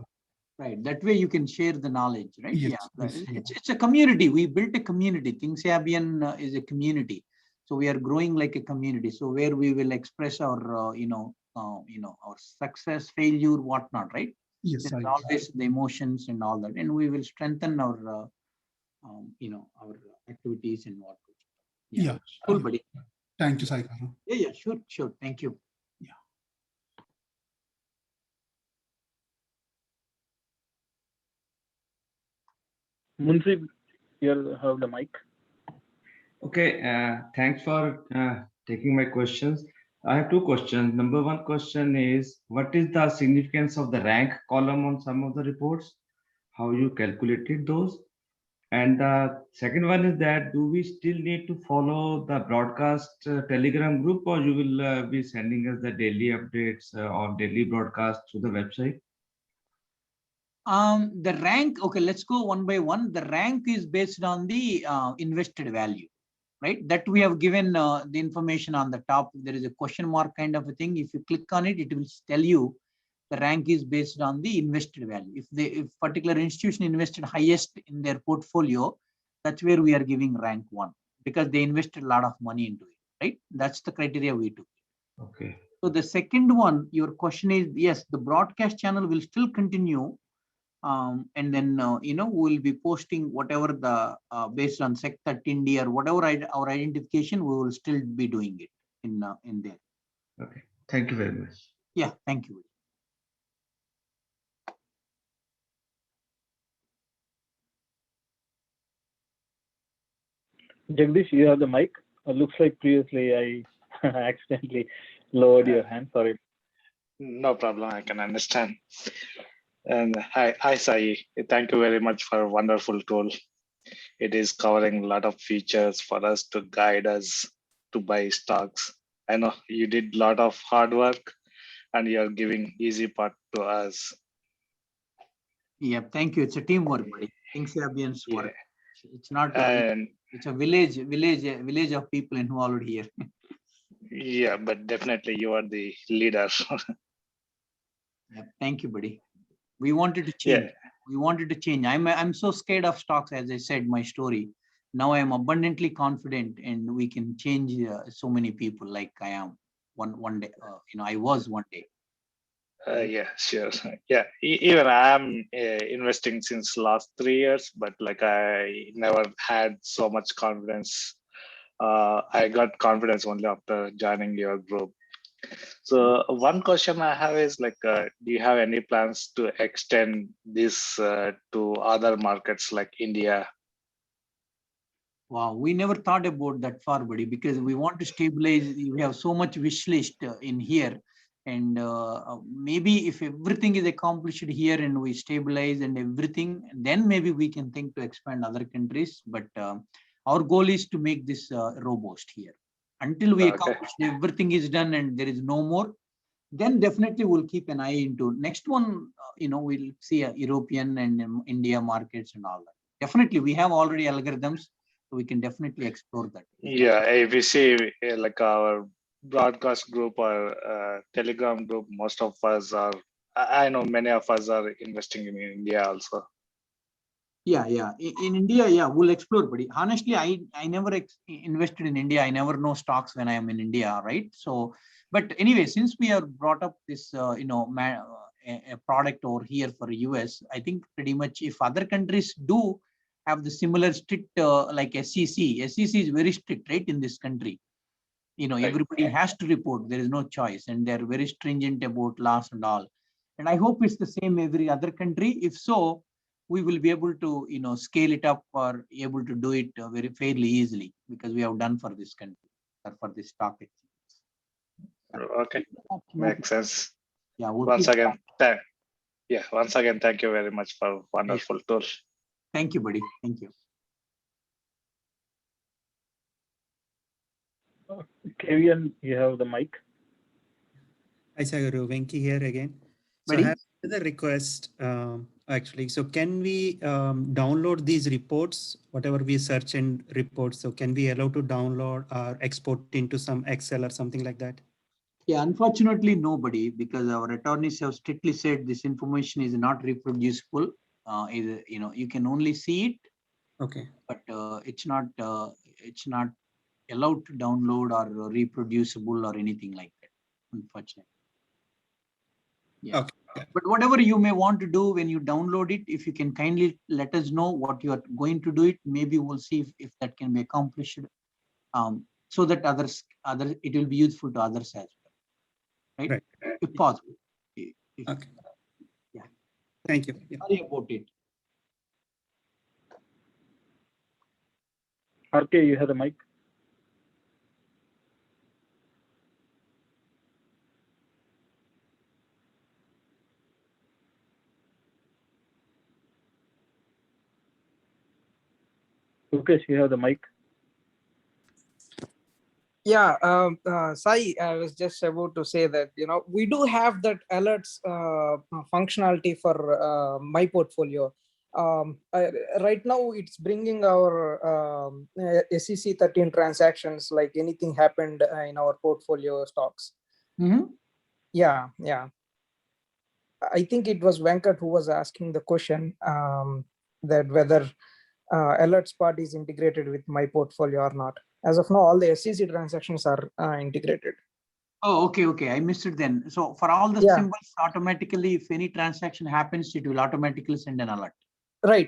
Right. That way you can share the knowledge, right? Yes, Yeah. yes, It's a community. We built a community. Thinksabian is a community. So we are growing like a community. So where we will express our, our success, failure, whatnot, right? Yes, There's always the emotions and all that, and we will strengthen our, our activities and what. Yeah. Cool, buddy. Thank you, Saikaru. Yeah, sure. Thank you. Munsi, you have the mic. Okay, thanks for taking my questions. I have two questions. Number one question is, what is the significance of the rank column on some of the reports? How you calculated those? And the second one is that, do we still need to follow the broadcast Telegram group, or you will be sending us the daily updates or daily broadcast through the website? The rank, okay, let's go one by one. The rank is based on the invested value, right? That we have given the information on the top. There is a question mark kind of a thing. If you click on it, it will tell you the rank is based on the invested value. If particular institution invested highest in their portfolio, that's where we are giving rank 1, because they invested a lot of money into it, right? That's the criteria we took. Okay. So the second one, your question is, yes, the broadcast channel will still continue. And then, we'll be posting whatever the, based on Sec 13D or whatever our identification, we will still be doing it in there. Okay. Thank you very much. Yeah, thank you. Jagdish, you have the mic. Looks like previously I accidentally lowered your hand. Sorry. No problem. I can understand. And hi, Sai. Thank you very much for a wonderful tool. It is covering a lot of features for us to guide us to buy stocks. I know you did a lot of hard work and you're giving easy part to us. Yeah, thank you. It's a teamwork, buddy. Thinksabion's work. It's not, And it's a village of people involved here. yeah, but definitely you are the leader. Yeah, thank you, buddy. We wanted to change. Yeah. We wanted to change. I'm so scared of stocks, as I said, my story. Now I am abundantly confident, and we can change so many people like I am one day. I was one day. Yeah, sure. Yeah, even I'm investing since last 3 years, but I never had so much confidence. I got confidence only after joining your group. So one question I have is do you have any plans to extend this to other markets like India? Wow, we never thought about that far, buddy, because we want to stabilize. We have so much wish list in here. And maybe if everything is accomplished here and we stabilize and everything, then maybe we can think to expand other countries. But our goal is to make this robust here. Until we accomplish everything is done and there is no more, then definitely we'll keep an eye into next one. We'll see a European and India markets and all that. Definitely, we have already algorithms, so we can definitely explore that. Yeah, if we see our broadcast group or Telegram group, most of us are, I know many of us are investing in India also. Yeah, yeah. In India, yeah, we'll explore, buddy. Honestly, I never invested in India. I never know stocks when I am in India, right? So, but anyway, since we have brought up this, a product over here for US, I think pretty much if other countries do have the similar strict like SEC, SEC is very strict, right, in this country. Everybody has to report. There is no choice, and they're very stringent about laws and all. And I hope it's the same every other country. If so, we will be able to, scale it up or able to do it very fairly easily because we have done for this country or for this stock exchange. Okay, makes sense. Yeah. We'll Once again, thank you very much for wonderful tool. Thank you, buddy. Thank you. Kevin, you have the mic. Hi, Sagaru. Venki here again. So Buddy? I have another request, actually. So can we download these reports, whatever we search in reports? So can we allow to download or export into some Excel or something like that? Yeah, unfortunately, nobody, because our attorneys have strictly said this information is not reproducible. You can only see it. Okay. But it's not allowed to download or reproducible or anything like that, unfortunately. Yeah. Okay. But whatever you may want to do when you download it, if you can kindly let us know what you are going to do it, maybe we'll see if that can be accomplished, so that it will be useful to others as well, right? If possible. Okay. Yeah. Thank you. Yeah. Sorry about it. RK, you have the mic. Lucas, you have the mic. Yeah, Sai, I was just about to say that, we do have that alerts functionality for my portfolio. Right now, it's bringing our SEC 13 transactions, like anything happened in our portfolio stocks. Mm-hmm. Yeah, yeah. I think it was Venkat who was asking the question that whether alerts part is integrated with my portfolio or not. As of now, all the SEC transactions are integrated. Oh, okay. I missed it then. So for all the symbols, automatically, if any transaction happens, it will automatically send an alert. Right.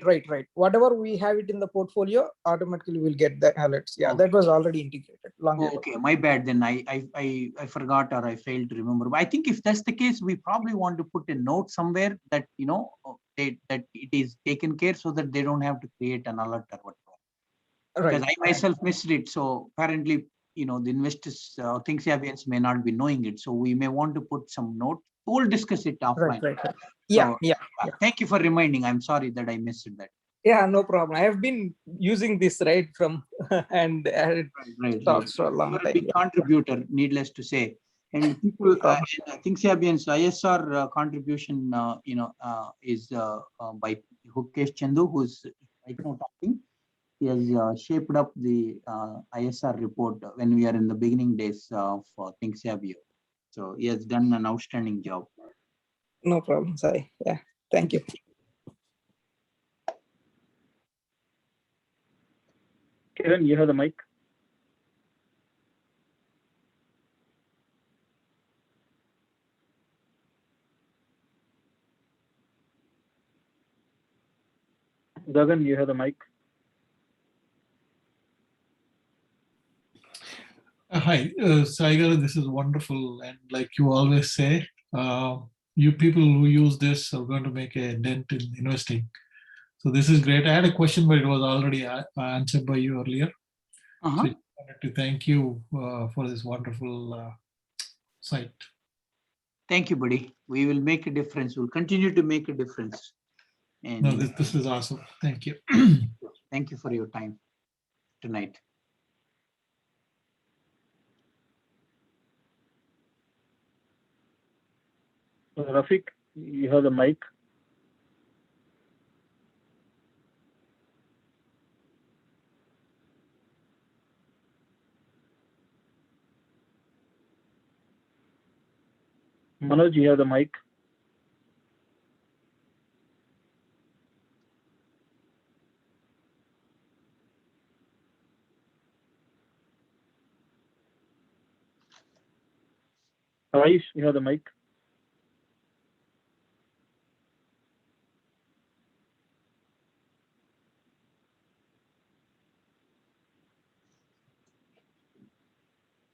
Whatever we have it in the portfolio, automatically we'll get the alerts. Yeah, that was already integrated long ago. Okay, my bad then. I forgot or I failed to remember. But I think if that's the case, we probably want to put a note somewhere that that it is taken care so that they don't have to create an alert or whatever. Because I myself missed it. So apparently, the investors, Thinksabians may not be knowing it. So we may want to put some note. We'll discuss it offline. Right. Yeah. Thank you for reminding. I'm sorry that I missed that. Yeah, no problem. I have been using this right from and stocks for a long time. You're a big contributor, needless to say. And people, Thinksabians ISR contribution, is by Hukesh Chandu, who's right now talking. He has shaped up the ISR report when we are in the beginning days of Thinksabio. So he has done an outstanding job. No problem, Sai. Yeah, thank you. Kevin, you have the mic. Gagan, you have the mic. Hi, Saigar, this is wonderful. And like you always say, you people who use this are going to make a dent in investing. So this is great. I had a question, but it was already answered by you earlier. So I wanted to thank you for this wonderful site. Thank you, buddy. We will make a difference. We'll continue to make a difference. And no, this is awesome. Thank you. Thank you for your time tonight. Rafiq, you have the mic. Manoj, you have the mic. Aish, you have the mic.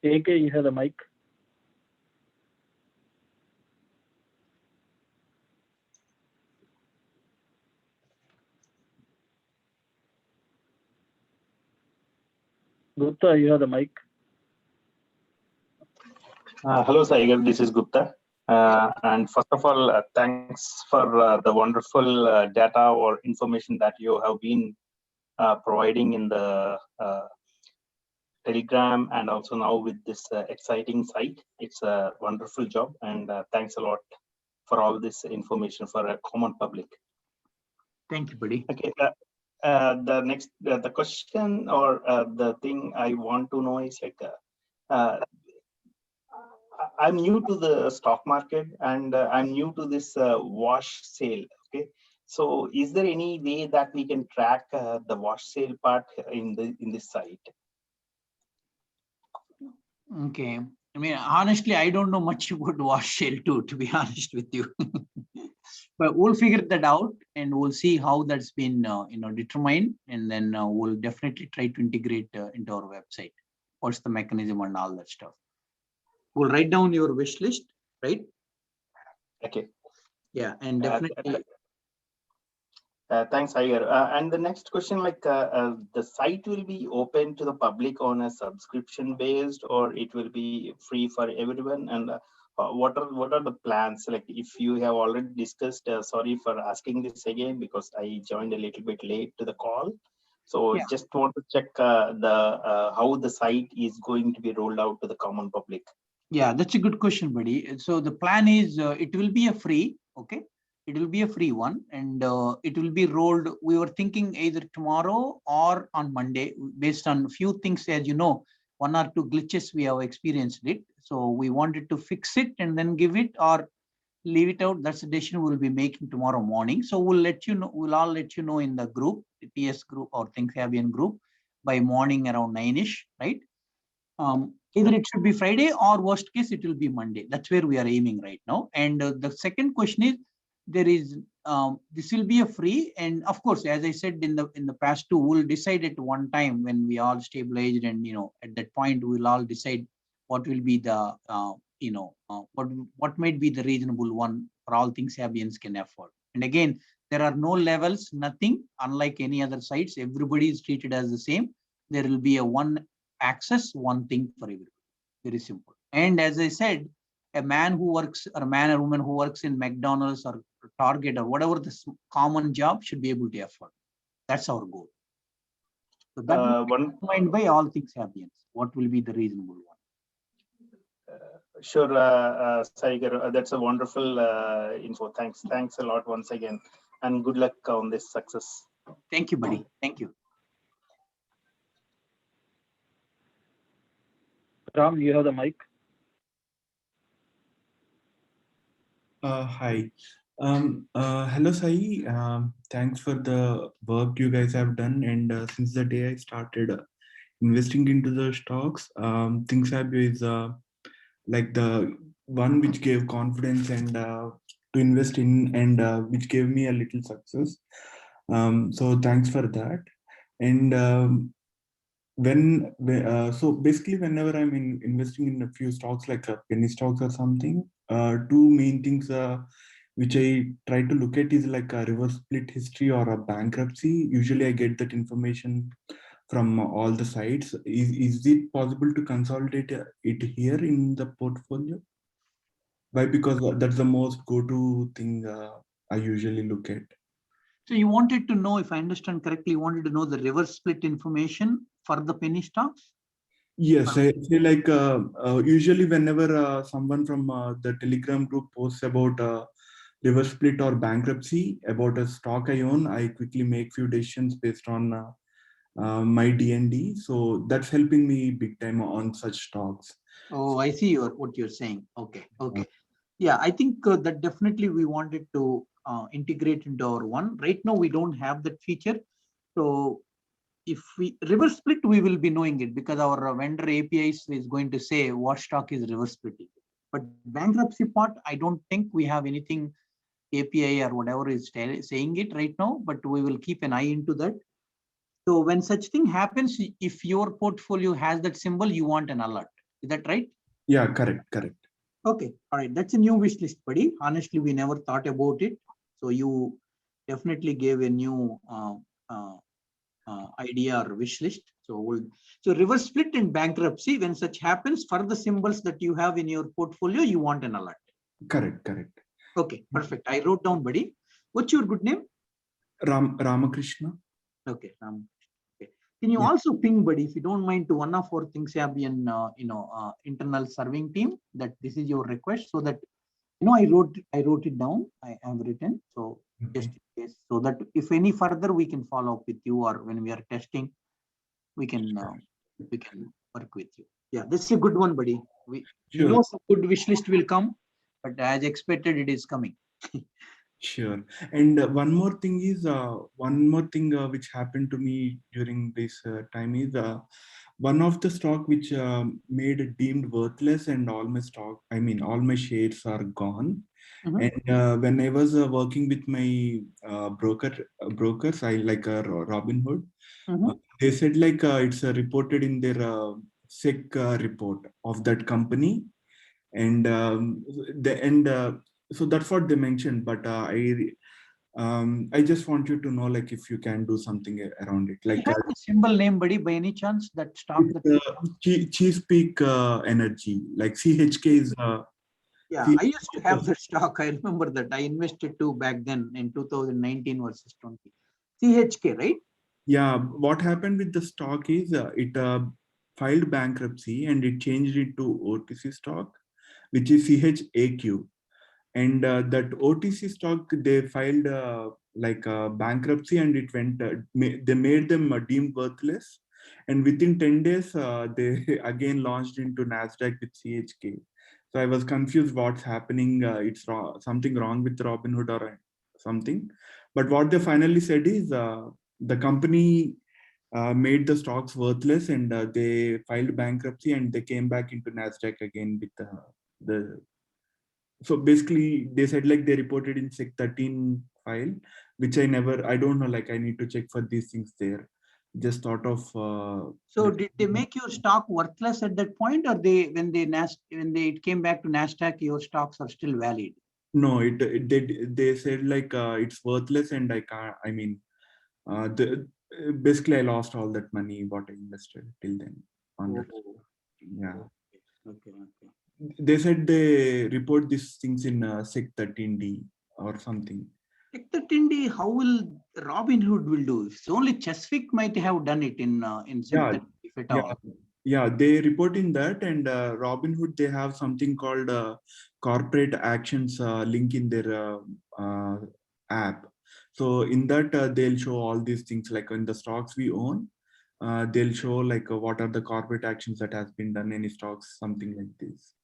AK, you have the mic. Gupta, you have the mic. Hello, Saigar. This is Gupta. And first of all, thanks for the wonderful data or information that you have been providing in the Telegram and also now with this exciting site. It's a wonderful job, and thanks a lot for all this information for a common public. Thank you, buddy. Okay. The next, the question or the thing I want to know is like, I'm new to the stock market and I'm new to this wash sale. Okay, so is there any way that we can track the wash sale part in this site? Okay. I mean, honestly, I don't know much about wash sale too, to be honest with you. But we'll figure that out and we'll see how that's been determined, and then we'll definitely try to integrate into our website. What's the mechanism and all that stuff. We'll write down your wish list, right? Okay. Yeah, and definitely. Thanks, Iyer. And the next question, like the site will be open to the public on a subscription based, or it will be free for everyone? And what are the plans? Like, if you have already discussed, sorry for asking this again because I joined a little bit late to the call. So Yeah. just want to check how the site is going to be rolled out to the common public. Yeah, that's a good question, buddy. So the plan is it will be a free, okay? It will be a free one, and it will be rolled. We were thinking either tomorrow or on Monday, based on a few things. As you know, 1 or 2 glitches we have experienced it. So we wanted to fix it and then give it or leave it out. That's the decision we'll be making tomorrow morning. So we'll let you know. We'll all let you know in the group, the TS group or Thinksabio group, by morning around 9ish, right? Either it should be Friday or worst case it will be Monday. That's where we are aiming right now. And the second question is, there is this will be a free, and of course, as I said in the past too, we'll decide at one time when we all stabilized, and at that point we'll all decide what will be the what might be the reasonable one for all Thinksabians can afford. And again, there are no levels, nothing. Unlike any other sites, everybody is treated as the same. There will be a one access, one thing for everybody. Very simple. And as I said, a man who works, or a man or woman who works in McDonald's or Target or whatever the common job should be able to afford. That's our goal. So that will be determined by all Thinksabians. What will be the reasonable one? Sure, Saigar, that's a wonderful info. Thanks a lot once again, and good luck on this success. Thank you, buddy. Thank you. Ram, you have the mic. Hi. Hello, Sai. Thanks for the work you guys have done. And since the day I started investing into the stocks, Thinksabio is like the one which gave confidence and to invest in, and which gave me a little success. So thanks for that. And so basically, whenever I'm investing in a few stocks, like penny stocks or something, two main things which I try to look at is like a reverse split history or a bankruptcy. Usually I get that information from all the sites. Is it possible to consolidate it here in the portfolio? Why? Because that's the most go-to thing I usually look at. So you wanted to know, if I understand correctly, you wanted to know the reverse split information for the penny stocks? Yes, I say like usually whenever someone from the Telegram group posts about reverse split or bankruptcy about a stock I own, I quickly make few decisions based on my DND. So that's helping me big time on such stocks. Oh, I see what you're saying. Okay. Yeah, I think that definitely we wanted to integrate into our one. Right now, we don't have that feature. So if we reverse split, we will be knowing it because our vendor APIs is going to say what stock is reverse splitting. But bankruptcy part, I don't think we have anything API or whatever is saying it right now, but we will keep an eye into that. So when such thing happens, if your portfolio has that symbol, you want an alert. Is that right? Yeah, correct. Okay, all right. That's a new wish list, buddy. Honestly, we never thought about it. So you definitely gave a new idea or wish list. So reverse split and bankruptcy, when such happens, for the symbols that you have in your portfolio, you want an alert. Correct. Okay, perfect. I wrote down, buddy. What's your good name? Ramakrishna. Okay, okay. Can you also ping, buddy, if you don't mind, to one of our Thinksabio internal serving team that this is your request, so that I wrote it down. I have written, so just in case, so that if any further we can follow up with you, or when we are testing, we can work with you. Yeah, this is a good one, buddy. You know, some good wish list will come, but as expected, it is coming. Sure. And one more thing which happened to me during this time is one of the stock which made it deemed worthless, and all my shares are gone. And when I was working with my brokers, I like Robinhood, they said like it's reported in their SEC report of that company, and so that's what they mentioned. But I just want you to know, like, if you can do something around it. Like, you have the symbol name, buddy, by any chance? That stock that Chesapeake Energy, like CHK is. Yeah, I used to have that stock. I remember that. I invested too back then in 2019 versus 20. CHK, right? Yeah, what happened with the stock is it filed bankruptcy and it changed it to OTC stock, which is CHAQ. And that OTC stock, they filed bankruptcy, and it went. They made them deemed worthless, and within 10 days, they again launched into Nasdaq with CHK. So I was confused what's happening. It's something wrong with Robinhood or something. But what they finally said is the company made the stocks worthless, and they filed bankruptcy, and they came back into Nasdaq again with the. So basically, they said like they reported in Sec 13 file, which I don't know, like I need to check for these things there. Just thought of. So did they make your stock worthless at that point, or when it came back to Nasdaq, your stocks are still valid? No, they said like it's worthless, and I can't. I mean, basically I lost all that money what I invested till then on that. Yeah. Okay. They said they report these things in Sec 13D or something. Sec 13D, how will Robinhood will do? It's only Chesapeake might have done it in Sec 13D, if at all. Yeah, they report in that, and Robinhood, they have something called corporate actions link in their app. So in that, they'll show all these things, like in the stocks we own, they'll show like what are the corporate actions that has been done, any stocks, something like this.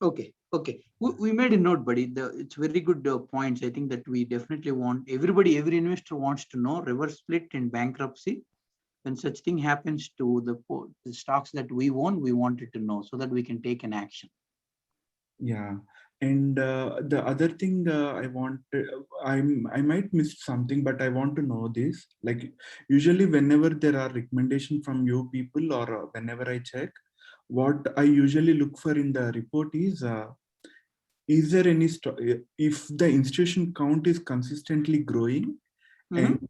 Okay. We made a note, buddy. It's very good points. I think that we definitely want every investor wants to know reverse split and bankruptcy. When such thing happens to the stocks that we own, we wanted to know so that we can take an action. Yeah, and the other thing I might miss something, but I want to know this. Like usually, whenever there are recommendations from you people, or whenever I check, what I usually look for in the report is there any if the institution count is consistently growing, and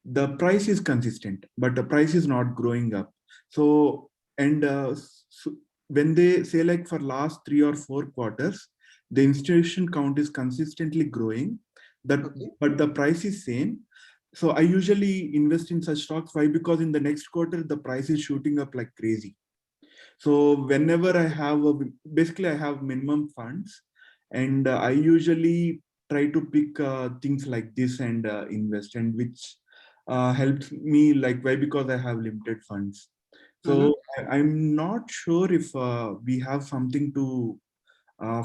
the price is consistent, but the price is not growing up. So, and when they say like for last 3 or 4 quarters, the institution count is consistently growing, but the price is same. So I usually invest in such stocks. Why? Because in the next quarter, the price is shooting up like crazy. So whenever I have, basically I have minimum funds, and I usually try to pick things like this and invest, and which helps me, like, why? Because I have limited funds. So I'm not sure if we have something to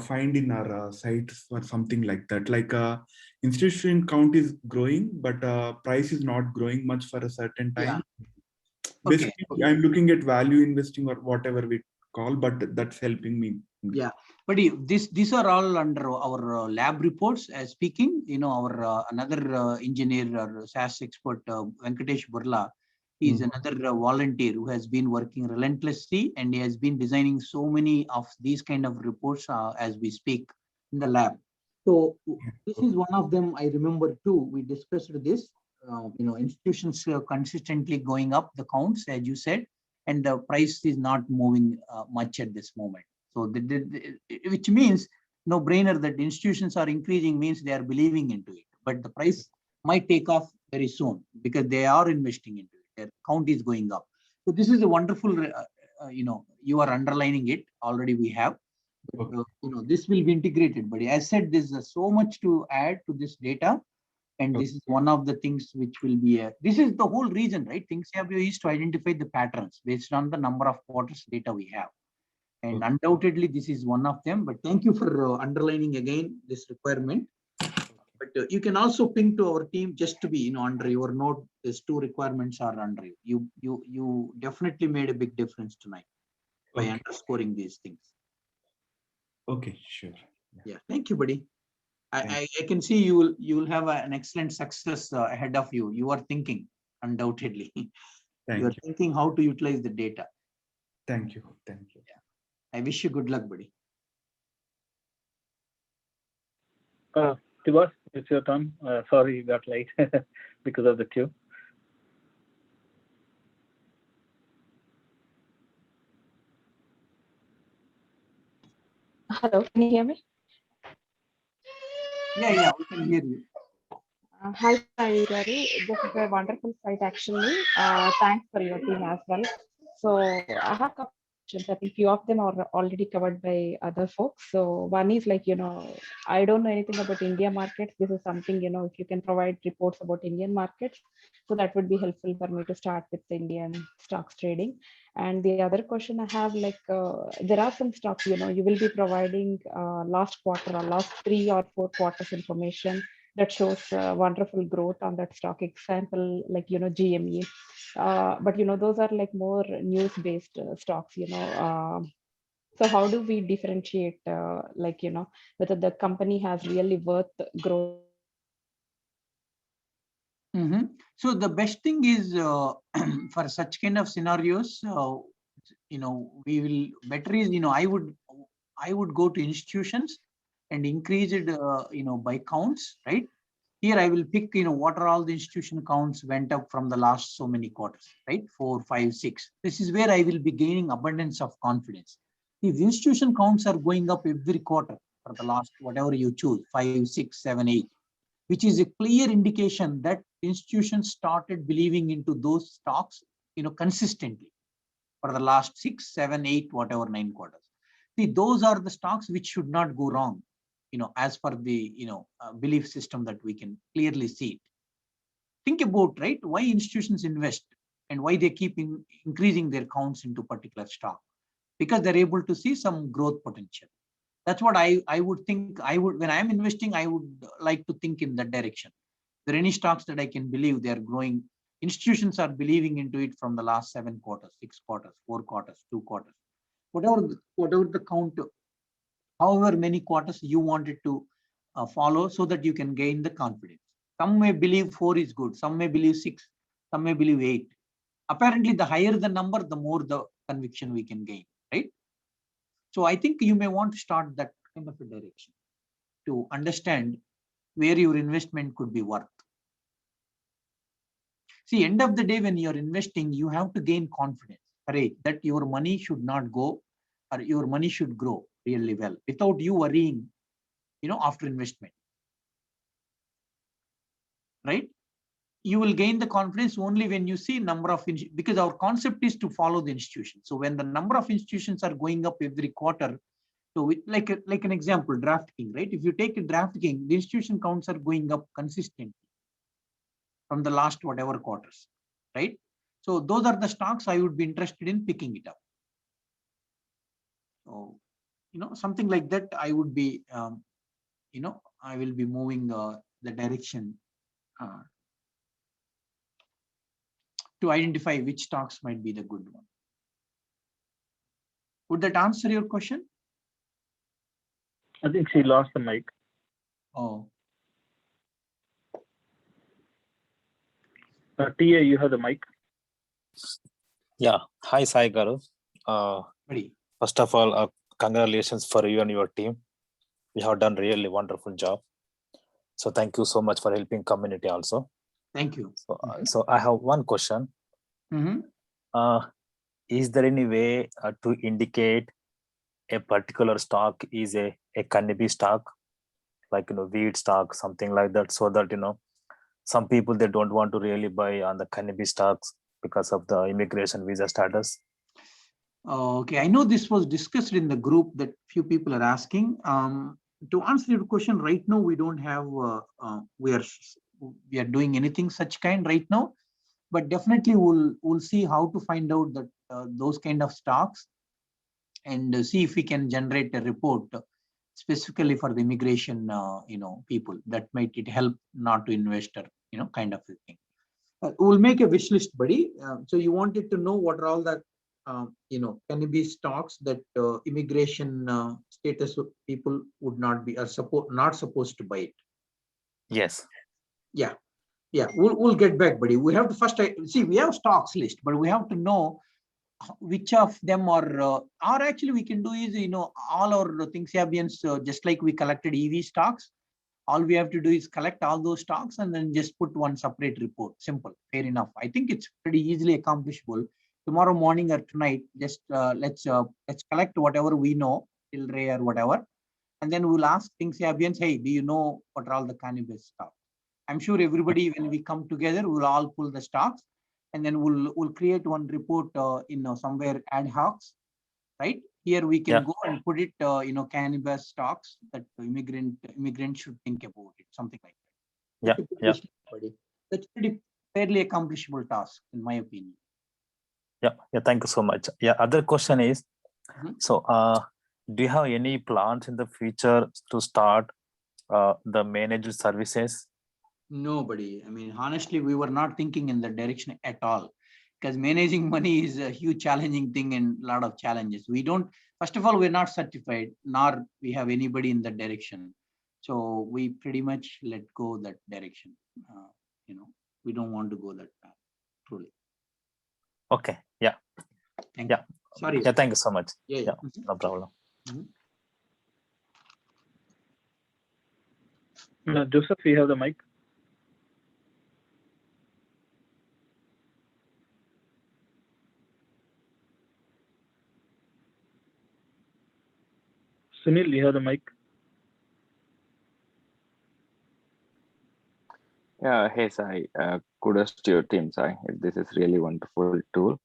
find in our sites or something like that. Like institution count is growing, but price is not growing much for a certain time. Basically, I'm looking at value investing or whatever we call, but that's helping me. Yeah, but these are all under our lab reports as speaking. Our another engineer or SAS expert, Venkatesh Burla, is another volunteer who has been working relentlessly, and he has been designing so many of these kind of reports as we speak in the lab. So this is one of them. I remember too. We discussed this. Institutions consistently going up the counts, as you said, and the price is not moving much at this moment. So, which means no brainer that institutions are increasing means they are believing into it, but the price might take off very soon because they are investing into it. Their count is going up. So this is a wonderful, you are underlining it already. We have, this will be integrated. But as said, there's so much to add to this data. And this is one of the things which will be this is the whole reason, right? Thinksabio is to identify the patterns based on the number of quarters data we have. And undoubtedly, this is one of them. But thank you for underlining again this requirement. But you can also ping to our team just to be, under your note. These two requirements are under you. You definitely made a big difference tonight by underscoring these things. Okay, sure. Yeah, thank you, buddy. I can see you will have an excellent success ahead of you. You are thinking, undoubtedly. You are thinking how to utilize the data. Thank you. Thank you. Yeah. I wish you good luck, buddy. Tibas, it's your turn. Sorry, you got late because of the queue. Hello, can you hear me? Yeah, we can hear you. Hi, Sai Garu. This is a wonderful site, actually. Thanks for your team as well. So I have a couple of questions. I think few of them are already covered by other folks. So one is like, I don't know anything about India markets. This is something, if you can provide reports about Indian markets, so that would be helpful for me to start with the Indian stocks trading. And the other question I have, like, there are some stocks, you will be providing last quarter or last 3 or 4 quarters information that shows wonderful growth on that stock. Example, like, GME. But, those are like more news-based stocks, so how do we differentiate, whether the company has really worth growth? So the best thing is for such kind of scenarios, we will better is, I would go to institutions and increase it, by counts, right? Here I will pick, what are all the institution counts went up from the last so many quarters, right? 4, 5, 6. This is where I will be gaining abundance of confidence. If institution counts are going up every quarter for the last, whatever you choose, 5, 6, 7, 8, which is a clear indication that institutions started believing into those stocks, consistently for the last 6, 7, 8, whatever 9 quarters. See, those are the stocks which should not go wrong, as per the, belief system that we can clearly see it. Think about, right, why institutions invest and why they keep increasing their counts into particular stock, because they're able to see some growth potential. That's what I would think. When I'm investing, I would like to think in that direction. There are any stocks that I can believe they are growing. Institutions are believing into it from the last 7 quarters, 6 quarters, 4 quarters, 2 quarters, whatever the count, however many quarters you wanted to follow, so that you can gain the confidence. Some may believe 4 is good, some may believe 6, some may believe 8. Apparently, the higher the number, the more the conviction we can gain, right? So I think you may want to start that kind of a direction to understand where your investment could be worth. See, end of the day, when you're investing, you have to gain confidence, courage, that your money should not go, or your money should grow really well without you worrying, after investment, right? You will gain the confidence only when you see number of, because our concept is to follow the institution. So when the number of institutions are going up every quarter, so like an example, DraftKings, right? If you take a DraftKings, the institution counts are going up consistently from the last whatever quarters, right? So those are the stocks I would be interested in picking it up. So, something like that, I would be, I will be moving the direction to identify which stocks might be the good one. Would that answer your question? I think she lost the mic. Oh. TA, you have the mic. Yeah. Hi, Sai Garu. First of all, congratulations for you and your team. You have done really wonderful job. So thank you so much for helping community also. Thank you. So I have one question. Is there any way to indicate a particular stock is a cannabis stock, like, weed stock, something like that, so that, some people, they don't want to really buy on the cannabis stocks because of the immigration visa status? Okay, I know this was discussed in the group that few people are asking. To answer your question, right now we don't have, we are doing anything such kind right now, but definitely we'll see how to find out that those kind of stocks, and see if we can generate a report specifically for the immigration, people. That might it help not to investor, kind of a thing. We'll make a wish list, buddy. So you wanted to know what are all the, cannabis stocks that immigration status people would not be, not supposed to buy it. Yes. Yeah. We'll get back, buddy. We have to first see. We have stocks list, but we have to know which of them are, or actually we can do is, all our Thinksabio, just like we collected EV stocks. All we have to do is collect all those stocks and then just put one separate report. Simple, fair enough. I think it's pretty easily accomplishable. Tomorrow morning or tonight, just let's collect whatever we know, Tilray or whatever, and then we'll ask Thinksabians, hey, do you know what are all the cannabis stocks? I'm sure everybody, when we come together, we'll all pull the stocks, and then we'll create one report, somewhere ad hoc, right? Here we can go and put it, cannabis stocks that immigrant should think about it, something like that. That's pretty fairly accomplishable task, in my opinion. Yeah. Thank you so much. Yeah. Other question is, so do you have any plans in the future to start the managed services? Nobody. I mean, honestly, we were not thinking in that direction at all, because managing money is a huge challenging thing and a lot of challenges. We don't, first of all, we're not certified, nor we have anybody in that direction. So we pretty much let go that direction. We don't want to go that path, truly. Okay. Yeah. Thank you. Sorry. Yeah. Thank you so much. Yeah. No problem. Joseph, you have the mic. Sunil, you have the mic. Yeah, hey Sai, kudos to your team, Sai. This is really wonderful tool.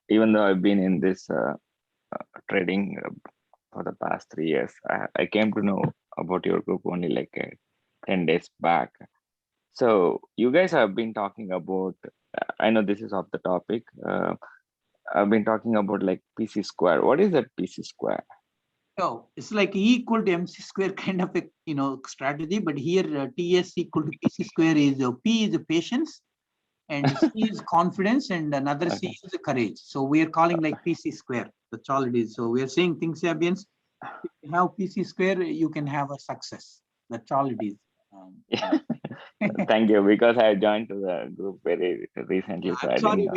Even though I've been in this trading for the past 3 years, I came to know about your group only like 10 days back. So you guys have been talking about, I know this is off the topic. I've been talking about like PC square. What is that PC square? So it's like E equal to MC square kind of a strategy, but here TS equal to PC square is P is the patience, and C is confidence, and another C is the courage. So we are calling like PC square. That's all it is. So we are saying Thinksabians, if you have PC square, you can have a success. That's all it is. Thank you, because I joined to the group very recently. So I'm sorry,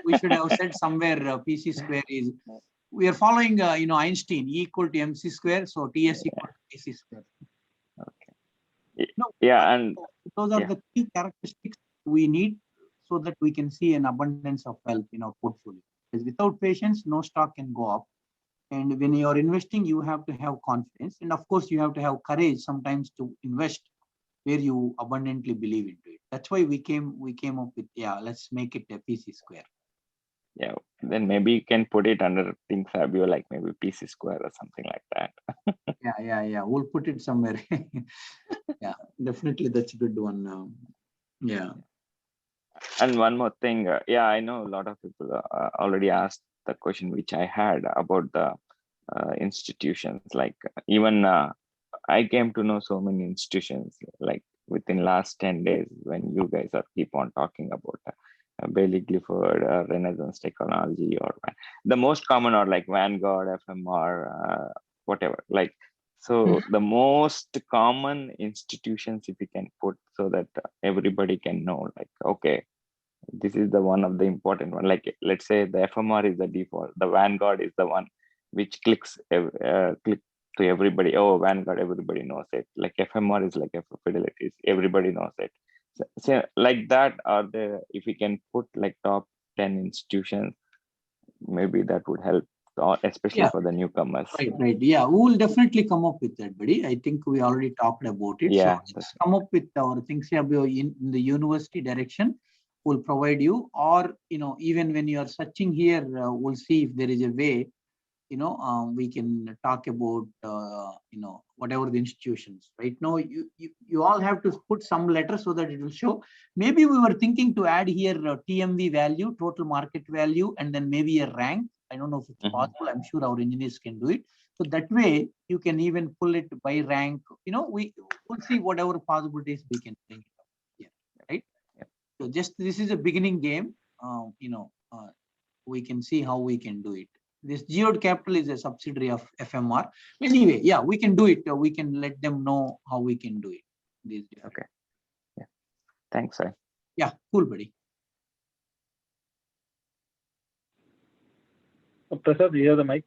we should have said somewhere PC square is. We are following, Einstein, E equal to MC square, so TS equal to AC square. Okay. Yeah, and those are the key characteristics we need so that we can see an abundance of wealth in our portfolio. Because without patience, no stock can go up. And when you are investing, you have to have confidence, and of course, you have to have courage sometimes to invest where you abundantly believe into it. That's why we came up with, let's make it a PC square. Yeah, then maybe you can put it under Thinksabio, like maybe PC square or something like that. Yeah. We'll put it somewhere. Yeah, definitely that's a good one. Yeah. And one more thing. I know a lot of people already asked the question which I had about the institutions. Like even I came to know so many institutions like within last 10 days when you guys are keep on talking about Bailey Gifford, Renaissance Technology, or the most common are like Vanguard, FMR, whatever. Like, so the most common institutions, if you can put, so that everybody can know, like, okay, this is the one of the important one. Like, let's say the FMR is the default, the Vanguard is the one which click to everybody. Oh, Vanguard, everybody knows it. Like FMR is like Fidelities, everybody knows it. So like that, are there, if we can put like top 10 institutions, maybe that would help, especially for the newcomers. Right. Yeah, we will definitely come up with that, buddy. I think we already talked about it. Yeah, so let's come up with our Thinksabio in the university direction. We'll provide you, or even when you are searching here, we'll see if there is a way. We can talk about whatever the institutions. Right now, you all have to put some letter so that it will show. Maybe we were thinking to add here TMV value, total market value, and then maybe a rank. I don't know if it's possible. I'm sure our engineers can do it. So that way you can even pull it by rank. We'll see whatever possibilities we can bring it up. Yeah, right. So just this is a beginning game. We can see how we can do it. This Geode Capital is a subsidiary of FMR. Anyway, yeah, we can do it. We can let them know how we can do it. Okay. Yeah. Thanks, sir. Yeah, cool, buddy. Prasad, you have the mic.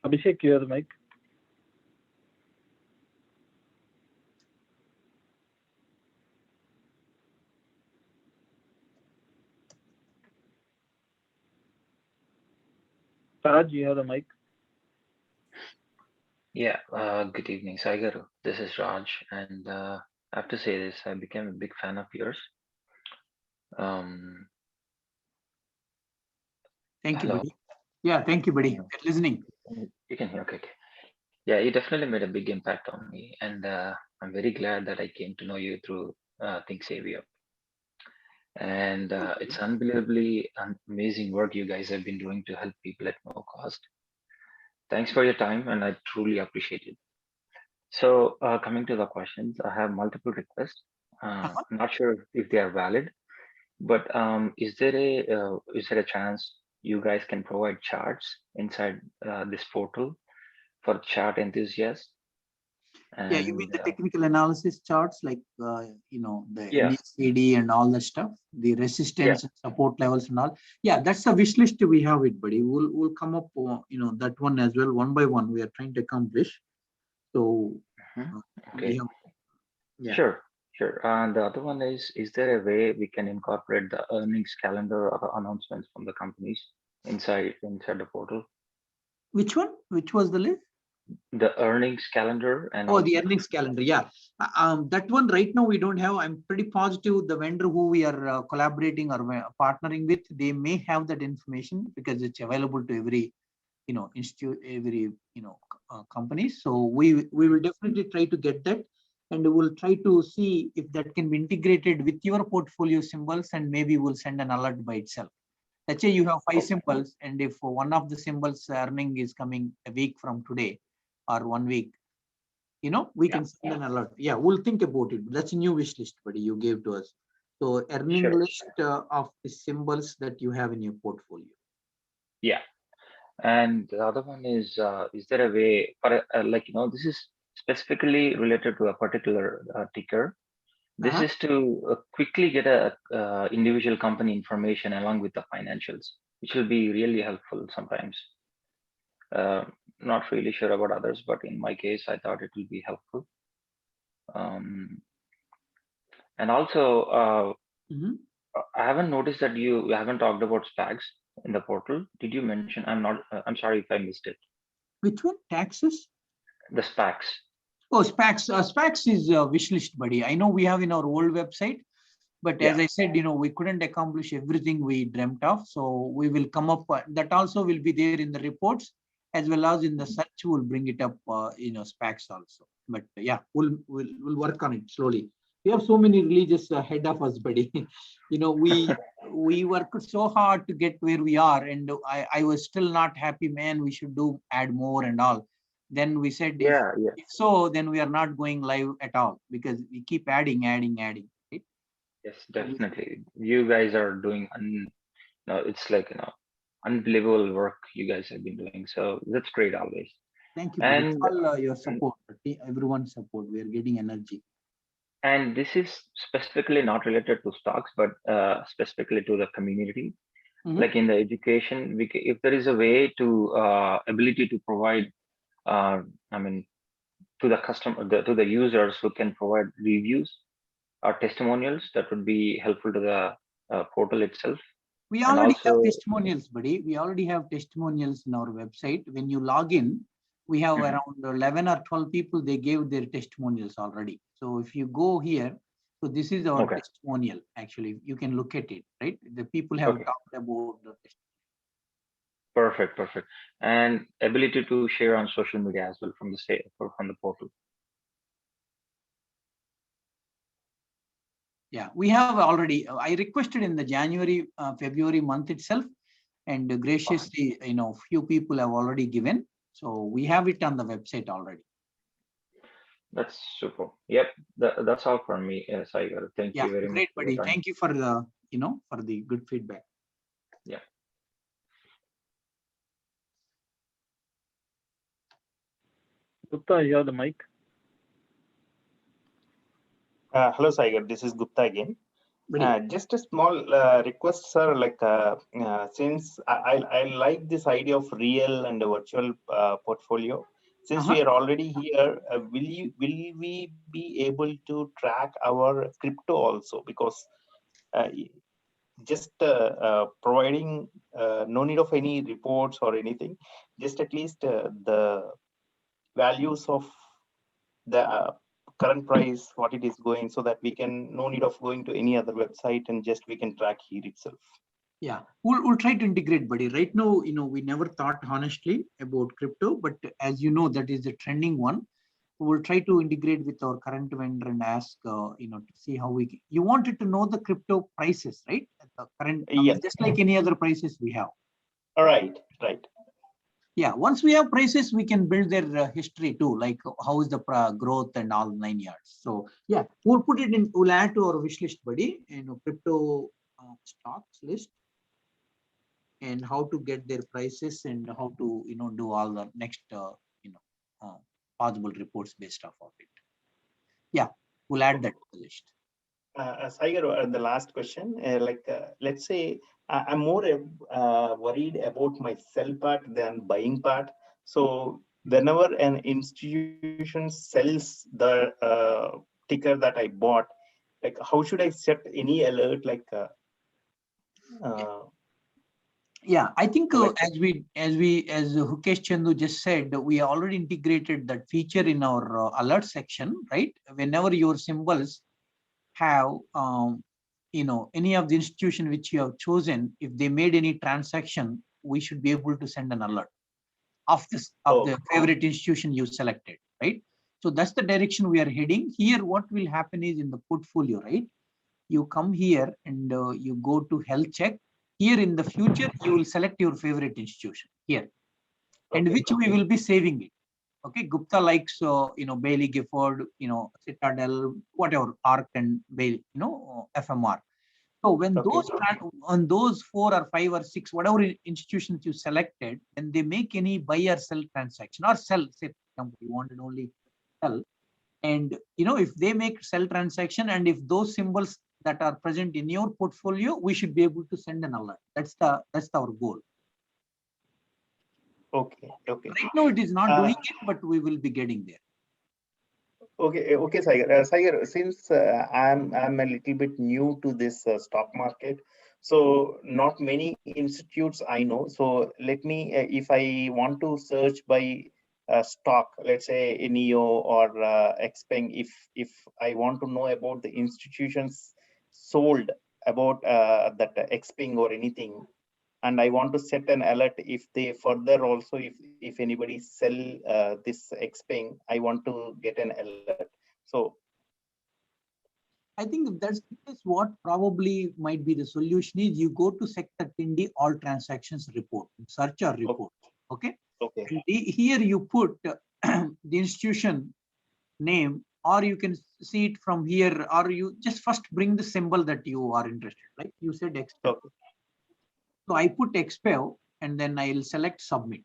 Abhishek, you have the mic. Raj, you have the mic. Yeah, good evening, Saigaru. This is Raj, and I have to say this, I became a big fan of yours. Thank you, Hello? buddy. Yeah, thank you, buddy. Listening. You can hear, okay. Yeah, you definitely made a big impact on me, and I'm very glad that I came to know you through Thinksabio. And it's unbelievably amazing work you guys have been doing to help people at no cost. Thanks for your time, and I truly appreciate it. So coming to the questions, I have multiple requests. I'm not sure if they are valid, but is there a chance you guys can provide charts inside this portal for chart enthusiasts? And, yeah, you mean the technical analysis charts, like the Yeah. NDCD and all that stuff, the resistance and support levels and all. Yeah, that's a wish list we have it, buddy. We'll come up, that one as well, one by one. We are trying to accomplish. So, okay. Yeah. Sure. And the other one is there a way we can incorporate the earnings calendar or announcements from the companies inside the portal? Which one? Which was the list? The earnings calendar and the earnings calendar. Yeah, that one right now we don't have. I'm pretty positive the vendor who we are collaborating or partnering with, they may have that information because it's available to every institute, every company. So we will definitely try to get that, and we'll try to see if that can be integrated with your portfolio symbols, and maybe we'll send an alert by itself. Let's say you have 5 symbols, and if one of the symbols earning is coming a week from today or 1 week, we can send an alert. Yeah, we'll think about it. That's a new wish list, buddy, you gave to us. So earning list of the symbols that you have in your portfolio. Yeah. And the other one is there a way for this is specifically related to a particular ticker. This is to quickly get a individual company information along with the financials, which will be really helpful sometimes. Not really sure about others, but in my case, I thought it will be helpful. And also, I haven't noticed that you haven't talked about SPACs in the portal. Did you mention? I'm sorry if I missed it. Which one? Taxes? The SPACs. Oh, SPACs. SPACs is a wish list, buddy. I know we have in our old website, but as I said, we couldn't accomplish everything we dreamt of. So we will come up. That also will be there in the reports, as well as in the search. We'll bring it up. SPACs also. But yeah, we'll work on it slowly. We have so many releases ahead of us, buddy. We worked so hard to get where we are, and I was still not happy, man. We should add more and all. Then we said, if so, then we are not going live at all, because we keep adding. Right? Yes, definitely. You guys are doing, it's like, unbelievable work you guys have been doing. So that's great always. Thank you, buddy. And All your support, everyone's support. We are getting energy. And this is specifically not related to stocks, but specifically to the community. Like in the education, if there is a way to ability to provide, to the customer, to the users who can provide reviews or testimonials, that would be helpful to the portal itself. We already have testimonials, buddy. We already have testimonials in our website. When you log in, we have around 11 or 12 people, they gave their testimonials already. So if you go here, so this is our testimonial, actually. You can look at it, right? The people have talked about the testimonial. Perfect. And ability to share on social media as well from the portal. Yeah, we have already, I requested in the January, February month itself, and graciously, few people have already given. So we have it on the website already. That's super. Yep, that's all from me, Saigar. Thank you very much. Great, buddy. Thank you for the, for the good feedback. Yeah. Gupta, you have the mic. Hello, Saigar. This is Gupta again. Just a small request, sir. Like, since I like this idea of real and virtual portfolio. Since we are already here, will we be able to track our crypto also? Because just providing no need of any reports or anything, just at least the values of the current price, what it is going, so that we can, no need of going to any other website, and just we can track here itself. Yeah, we'll try to integrate, buddy. Right now, we never thought honestly about crypto, but as you know, that is the trending one. We'll try to integrate with our current vendor and ask, to see how we. You wanted to know the crypto prices, right? The current, just like any other prices we have. All right. Yeah, once we have prices, we can build their history too, like how is the growth and all 9 yards. So yeah, we'll put it in, we'll add to our wish list, buddy, crypto stocks list, and how to get their prices and how to, do all the next, possible reports based off of it. Yeah, we'll add that to the list. Saigar, the last question, let's say I'm more worried about my sell part than buying part. So whenever an institution sells the ticker that I bought, like how should I set any alert? Like, yeah, I think as Hukesh Chandu just said, we already integrated that feature in our alert section, right? Whenever your symbols have, any of the institution which you have chosen, if they made any transaction, we should be able to send an alert of the favorite institution you selected, right? So that's the direction we are heading. Here, what will happen is in the portfolio, right? You come here and you go to health check. Here in the future, you will select your favorite institution here, and which we will be saving it. Okay, Gupta likes, Bailey Gifford, Citadel, whatever, ARC and Bailey, FMR. So when on those 4 or 5 or 6, whatever institutions you selected, when they make any buy or sell transaction or sell, say, for example, you wanted only sell, and if they make sell transaction, and if those symbols that are present in your portfolio, we should be able to send an alert. That's our goal. Okay. Right now it is not doing it, but we will be getting there. Okay, Saigar, since I'm a little bit new to this stock market, so not many institutes I know. So let me, if I want to search by stock, let's say NEO or Xpeng, if I want to know about the institutions sold about that Xpeng or anything, and I want to set an alert if they further also, if anybody sell this Xpeng, I want to get an alert. So I think if that's the case, what probably might be the solution is you go to sector 10D all transactions report, search or report. Okay. Okay. And here you put the institution name, or you can see it from here, or you just first bring the symbol that you are interested. Like you said, XPEV. Okay. So I put XPEV and then I'll select submit.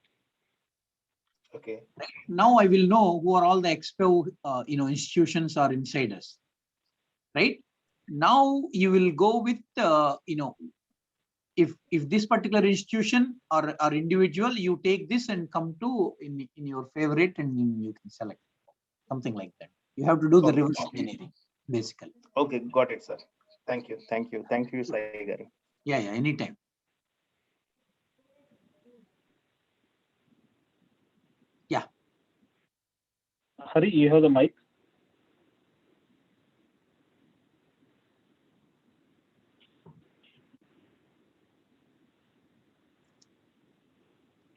Okay. Now I will know who are all the XPEV institutions are inside us. Right now you will go with if this particular institution or individual, you take this and come to in your favorite and you can select something like that. You have to do the reverse engineering basically. Okay, got it, sir. Thank you, Sai Garu. Yeah, anytime. Yeah. Hari, you have the mic.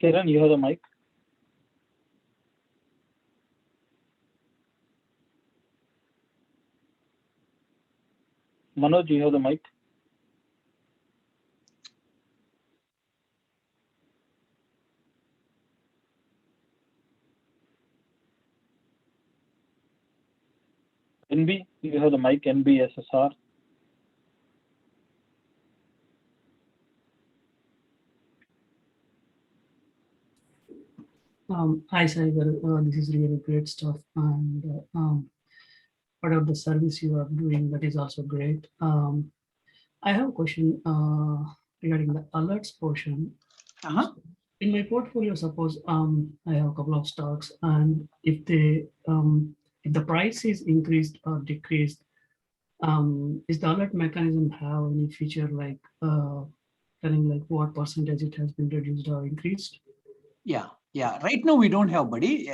Kiran, you have the mic. Manoj, you have the mic. NB, you have the mic. NBSSR. Hi, Saigar. This is really great stuff, and whatever the service you are doing, that is also great. I have a question regarding the alerts portion. In my portfolio, suppose I have a couple of stocks, and if the price is increased or decreased, is the alert mechanism have any feature like telling like what percentage it has been reduced or increased? Yeah. Right now we don't have, buddy,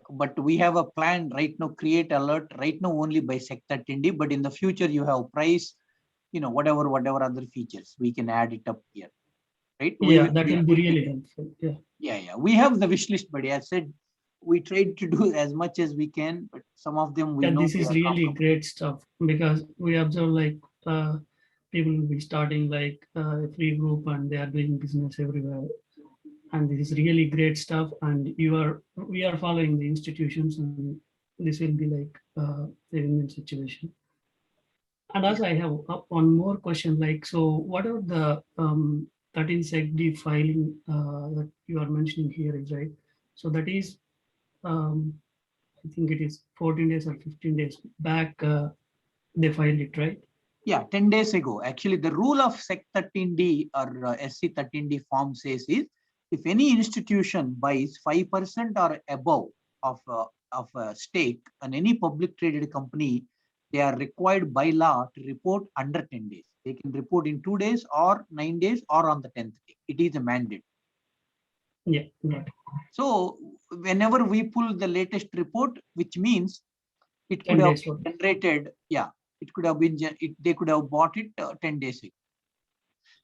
but we have a plan right now. Create alert right now only by sector 10D, but in the future you have price, whatever other features we can add it up here. Right? That will be really helpful. Yeah. We have the wish list, buddy. I said we tried to do as much as we can, but some of them we know. This is really great stuff because we observe like people will be starting like a free group and they are doing business everywhere. And this is really great stuff. And we are following the institutions, and this will be like a win-win situation. And also I have one more question, like, so what are the 13 SecD filing that you are mentioning here is right? So that is, I think it is 14 days or 15 days back, they filed it, right? Yeah, 10 days ago. Actually, the rule of Sec 13D or SC 13D form says is, if any institution buys 5% or above of a stake on any public traded company, they are required by law to report under 10 days. They can report in 2 days or 9 days or on the 10th day. It is a mandate. Yeah. Right. So whenever we pull the latest report, which means it could have been generated, it could have been, they could have bought it 10 days ago.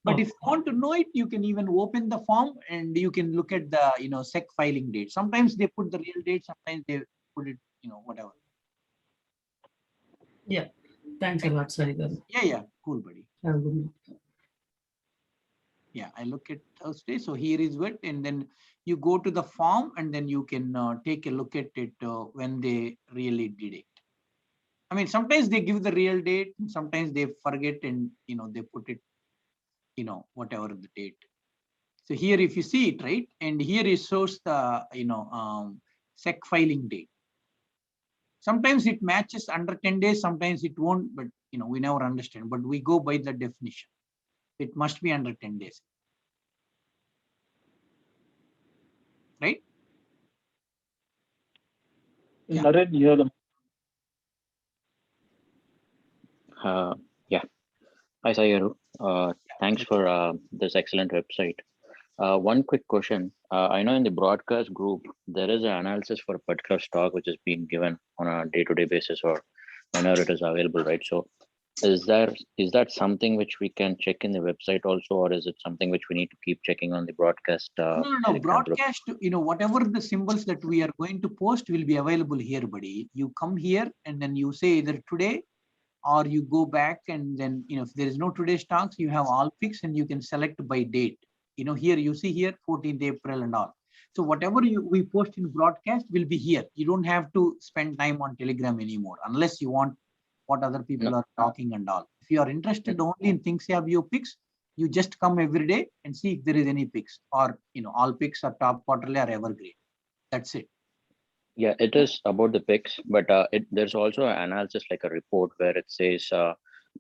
But if you want to know it, you can even open the form and you can look at the SEC filing date. Sometimes they put the real date, sometimes they put it, whatever. Yeah. Thanks a lot, Saigar. Yeah. Cool, buddy. Have a good night. Yeah, I look at Thursday. So here is what, and then you go to the form and then you can take a look at it when they really did it. I mean, sometimes they give the real date, and sometimes they forget and they put it, whatever the date. So here, if you see it, right, and here it shows the SEC filing date. Sometimes it matches under 10 days, sometimes it won't, but we never understand. But we go by the definition. It must be under 10 days. Right? Yeah. Naren, you have the Yeah. Hi, Saigaru. Thanks for this excellent website. One quick question. I know in the broadcast group, there is an analysis for a particular stock which is being given on a day-to-day basis or whenever it is available, right? So is that something which we can check in the website also, or is it something which we need to keep checking on the broadcast? No. Broadcast, whatever the symbols that we are going to post will be available here, buddy. You come here and then you say either today or you go back and then, if there is no today's stocks, you have all picks and you can select by date. Here you see here 14th April and all. So whatever we post in broadcast will be here. You don't have to spend time on Telegram anymore unless you want what other people are talking and all. If you are interested only in Thinksabio picks, you just come every day and see if there is any picks, or all picks are top quarterly or evergreen. That's it. Yeah, it is about the picks, but there's also an analysis, like a report where it says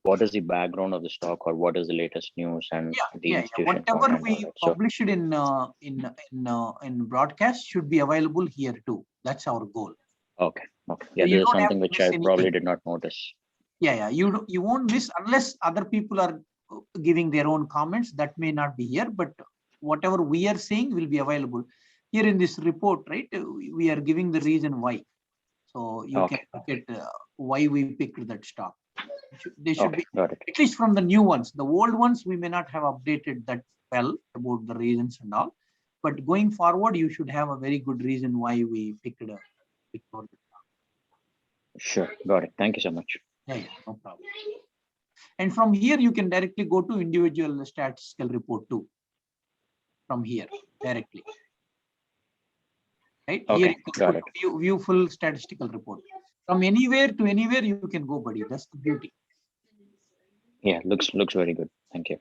what is the background of the stock, or what is the latest news and the institution Whatever content. we publish it in broadcast should be available here too. That's our goal. Okay. Yeah, So this is something which I probably did not notice. Yeah. You won't miss unless other people are giving their own comments. That may not be here, but whatever we are saying will be available here in this report, right? We are giving the reason why. So you can look at why we picked that stock. They should be, at least from the new ones. The old ones, we may not have updated that well about the reasons and all. But going forward, you should have a very good reason why we picked a stock. Sure, got it. Thank you so much. Yeah, no problem. And from here, you can directly go to individual statistical report too. From here, directly. Right? Okay, here you got it. View full statistical report. From anywhere to anywhere you can go, buddy. That's the beauty. Yeah, looks very good. Thank you.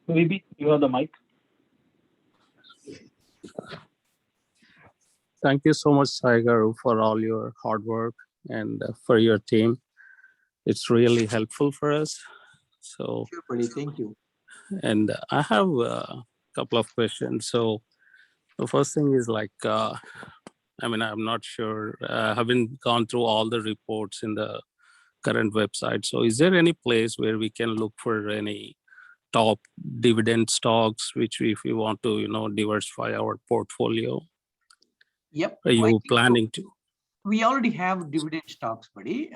Maybe you have the mic. Thank you so much, Saigaru, for all your hard work and for your team. It's really helpful for us. So, sure, buddy. Thank you. And I have a couple of questions. So the first thing is I'm not sure. I haven't gone through all the reports in the current website. So is there any place where we can look for any top dividend stocks, which if we want to, diversify our portfolio? Yep. Are you planning to? We already have dividend stocks, buddy.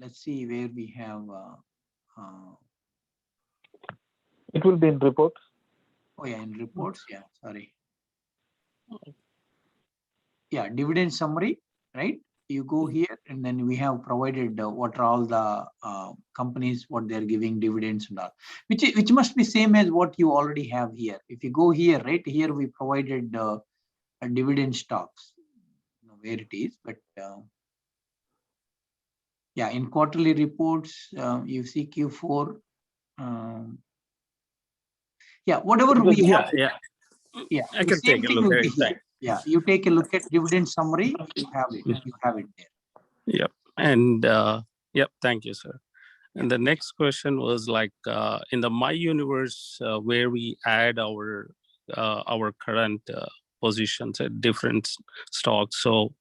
Let's see where we have. It will be in reports. Oh yeah, in reports. Yeah, sorry. Yeah, dividend summary, right? You go here and then we have provided what are all the companies, what they're giving dividends and all, which must be same as what you already have here. If you go here, right here, we provided a dividend stocks, where it is, but yeah, in quarterly reports, you see Q4. Yeah, whatever we have. Yeah, I can take a look at it. Yeah, you take a look at dividend summary. You have it. You have it there. Yep. And yep. Thank you, sir. And the next question was in the My Universe, where we add our current positions at different stocks. So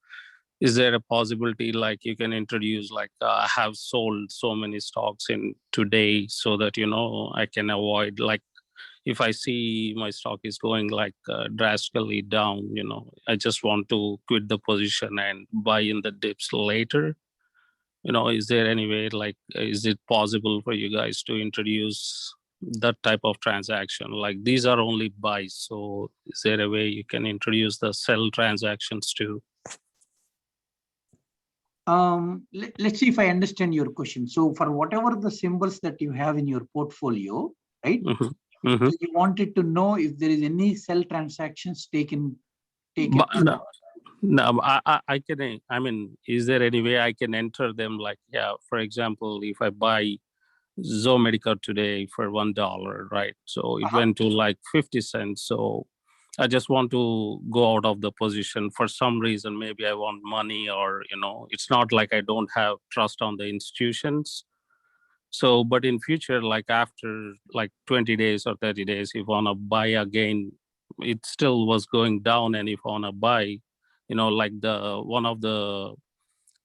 is there a possibility you can introduce I have sold so many stocks in today so that, I can avoid if I see my stock is going drastically down, I just want to quit the position and buy in the dips later. Is there any way, is it possible for you guys to introduce that type of transaction? These are only buys. So is there a way you can introduce the sell transactions too? Let's see if I understand your question. So for whatever the symbols that you have in your portfolio, right? Mm-hmm. So you wanted to know if there is any sell transactions taken. No, I can. I mean, is there any way I can enter them? For example, if I buy Zomedica today for $1, right? So it went to 50 cents. So I just want to go out of the position for some reason. Maybe I want money, or it's not like I don't have trust on the institutions. So, but in future, after 20 days or 30 days, if I want to buy again, it still was going down. And if I want to buy, one of the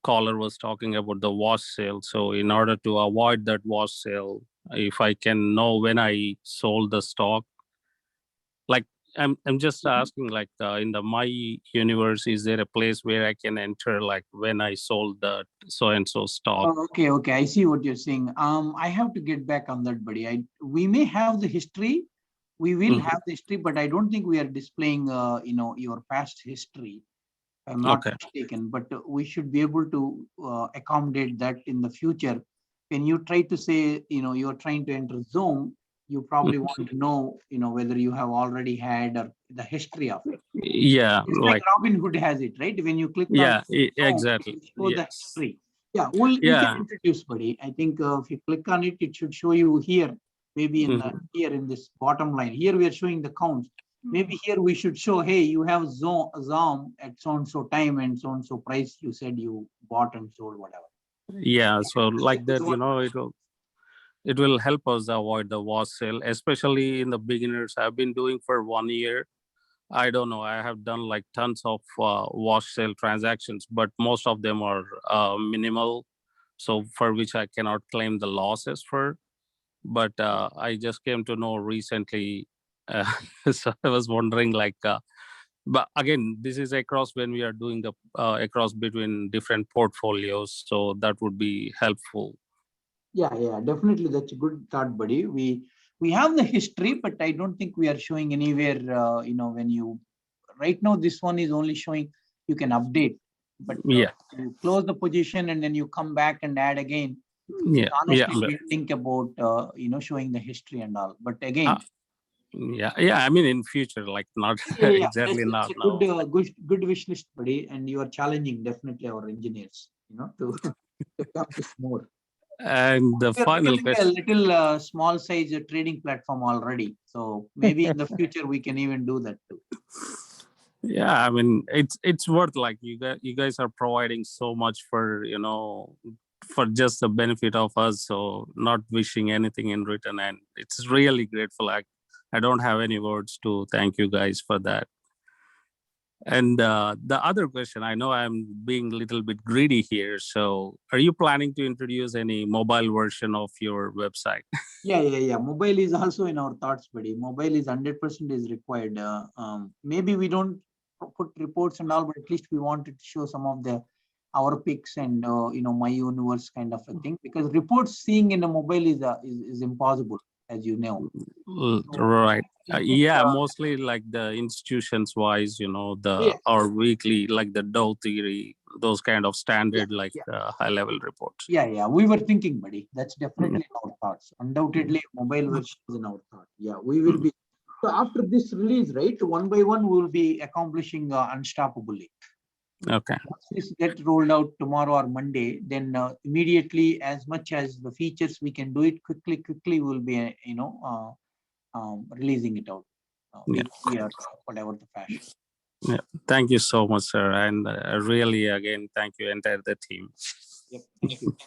caller was talking about the wash sale. So in order to avoid that wash sale, if I can know when I sold the stock, I'm just asking, in the My Universe, is there a place where I can enter, when I sold the so-and-so stock? Oh, okay. I see what you're saying. I have to get back on that, buddy. We may have the history. We will have the history, but I don't think we are displaying, your past history. I'm not Okay. mistaken, but we should be able to accommodate that in the future. When you try to say, you're trying to enter Zoom, you probably want to know, whether you have already had or the history of it. Yeah, It's like Robinhood has it, right? When you click on yeah, Zoom, exactly. it shows the Yes. history. Yeah, we can Yeah. introduce, buddy. I think if you click on it, it should show you here, maybe in here in this bottom line. Here we are showing the counts. Maybe here we should show, hey, you have Zoom at so-and-so time and so-and-so price you said you bought and sold, whatever. Yeah, so like that, it will help us avoid the wash sale, especially in the beginners. I've been doing for 1 year. I don't know. I have done like tons of wash sale transactions, but most of them are minimal, so for which I cannot claim the losses for. But I just came to know recently, so I was wondering, like, but again, this is across when we are doing the across between different portfolios, so that would be helpful. Yeah, definitely. That's a good thought, buddy. We have the history, but I don't think we are showing anywhere. When you right now, this one is only showing you can update, but Yeah. you close the position and then you come back and add again. Yeah, Honestly, yeah. we think about showing the history and all, but again. Yeah. I mean, in future, like not exactly That's not a now. good wish list, buddy, and you are challenging definitely our engineers, to come with more. And the We are final building a question. little small size trading platform already, so maybe in the future we can even do that too. Yeah, I mean, it's worth, like, you guys are providing so much for for just the benefit of us, so not wishing anything in return, and it's really grateful. I don't have any words to thank you guys for that. And the other question, I know I'm being a little bit greedy here, so are you planning to introduce any mobile version of your website? Yeah. Mobile is also in our thoughts, buddy. Mobile is 100% is required. Maybe we don't put reports and all, but at least we wanted to show some of our picks and my universe kind of a thing, because reports seeing in a mobile is impossible, as you know. Right. Yeah, mostly like the institutions wise, our weekly, like the Dow theory, those kind of standard, high level reports. Yeah. We were thinking, buddy. That's definitely in our thoughts. Undoubtedly, mobile version is in our thought. Yeah, we will be. So after this release, right, one by one, we will be accomplishing unstoppably. Okay. Once this get rolled out tomorrow or Monday, then immediately, as much as the features we can do it quickly, we'll be, releasing it out. Weekly or whatever the fashion. Yeah. Thank you so much, sir. And really, again, thank you entire the team. Yep. Thank you.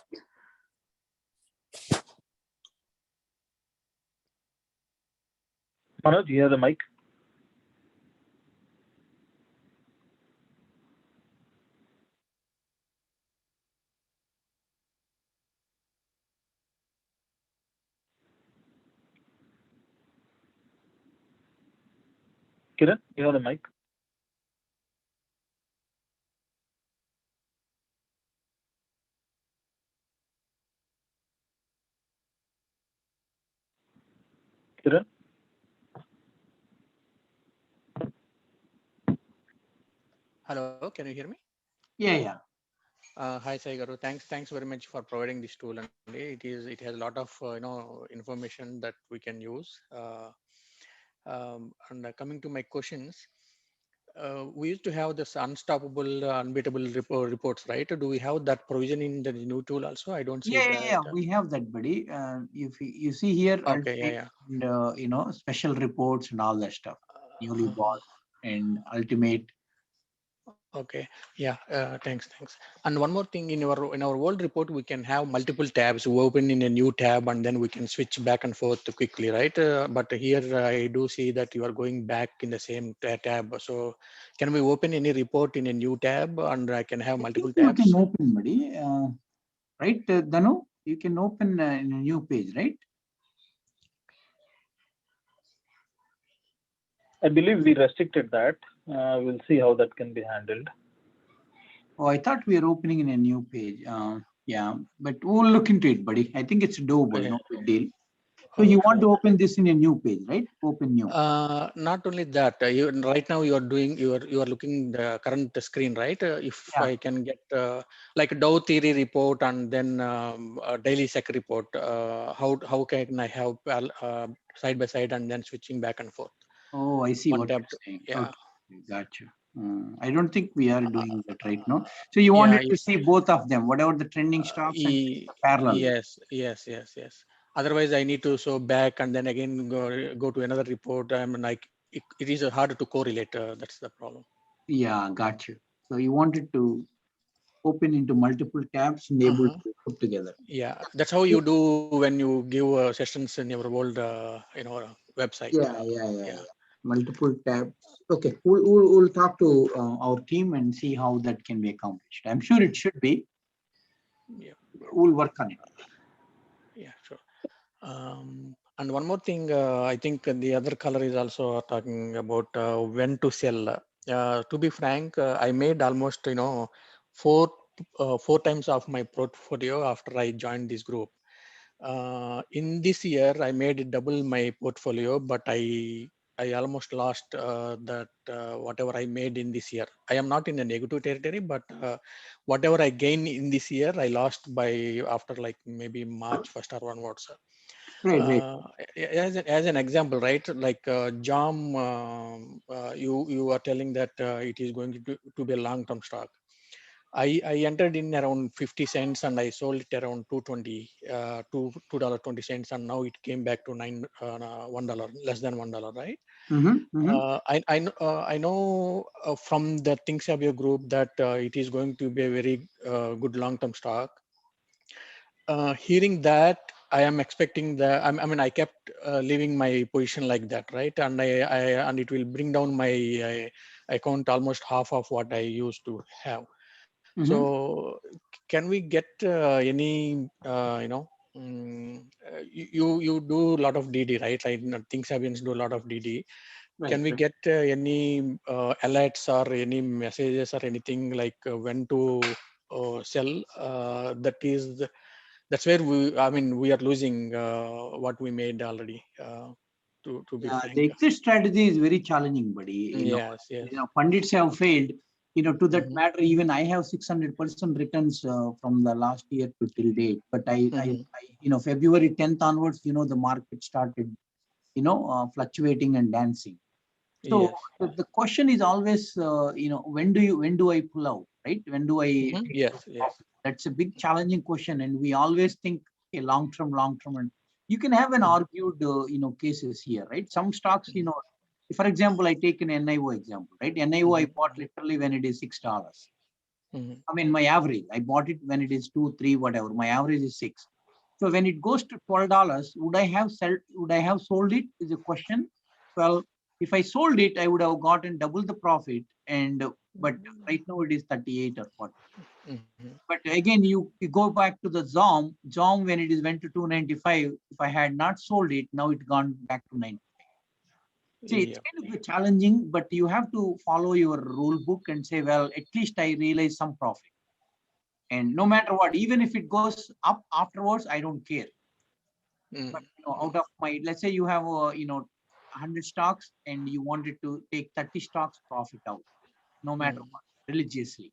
Manoj, you have the mic. Kiran, you have the mic. Kiran? Hello, can you hear me? Yeah. Hi, Sai Garu. Thanks very much for providing this tool. And it has a lot of information that we can use. And coming to my questions, we used to have this unstoppable, unbeatable reports, right? Do we have that provision in the new tool also? I don't see that. Yeah. We have that, buddy. If you see here, Okay, and special reports and all that stuff, newly bought and ultimate. Okay, yeah, thanks. And one more thing, in our old report, we can have multiple tabs. We open in a new tab and then we can switch back and forth quickly, right? But here I do see that you are going back in the same tab. So can we open any report in a new tab and I can have multiple tabs? You can open, buddy. Right, Danu? You can open in a new page, right? I believe we restricted that. We'll see how that can be handled. Oh, I thought we were opening in a new page. Yeah, but we'll look into it, buddy. I think it's doable, no big deal. So you want to open this in a new page, right? Open new. Not only that, right now you are looking the current screen, right? If Yeah. I can get like Dow theory report and then a daily sec report, how can I have side by side and then switching back and forth? Oh, I see One what tab you're saying. yeah. Okay, gotcha. I don't think we are doing that right now. So you wanted to see both of them, whatever the trending stocks and parallel. Yes. Otherwise, I need to show back and then again go to another report. I mean, like it is hard to correlate. That's the problem. Yeah, gotcha. So you wanted to open into multiple tabs and able to put together. Yeah, that's how you do when you give sessions in your old, website. Yeah. Multiple tabs. Okay, we'll talk to our team and see how that can be accomplished. I'm sure it should be. Yeah, we'll work on it. Yeah, sure. And one more thing, I think the other color is also talking about when to sell. To be frank, I made almost four times of my portfolio after I joined this group. In this year, I made double my portfolio, but I almost lost that whatever I made in this year. I am not in a negative territory, but whatever I gained in this year, I lost by after like maybe March 1st or onwards. Right. As an example, right? Like JAM, you are telling that it is going to be a long-term stock. I entered in around 50 cents and I sold it around $2.20, and now it came back to $1, less than $1, right? I know from the Thinksabio group that it is going to be a very good long-term stock. Hearing that, I am expecting that. I mean, I kept leaving my position like that, right? And and it will bring down my account almost half of what I used to have. So, can we get any you do a lot of DD, right? Like Thinksabians do a lot of DD. Can we get any alerts or any messages or anything like when to sell? That's where we are losing what we made already. To be frank, the exit strategy is very challenging, buddy. Yes. Pundits have failed. To that matter, even I have 600% returns from the last year to till date. But I February 10th onwards, the market started, fluctuating and dancing. So the question is always, when do I pull out, right? When do I? Yes. That's a big challenging question, and we always think a long term, and you can have an argued, cases here, right? Some stocks, for example, I take an NIO example, right? NIO I bought literally when it is $6. I mean, my average, I bought it when it is 2, 3, whatever. My average is 6. So when it goes to $12, would I have sold it? Is a question. Well, if I sold it, I would have gotten double the profit. But right now it is 38 or 40. But again, you go back to the ZOM when it went to 295. If I had not sold it, now it's gone back to 95. See, it's kind of challenging, but you have to follow your rule book and say, well, at least I realize some profit. And no matter what, even if it goes up afterwards, I don't care. But out of my, let's say you have 100 stocks and you wanted to take 30 stocks profit out, no matter what, religiously.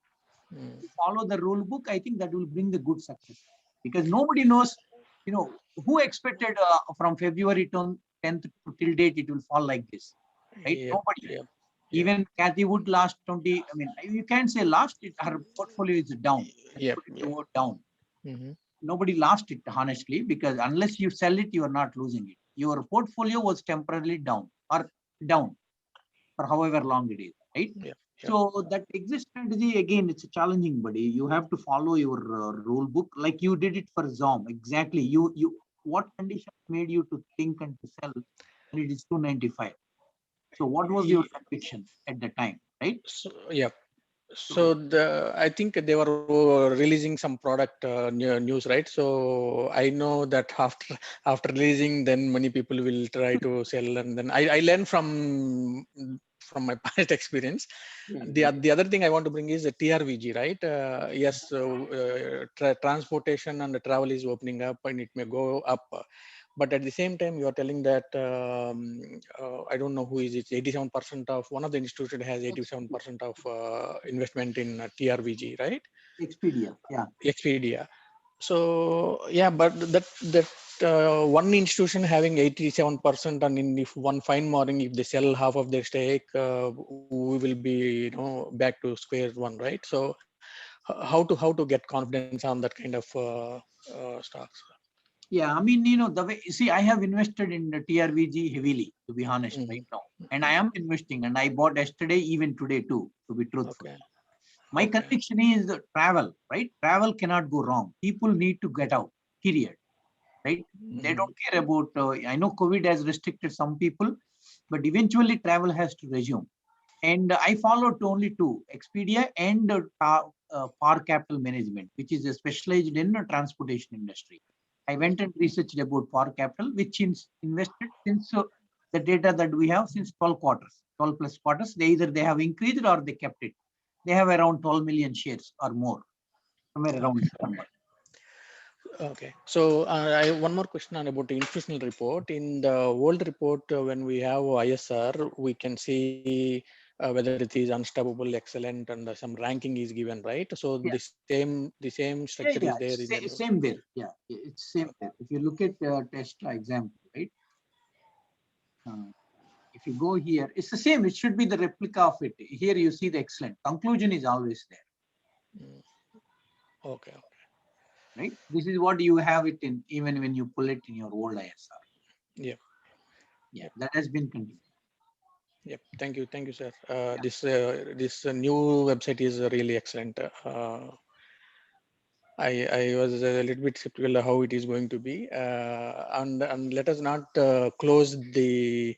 Follow the rule book. I think that will bring the good success, because nobody knows, who expected from February 10th to till date it will fall like this, right? Nobody. Even Kathy Wood last 20. I mean, you can't say lost it. Her portfolio is down. The word down. Nobody lost it, honestly, because unless you sell it, you are not losing it. Your portfolio was temporarily down for however long it is, right? So that exit strategy, again, it's a challenging, buddy. You have to follow your rule book like you did it for ZOM. Exactly. What conditions made you to think and to sell when it is 295? So what was your conviction at the time, right? So I think they were releasing some product news, right? So I know that after releasing, then many people will try to sell, and then I learned from my past experience. The other thing I want to bring is the TRVG, right? Yes, transportation and the travel is opening up, and it may go up. But at the same time, you are telling that I don't know who is it. 87% of one of the institutions has 87% of investment in TRVG, right? Expedia, yeah. Expedia. So yeah, but that one institution having 87%, and if one fine morning, if they sell half of their stake, we will be back to square one, right? So how to get confidence on that kind of stocks? Yeah, I mean, the way, see, I have invested in the TRVG heavily, to be honest, right now. And I am investing, and I bought yesterday, even today too, to be truthful. Okay. My conviction is travel, right? Travel cannot go wrong. People need to get out, period, right? They don't care about, I know COVID has restricted some people, but eventually travel has to resume. And I followed only two, Expedia and Par Capital Management, which is specialized in the transportation industry. I went and researched about Par Capital, which is invested since the data that we have since 12 quarters, 12 plus quarters. Either they have increased or they kept it. They have around 12 million shares or more, somewhere around that number. Okay, so I have one more question on about the institutional report. In the world report, when we have ISR, we can see whether it is unstoppable, excellent, and some ranking is given, right? So the same structure is there in the same there. Yeah, it's same there. If you look at Tesla example, right? If you go here, it's the same. It should be the replica of it. Here you see the excellent. Conclusion is always there. Okay. Right? This is what you have it in, even when you pull it in your old ISR. Yeah. Yeah, that has been continued. Yep. Thank you, sir. This new website is really excellent. I was a little bit skeptical how it is going to be, and let us not close the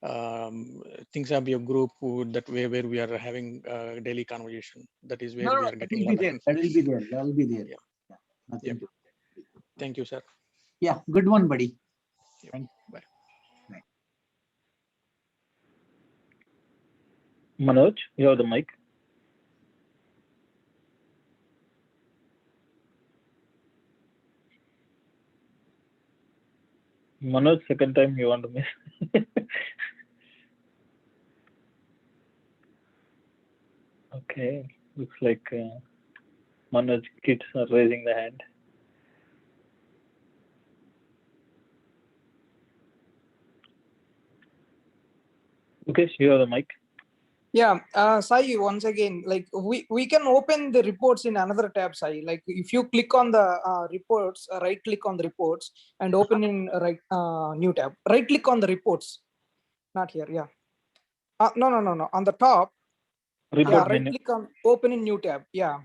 Thinksabio group that where we are having daily conversation. That is where we are getting a lot of information. That will be there. That will be there. Yeah. Nothing to. Thank you, sir. Yeah, good one, buddy. Yep. Thank you. Bye. Bye. Manoj, you have the mic. Manoj, second time you want to miss. Okay, looks like Manoj kids are raising the hand. Okay, you have the mic. Yeah, Sai, once again, like we can open the reports in another tab, Sai. Like if you click on the reports, right click on the reports and open in new tab. Right click on the reports, not here. Yeah. No. On the top. Report right click on open in new tab. Yeah.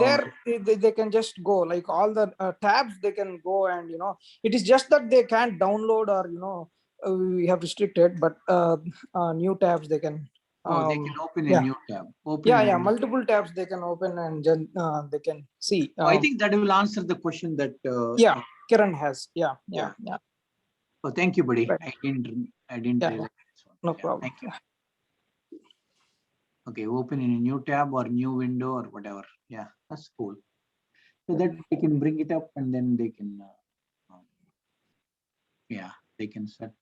There they can just go, like all the tabs they can go, and it is just that they can't download, or we have restricted, but new tabs they can. They can open a new tab. Multiple tabs they can open, and then they can see. I think that will answer the question that. Kiran has. Yeah. Oh, thank you, buddy. Right. I didn't realize this one. No problem. Thank you. Okay, open in a new tab or new window or whatever. Yeah, that's cool. So that they can bring it up, and then they can. They can search.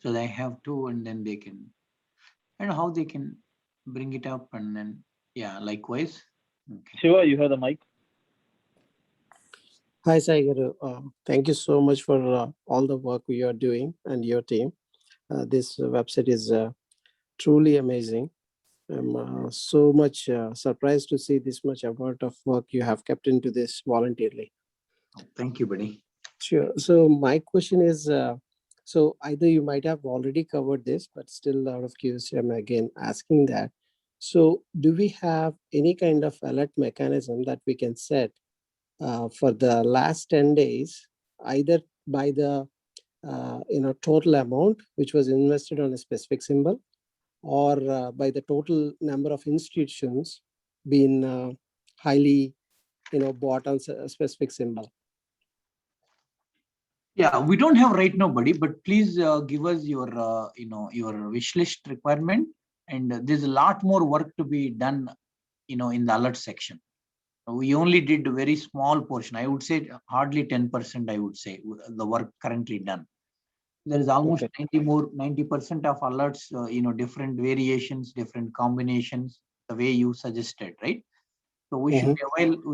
So they have two, and then they can. I don't know how they can bring it up, and then likewise. Okay. Shiva, you have the mic. Hi, Saigaru. Thank you so much for all the work you are doing and your team. This website is truly amazing. I'm so much surprised to see this much amount of work you have kept into this voluntarily. Thank you, buddy. Sure. So my question is, so either you might have already covered this, but still out of curiosity, I'm again asking that. So do we have any kind of alert mechanism that we can set for the last 10 days, either by the total amount which was invested on a specific symbol, or by the total number of institutions being highly bought on a specific symbol? Yeah, we don't have right now, buddy, but please give us your your wish list requirement, and there's a lot more work to be done in the alert section. We only did a very small portion. I would say hardly 10%, I would say, the work currently done. There is almost 90% of alerts, different variations, different combinations, the way you suggested, right? So we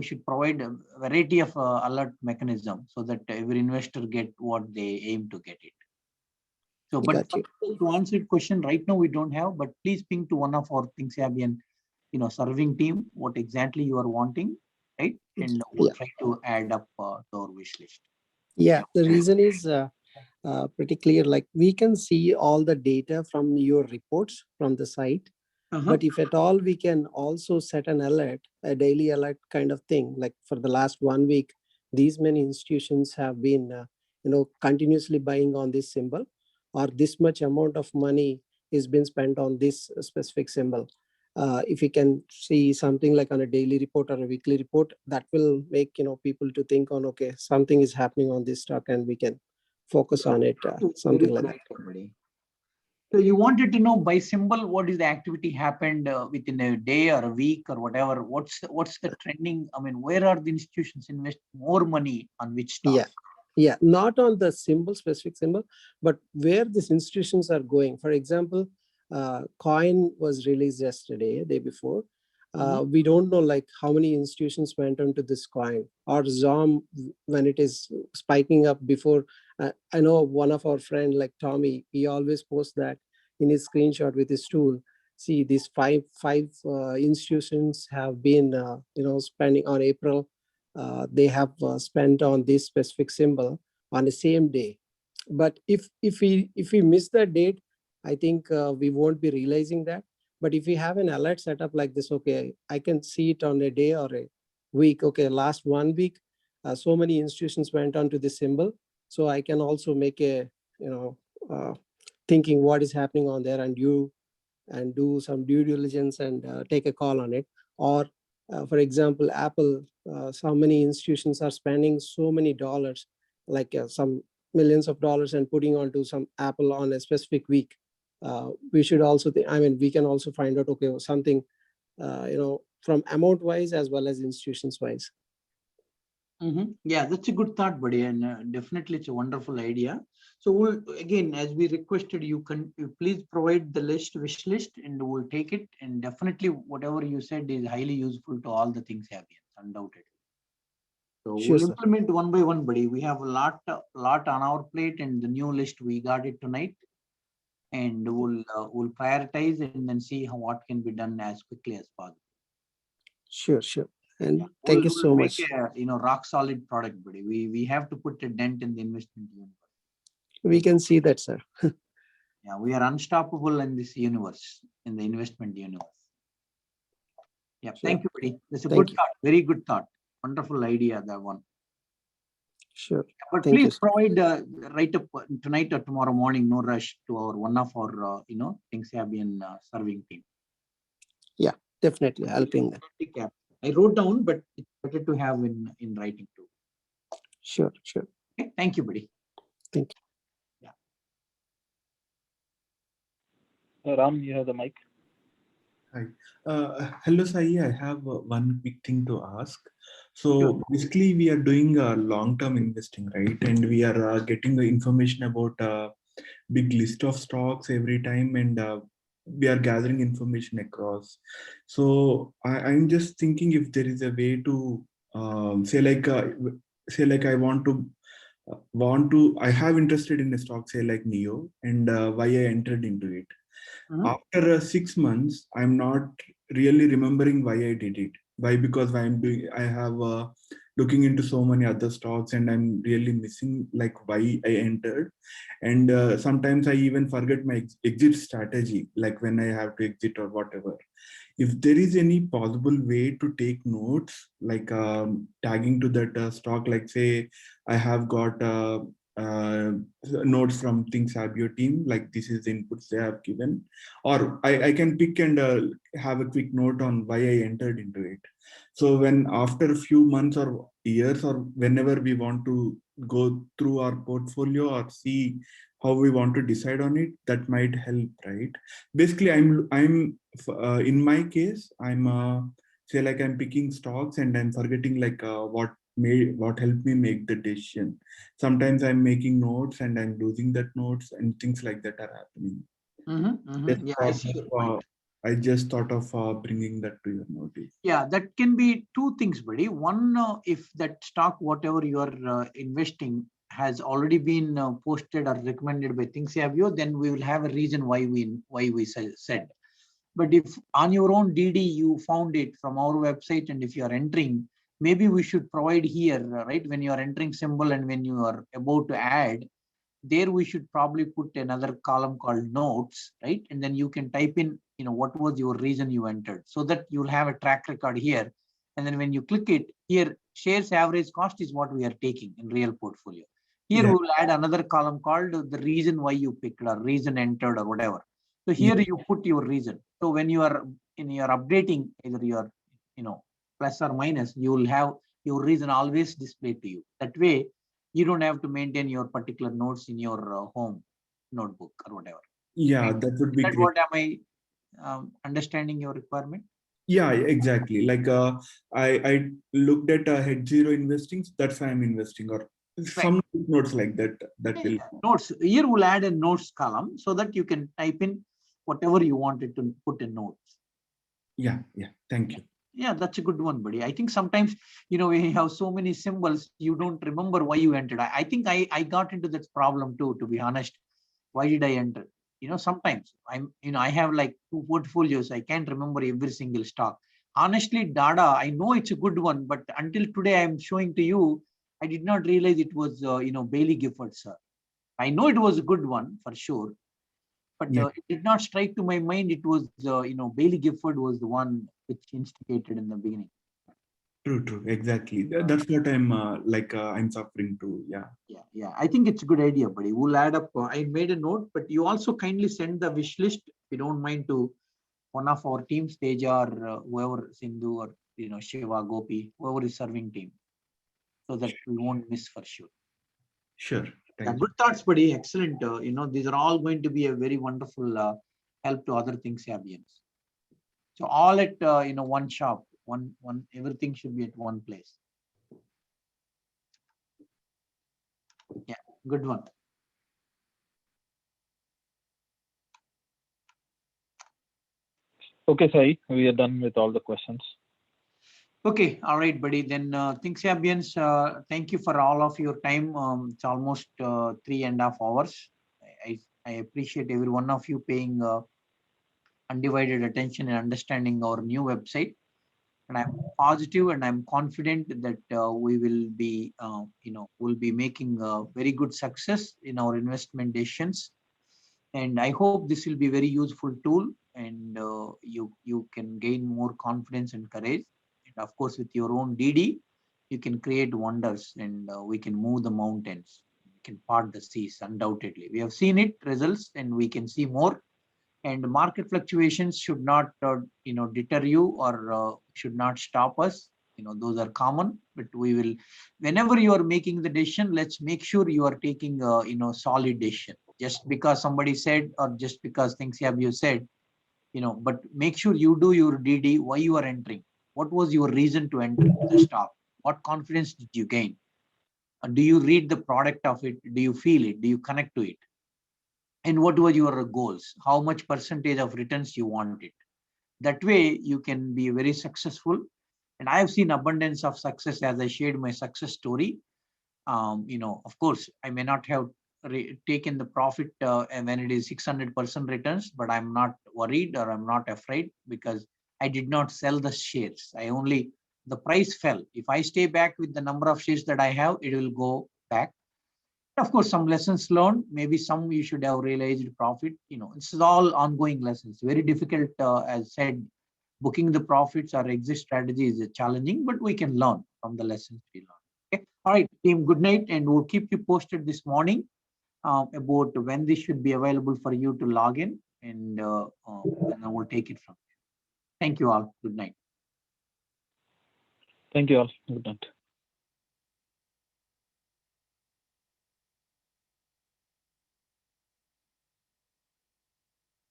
should provide a variety of alert mechanism so that every investor get what they aim to get it. So, but to answer your question, right now we don't have, but please ping to one of our Thinksabio, serving team what exactly you are wanting, right? And we'll try to add up to our wish list. Yeah, the reason is pretty clear. Like we can see all the data from your reports from the site. But if at all we can also set an alert, a daily alert kind of thing, like for the last 1 week, these many institutions have been, continuously buying on this symbol, or this much amount of money is been spent on this specific symbol. If we can see something like on a daily report or a weekly report, that will make people to think on, okay, something is happening on this stock and we can focus on it, something like that. So you wanted to know by symbol what is the activity happened within a day or a week or whatever. What's the trending? I mean, where are the institutions invest more money on which stock? Yeah, not on the specific symbol, but where these institutions are going. For example, coin was released yesterday, day before. We don't know like how many institutions went onto this coin, or ZOM when it is spiking up before. I know one of our friend like Tommy, he always posts that in his screenshot with his tool. See, these five institutions have been spending on April. They have spent on this specific symbol on the same day. But if we miss that date, I think we won't be realizing that. But if we have an alert setup like this, okay, I can see it on a day or a week. Okay, last 1 week, so many institutions went on to this symbol. So I can also make a, thinking what is happening on there and do some due diligence and take a call on it. Or for example, Apple, so many institutions are spending so many dollars, like some millions of dollars, and putting onto some Apple on a specific week. We should also think, we can also find out, okay, something, from amount wise as well as institutions wise. Yeah, that's a good thought, buddy, and definitely it's a wonderful idea. So we'll, again, as we requested, you please provide the wish list, and we'll take it. And definitely, whatever you said is highly useful to all the Thinksabio, undoubtedly. So we'll implement one by one, buddy. We have a lot on our plate, and the new list we got it tonight, and we'll prioritize and then see what can be done as quickly as possible. Sure. And thank you so much. Make a, rock solid product, buddy. We have to put a dent in the investment universe. We can see that, sir. Yeah, we are unstoppable in this universe, in the investment universe. Yeah, thank you, buddy. That's a good thought. Very good thought. Wonderful idea, that one. Sure. But please provide right up tonight or tomorrow morning, no rush, to one of our Thinksabio serving team. Yeah, definitely. I'll ping that. I wrote down, but it's better to have in writing too. Sure. Okay, thank you, buddy. Thank you. Yeah. Ram, you have the mic. Hi. Hello, Sai. I have one quick thing to ask. So basically, we are doing long-term investing, right? And we are getting the information about a big list of stocks every time, and we are gathering information across. So I'm just thinking if there is a way to say like I I have interested in a stock, say like NEO, and why I entered into it. After 6 months, I'm not really remembering why I did it. Why? Because I have looking into so many other stocks, and I'm really missing like why I entered. And sometimes I even forget my exit strategy, like when I have to exit or whatever. If there is any possible way to take notes, like tagging to that stock, like say I have got notes from Thinksabio team, like this is the inputs they have given, or I can pick and have a quick note on why I entered into it. So when after a few months or years, or whenever we want to go through our portfolio or see how we want to decide on it, that might help, right? Basically, I'm in my case, I'm say like I'm picking stocks and I'm forgetting like what helped me make the decision. Sometimes I'm making notes and I'm losing that notes and things like that are happening. Yeah, I see your point. I just thought of bringing that to your notice. Yeah, that can be two things, buddy. One, if that stock, whatever you are investing, has already been posted or recommended by Thinksabio, then we will have a reason why we said. But if on your own DD you found it from our website, and if you are entering, maybe we should provide here, right? When you are entering symbol and when you are about to add, there we should probably put another column called notes, right? And then you can type in, what was your reason you entered, so that you'll have a track record here. And then when you click it here, shares average cost is what we are taking in real portfolio. Here we will add another column called the reason why you picked or reason entered or whatever. So here you put your reason. So when you are updating either your, plus or minus, you will have your reason always displayed to you. That way, you don't have to maintain your particular notes in your home notebook or whatever. Yeah, right? that would be That's great. what am I understanding your requirement? Yeah, exactly. Like I looked at head zero investing. That's why I'm investing, or some notes like that. That will notes. Here we'll add a notes column so that you can type in whatever you wanted to put in notes. Yeah. Thank you. Yeah, that's a good one, buddy. I think sometimes, we have so many symbols, you don't remember why you entered. I think I got into that problem too, to be honest. Why did I enter? Sometimes I have like 2 portfolios. I can't remember every single stock. Honestly, Dada, I know it's a good one, but until today I'm showing to you, I did not realize it was, Bailey Gifford, sir. I know it was a good one for sure, but it did not strike to my mind. It was, Bailey Gifford was the one which instigated in the beginning. True. Exactly. That's what I'm I'm suffering to. Yeah. I think it's a good idea, buddy. We'll add up. I made a note, but you also kindly send the wish list, if you don't mind, to one of our team, Teja or whoever, Sindhu or Shiva, Gopi, whoever is serving team, so that we won't miss for sure. Sure. Yeah, good thoughts, buddy. Excellent. These are all going to be a very wonderful help to other Thinksabians. So all at one shop, one everything should be at one place. Yeah, good one. Okay, Sai, we are done with all the questions. Okay, all right, buddy. Then Thinksabians, thank you for all of your time. It's almost 3.5 hours. I appreciate every one of you paying undivided attention and understanding our new website. And I'm positive and I'm confident that we will be, we'll be making very good success in our investment decisions. And I hope this will be a very useful tool, and you can gain more confidence and courage. And of course, with your own DD, you can create wonders, and we can move the mountains. We can part the seas, undoubtedly. We have seen it results, and we can see more. And market fluctuations should not, deter you or should not stop us. Those are common, but we will, whenever you are making the decision, let's make sure you are taking a, solid decision. Just because somebody said, or just because Thinksabio said, but make sure you do your DD, why you are entering. What was your reason to enter the stock? What confidence did you gain? Do you read the product of it? Do you feel it? Do you connect to it? And what were your goals? How much percentage of returns you wanted? That way you can be very successful. And I have seen abundance of success as I shared my success story. Of course, I may not have taken the profit when it is 600% returns, but I'm not worried or I'm not afraid because I did not sell the shares. The price fell. If I stay back with the number of shares that I have, it will go back. Of course, some lessons learned, maybe some you should have realized profit. This is all ongoing lessons. Very difficult, as said, booking the profits or exit strategy is challenging, but we can learn from the lessons we learn. Okay. All right, team, good night. And we'll keep you posted this morning about when this should be available for you to log in, and then we'll take it from there. Thank you all. Good night. Thank you all. Good night.